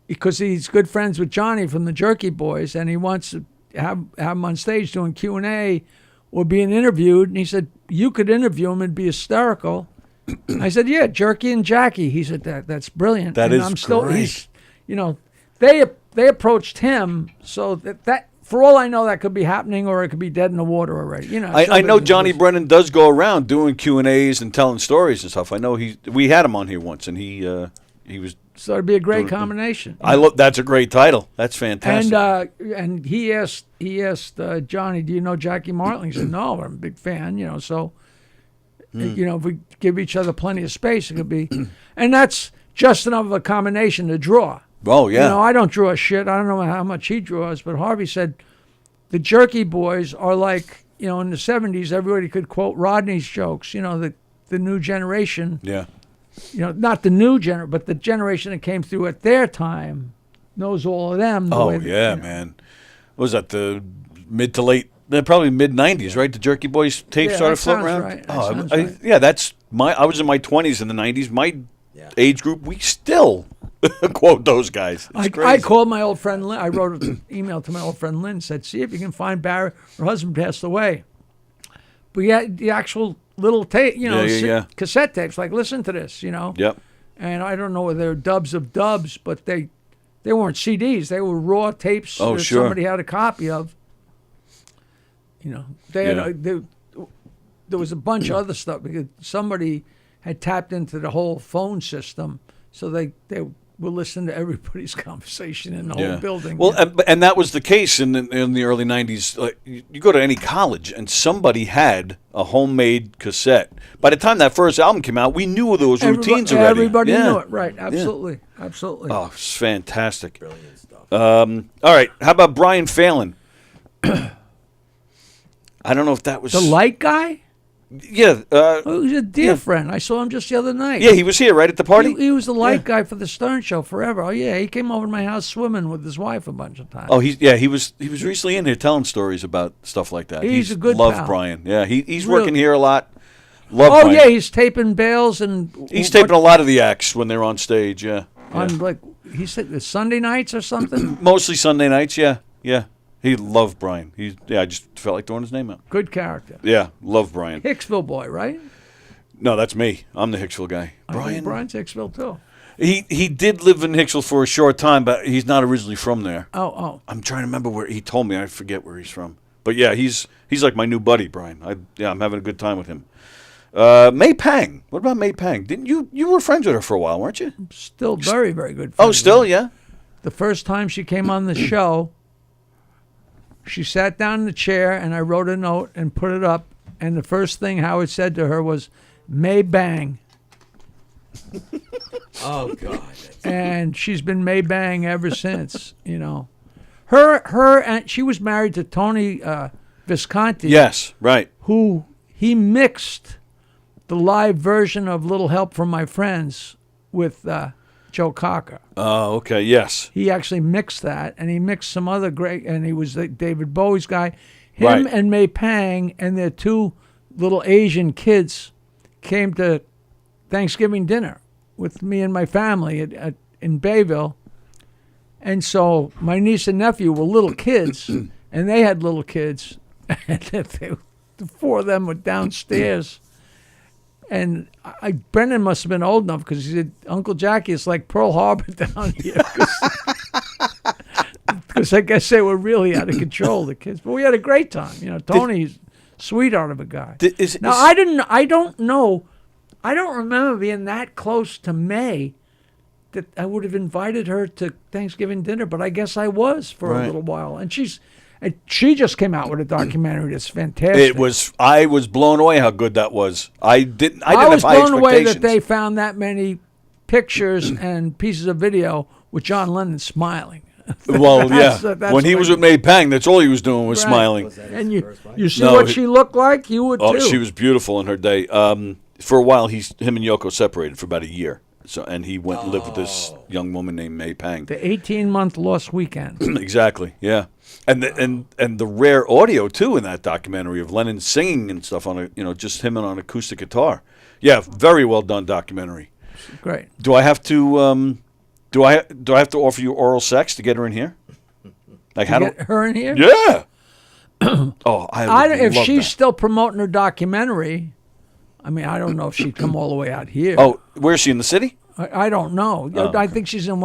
because he's good friends with Johnny from the Jerky Boys, and he wants to have him on stage doing Q&A or being interviewed. And he said, you could interview him and be hysterical. I said, yeah, Jerky and Jackie. He said, that's brilliant. That and is I'm still, great. They approached him, so that for all I know, that could be happening, or it could be dead in the water already. I know Johnny Brennan does go around doing Q&As and telling stories and stuff. I know we had him on here once, and he was. So it'd be a great combination. That's a great title. That's fantastic. And he asked Johnny, do you know Jackie Martling? He said, no, I'm a big fan. So if we give each other plenty of space, it could be, and that's just enough of a combination to draw. Oh, yeah. I don't draw shit. I don't know how much he draws, but Harvey said the Jerky Boys are like, in the 70s, everybody could quote Rodney's jokes, the new generation. Yeah. Not the new generation, but the generation that came through at their time knows all of them. Man. What was that, the mid to late, probably mid-90s, right? The Jerky Boys tape started floating around? Right. Right. Yeah, I was in my 20s in the 90s. My age group, we still quote those guys. I called my old friend Lynn. I wrote an email to my old friend Lynn, said, see if you can find Barry. Her husband passed away. But yeah, the actual little tape, cassette tapes, like, listen to this, Yep. And I don't know whether they're dubs of dubs, but they weren't CDs. They were raw tapes that somebody had a copy of. There was a bunch of other stuff because somebody had tapped into the whole phone system, so they will listen to everybody's conversation in the whole building. Well, and that was the case in the early 90s. You go to any college, and somebody had a homemade cassette. By the time that first album came out, we knew those routines already. Everybody knew it, right? Absolutely, absolutely. Oh, it's fantastic. Brilliant stuff. All right, how about Brian Phelan? I don't know if that was... The light guy? Yeah. Oh, he's a dear friend. I saw him just the other night. Yeah, he was here, right, at the party? He was the light guy for the Stern Show forever. Oh yeah, he came over to my house swimming with his wife a bunch of times. Oh, he was recently in here telling stories about stuff like that. He's a good love pal. Brian. Yeah, he's Real- working here a lot. Love Oh Brian. yeah, he's taping bales and He's taping a lot of the acts when they're on stage, yeah. on like he said Sunday nights or something. Mostly Sunday nights, yeah. Yeah. He loved Brian. I just felt like throwing his name out. Good character. Yeah, love Brian. Hicksville boy, right? No, that's me. I'm the Hicksville guy. I think Brian. Brian's Hicksville too. He did live in Hicksville for a short time, but he's not originally from there. Oh. I'm trying to remember where he told me. I forget where he's from. But yeah, he's like my new buddy, Brian. I'm having a good time with him. May Pang. What about May Pang? Didn't you were friends with her for a while, weren't you? Still very, very good. Oh, friends still, with her. yeah. The first time she came on the show, she sat down in the chair and I wrote a note and put it up. And the first thing Howard said to her was, May Bang. Oh God. And she's been May Bang ever since, you know. Her and she was married to Tony Visconti. Yes, right. Who he mixed the live version of Little Help from My Friends with Joe Cocker. Oh, okay, yes. He actually mixed that, and he mixed some other great, and he was David Bowie's guy. Him Right. and May Pang and their two little Asian kids came to Thanksgiving dinner with me and my family in Bayville. And so my niece and nephew were little kids, and they had little kids. And the four of them were downstairs. And Brendan must have been old enough because he said, Uncle Jackie, it's like Pearl Harbor down here. Because I guess they were really out of control, the kids. But we had a great time. You know, Tony's a sweetheart of a guy. I don't know. I don't remember being that close to May that I would have invited her to Thanksgiving dinner, but I guess I was for a little while. And she just came out with a documentary that's fantastic. I was blown away how good that was. I didn't I have was high blown away expectations. that they found that many pictures and pieces of video with John Lennon smiling. Well, yeah. That's when he was with May Pang, that's all he was doing was Right. smiling. And you see No, what she looked like? You would Oh, too. she was beautiful in her day. For a while, him and Yoko separated for about a year. So, and he went and lived with this young woman named May Pang. The 18-month lost weekend. Exactly, yeah. And the rare audio too in that documentary of Lennon singing and stuff on just him on acoustic guitar. Yeah, very well done documentary. Great. Do I have to do I have to offer you oral sex to get her in here? Like how Get her in here? Yeah. Oh, I would if love she's that. still promoting her documentary, I mean, I don't know if she'd come all the way out here. Oh, where is she in the city? I don't know. Oh. I think she's in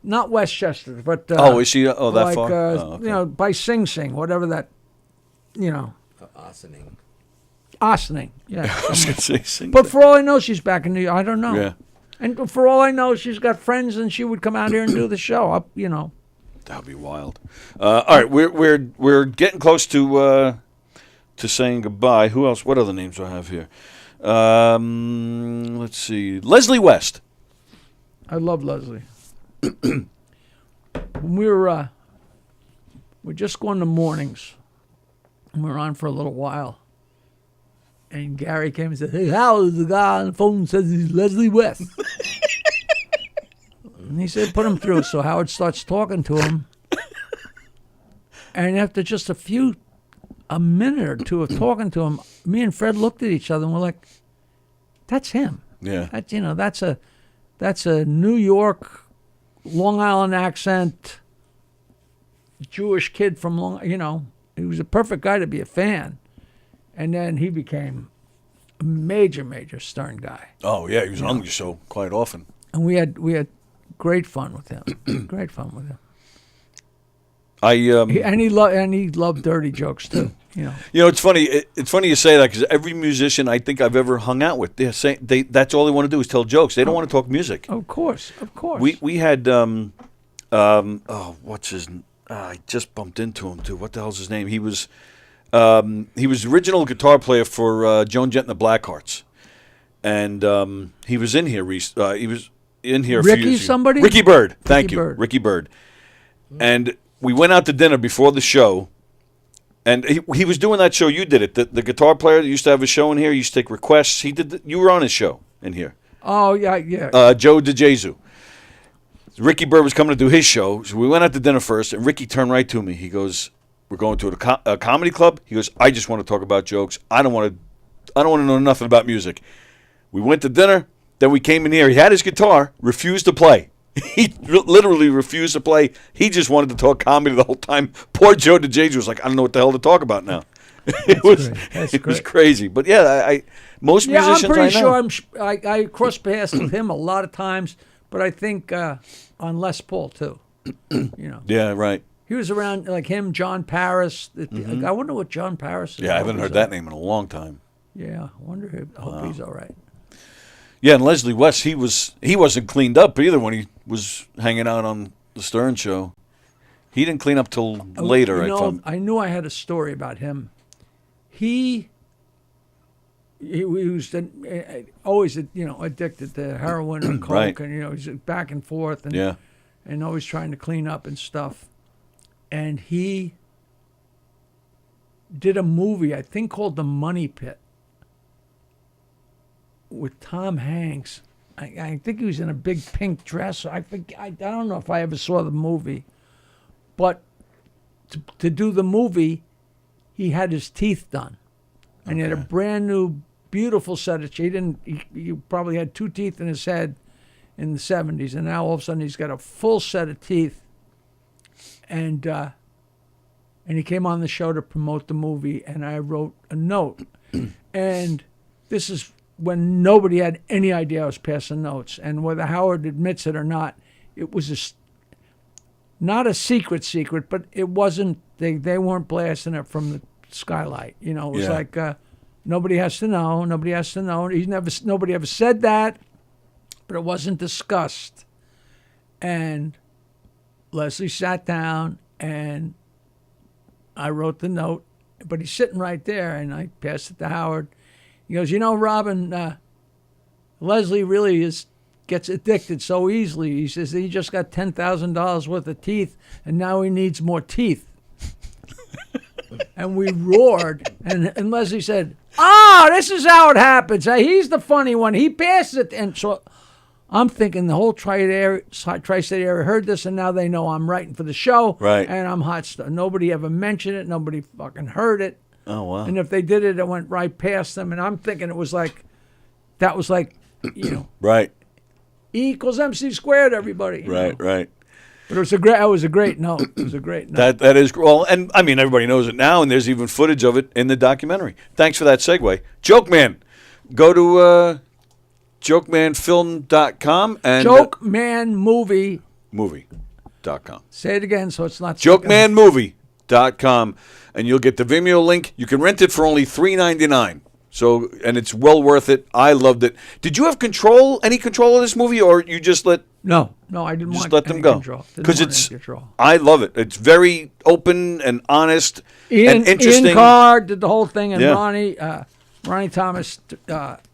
not Westchester, but Is she? Oh, that like, far? Okay. By Sing Sing, whatever that, Ossining. Ossining. Yeah. I was gonna say sing. But for all I know, she's back in New York. I don't know. Yeah. And for all I know, she's got friends, and she would come out here and do the show. That would be wild. All right, we're getting close to saying goodbye. Who else? What other names do I have here? Let's see. Leslie West. I love Leslie. When we're just going to mornings, and we were on for a little while. And Gary came and said, "Hey, Howard, the guy on the phone says he's Leslie West." And he said, "Put him through." So Howard starts talking to him. And after just a minute or two of talking to him, me and Fred looked at each other and we're like, "That's him." Yeah. That's a New York, Long Island accent, Jewish kid from he was a perfect guy to be a fan. And then he became a major, major Stern guy. Oh yeah, he was on your show quite often. And we had great fun with him. Great fun with him. He loved dirty jokes too. It's funny. It's funny you say that because every musician I think I've ever hung out with, that's all they want to do is tell jokes. They don't want to talk music. Of course. We had what's his? I just bumped into him too. What the hell's his name? He was original guitar player for Joan Jett and the Blackhearts, and he was in here. He was in here. Ricky a few years ago. somebody? Ricky Bird. Thank Ricky you, Bird. Ricky Bird. And we went out to dinner before the show, And he was doing that show. You did it. The guitar player that used to have a show in here used to take requests. He did. You were on his show in here. Oh, yeah. Joe DeJesu. Ricky Bird was coming to do his show. So we went out to dinner first, and Ricky turned right to me. He goes, "We're going to a comedy club." He goes, "I just want to talk about jokes. I don't want to know nothing about music." We went to dinner. Then we came in here. He had his guitar, refused to play. He literally refused to play. He just wanted to talk comedy the whole time. Poor Joe DeJesu was like, "I don't know what the hell to talk about now." It was crazy. But yeah, most musicians I'm pretty I know. sure I cross paths with him a lot of times, but I think on Les Paul too. Yeah, right. He was around like him, John Paris. I wonder what John Paris is. Yeah, I haven't heard that name in a long time. Yeah, I wonder. I hope he's all right. Yeah, and Leslie West, he wasn't cleaned up either when he was hanging out on the Stern Show. He didn't clean up till later. I knew I had a story about him. He was always addicted to heroin or coke, Right. and he's back and forth, and always trying to clean up and stuff. And he did a movie, I think, called The Money Pit with Tom Hanks. I think he was in a big pink dress. I don't know if I ever saw the movie, but to do the movie, he had his teeth done, and he had a brand new, beautiful set of teeth. He probably had 2 teeth in his head in the 70s, and now all of a sudden he's got a full set of teeth. And he came on the show to promote the movie, and I wrote a note. And this is when nobody had any idea I was passing notes. And whether Howard admits it or not, it was not a secret, but it wasn't, they weren't blasting it from the skylight. It was like, nobody has to know. Nobody ever said that, but it wasn't discussed. And Leslie sat down, and I wrote the note, but he's sitting right there, and I passed it to Howard. He goes, Robin, Leslie really gets addicted so easily. He says he just got $10,000 worth of teeth, and now he needs more teeth. And we roared, and Leslie said, this is how it happens. He's the funny one. He passes it. And so I'm thinking the whole tri-state area heard this, and now they know I'm writing for the show. Right. And I'm hot stuff. Nobody ever mentioned it. Nobody fucking heard it. Oh, wow. And if they did it, it went right past them. And I'm thinking that was like, Right. E equals MC squared, everybody. Right. But it was a great note. It was a great note. That is, well, and I mean, everybody knows it now, and there's even footage of it in the documentary. Thanks for that segue. Joke Man. Go to jokemanfilm.com and Movie.com. Say it again so it's not jokemanmovie.com, and you'll get the Vimeo link. You can rent it for only $3.99. So, and it's well worth it. I loved it. Did you have any control of this movie, or you just let? No, I didn't just want let them any go control. because I love it. It's very open and honest and interesting. Ian Carr did the whole thing, and Yeah. Ronnie Thomas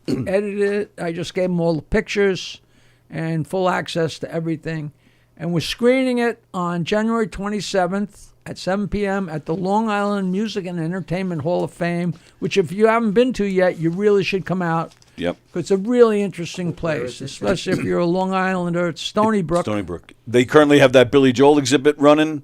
edited it. I just gave him all the pictures and full access to everything. And we're screening it on January 27th at 7 p.m. at the Long Island Music and Entertainment Hall of Fame, which if you haven't been to yet, you really should come out. Yep. It's a really interesting place, especially if you're a Long Islander. It's Stony Brook. They currently have that Billy Joel exhibit running.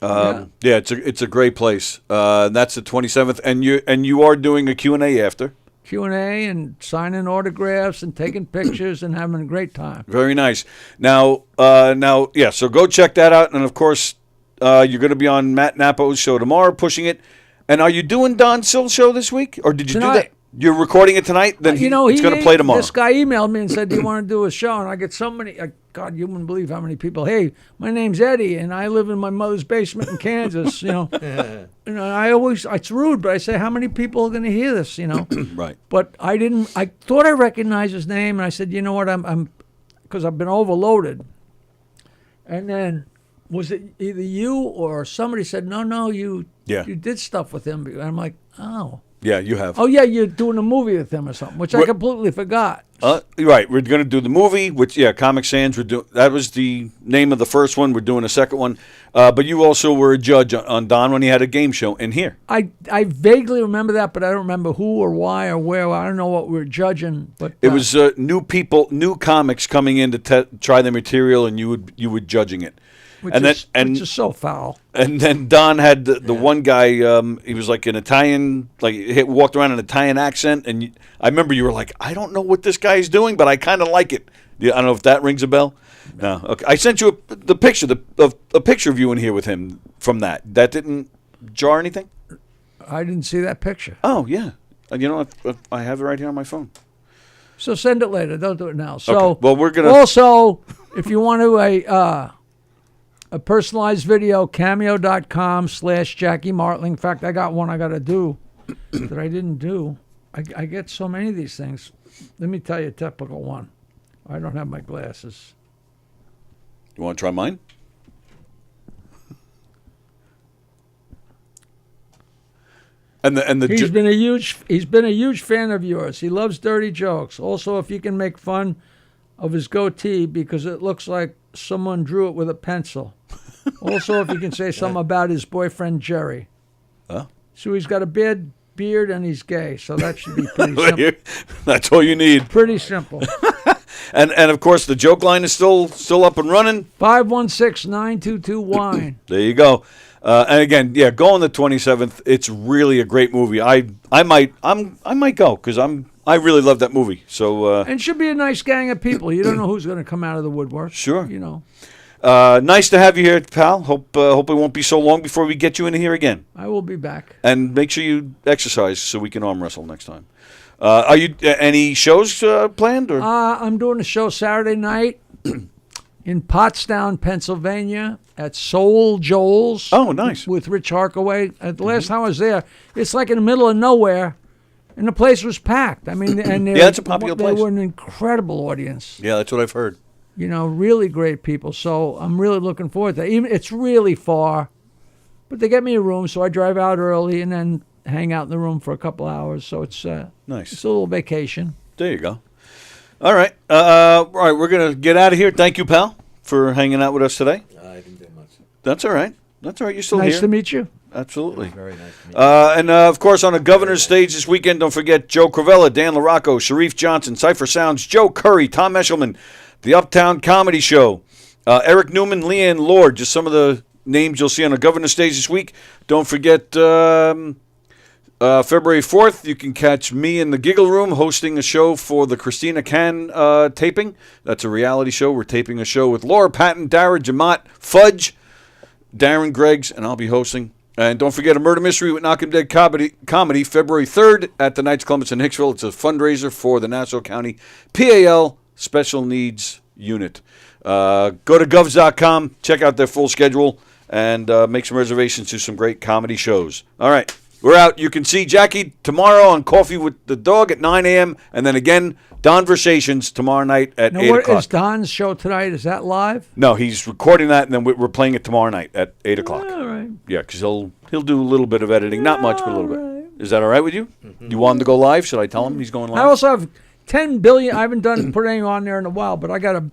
It's a great place. That's the 27th, and you are doing a Q&A after. Q&A and signing autographs and taking pictures and having a great time. Very nice. Now, so go check that out. And, of course, you're going to be on Matt Napo's show tomorrow, pushing it. And are you doing Don Sill's show this week? Or did you Tonight. do that? You're recording it tonight? Then it's going to play tomorrow. This guy emailed me and said, do you want to do a show? And I get so many, God, you wouldn't believe how many people, hey, my name's Eddie, and I live in my mother's basement in Kansas, it's rude, but I say, how many people are going to hear this, Right. But I thought I recognized his name, and I said, you know what, I'm because I've been overloaded. And then, was it either you or somebody said, no, you did stuff with him. And I'm like, oh. Yeah, you have. Oh, yeah, you're doing a movie with him or something, which I completely forgot. Right, we're going to do the movie, which Comic Sans. That was the name of the first one. We're doing a second one, but you also were a judge on Don when he had a game show in here. I vaguely remember that, but I don't remember who or why or where. I don't know what we were judging. But It was new people, new comics coming in to try the material, and you would judging it. which and is so foul. And then Don had the one guy. He was like an Italian, walked around in an Italian accent. And I remember you were like, I don't know what this guy's doing, but I kind of like it. I don't know if that rings a bell. No. Okay. I sent you a picture, a picture of you in here with him from that. That didn't jar anything. I didn't see that picture. Oh yeah. I have it right here on my phone. So send it later. Don't do it now. So Okay. Well, we're gonna also, if you want to a personalized video, cameo.com/Jackie Martling. In fact, I got one I got to do that I didn't do. I get so many of these things. Let me tell you a typical one. I don't have my glasses. You want to try mine? And He's been a huge fan of yours. He loves dirty jokes. Also, if you can make fun of his goatee because it looks like someone drew it with a pencil. Also, if you can say something about his boyfriend Jerry. Huh? So he's got a beard and he's gay. So that should be pretty simple. That's all you need. Pretty simple. And of course the joke line is still up and running. 516-922-WINE. There you go. And again, go on the 27th. It's really a great movie. I might go because I really love that movie. So And it should be a nice gang of people. You don't know who's going to come out of the woodwork. Sure. You know. Nice to have you here, pal. Hope it won't be so long before we get you in here again. I will be back. And make sure you exercise so we can arm wrestle next time. Are you any shows planned? Or? I'm doing a show Saturday night in Pottstown, Pennsylvania at Soul Joel's. Oh, nice. With Rich Harkaway. The last time I was there, it's like in the middle of nowhere, and the place was packed. I mean, and it's a popular place. They were an incredible audience. Yeah, that's what I've heard. You know, really great people. So I'm really looking forward to that. Even it's really far, but they get me a room, so I drive out early and then hang out in the room for a couple hours. So it's nice. It's a little vacation. There you go. All right. All right, we're going to get out of here. Thank you, pal, for hanging out with us today. I didn't do much. That's all right. You're still here. Nice to meet you. Absolutely. Very nice to meet you. And, of course, on the governor's stage this weekend, don't forget Joe Cravella, Dan LaRocco, Sharif Johnson, Cypher Sounds, Joe Curry, Tom Eshelman, The Uptown Comedy Show, Eric Newman, Leanne Lord, just some of the names you'll see on the governor's stage this week. Don't forget February 4th, you can catch me in the Giggle Room hosting a show for the Christina Can taping. That's a reality show. We're taping a show with Laura Patton, Dara Jamat, Fudge, Darren Greggs, and I'll be hosting. And don't forget A Murder Mystery with Knockem Dead Comedy, February 3rd at the Knights Columbus in Hicksville. It's a fundraiser for the Nassau County PAL Special Needs Unit. Go to govs.com, check out their full schedule, and make some reservations to some great comedy shows. All right, we're out. You can see Jackie tomorrow on Coffee with the Dog at 9 a.m. And then again, Donversations tomorrow night at 8 What o'clock. is Don's show tonight? Is that live? No, he's recording that, and then we're playing it tomorrow night at 8 o'clock. All right. Yeah, because he'll do a little bit of editing. Not much, but a little All bit. Is that all right with you? You want him to go live? Should I tell him he's going live? I also have 10 billion. I haven't put any on there in a while, but I got a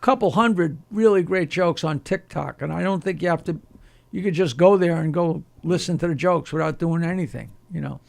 couple hundred really great jokes on TikTok, and I don't think you have to. You could just go there and go listen to the jokes without doing anything. You know,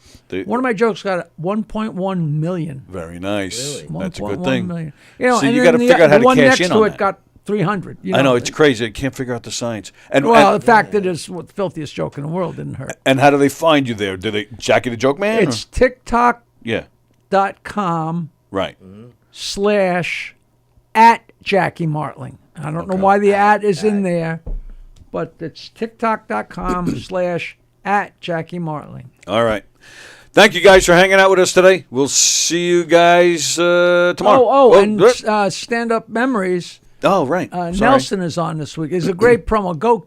one of my jokes got 1.1 million. Very nice. Really? That's a good 1.1 thing. million. You know, See, and you then got to figure out how the to one cash next in to on it that. got 300. You know, I know, it's crazy. I can't figure out the science. And Well, the fact that it's the filthiest joke in the world didn't hurt. and how do they find you there? Do they Jackie the Joke Man? It's TikTok.com/@Jackie Martling. I don't know why the at is in there, but it's TikTok.com/@Jackie Martling. All right. Thank you guys for hanging out with us today. We'll see you guys tomorrow. And stand-up memories. Oh, right. Sorry. Nelson is on this week. It's a great promo. Go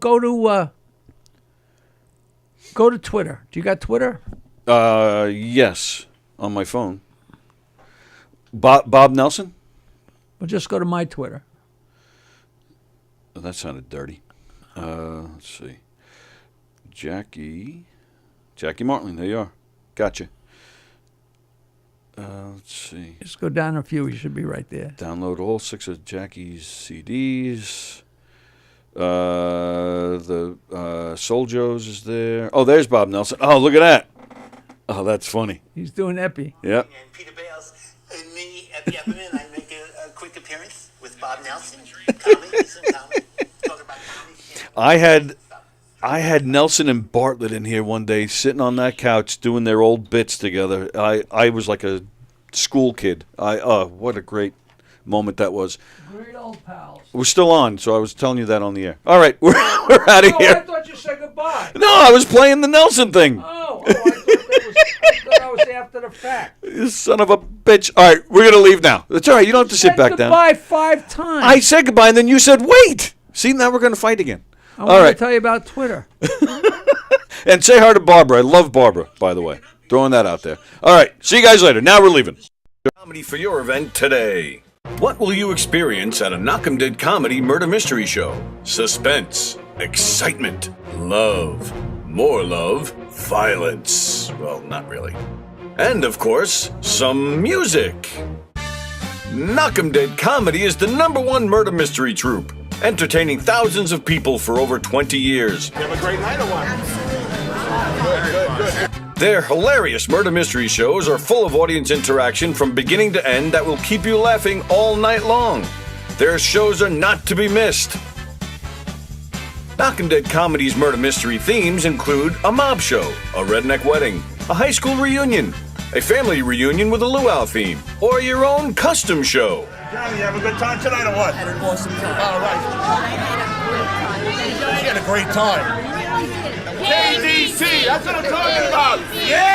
to Twitter. Do you got Twitter? Yes, on my phone. Bob Nelson? Well, just go to my Twitter. Oh, that sounded dirty. Let's see. Jackie Martling. There you are. Gotcha. Let's see. Just go down a few. You should be right there. Download all 6 of Jackie's CDs. The Soul Joe's is there. Oh, there's Bob Nelson. Oh, look at that. Oh, that's funny. He's doing Epi. Yep. And Peter Bales and me at the Epperman, I make a quick appearance with Bob Nelson. Comedy, some comedy. Talk about comedy. I had Nelson and Bartlett in here one day, sitting on that couch doing their old bits together. I was like a school kid. What a great moment that was. Great old pals. We're still on, so I was telling you that on the air. All right, we're out of I here. thought you said goodbye. No, I was playing the Nelson thing. I thought I was after the fact. You son of a bitch. All right, we're going to leave now. That's all right. You don't have to sit back down. Goodbye 5 times. I said goodbye, and then you said, wait. See, now we're going to fight again. I All want right. to tell you about Twitter. And say hi to Barbara. I love Barbara, by the way. Throwing that out there. All right, see you guys later. Now we're leaving. Comedy for your event today. What will you experience at a Knockem Dead Comedy Murder Mystery Show? Suspense, excitement, love, more love, violence. Well, not really. And, of course, some music. Knockem Dead Comedy is the #1 murder mystery troupe, entertaining thousands of people for over 20 years. You have a great night or what? Good. Their hilarious murder mystery shows are full of audience interaction from beginning to end that will keep you laughing all night long. Their shows are not to be missed. Knockem Dead Comedy's murder mystery themes include a mob show, a redneck wedding, a high school reunion, a family reunion with a luau theme, or your own custom show. Johnny, you have a good time tonight or what? Had an awesome time. All right. You had a great time. KDC, that's what I'm talking about. Yeah!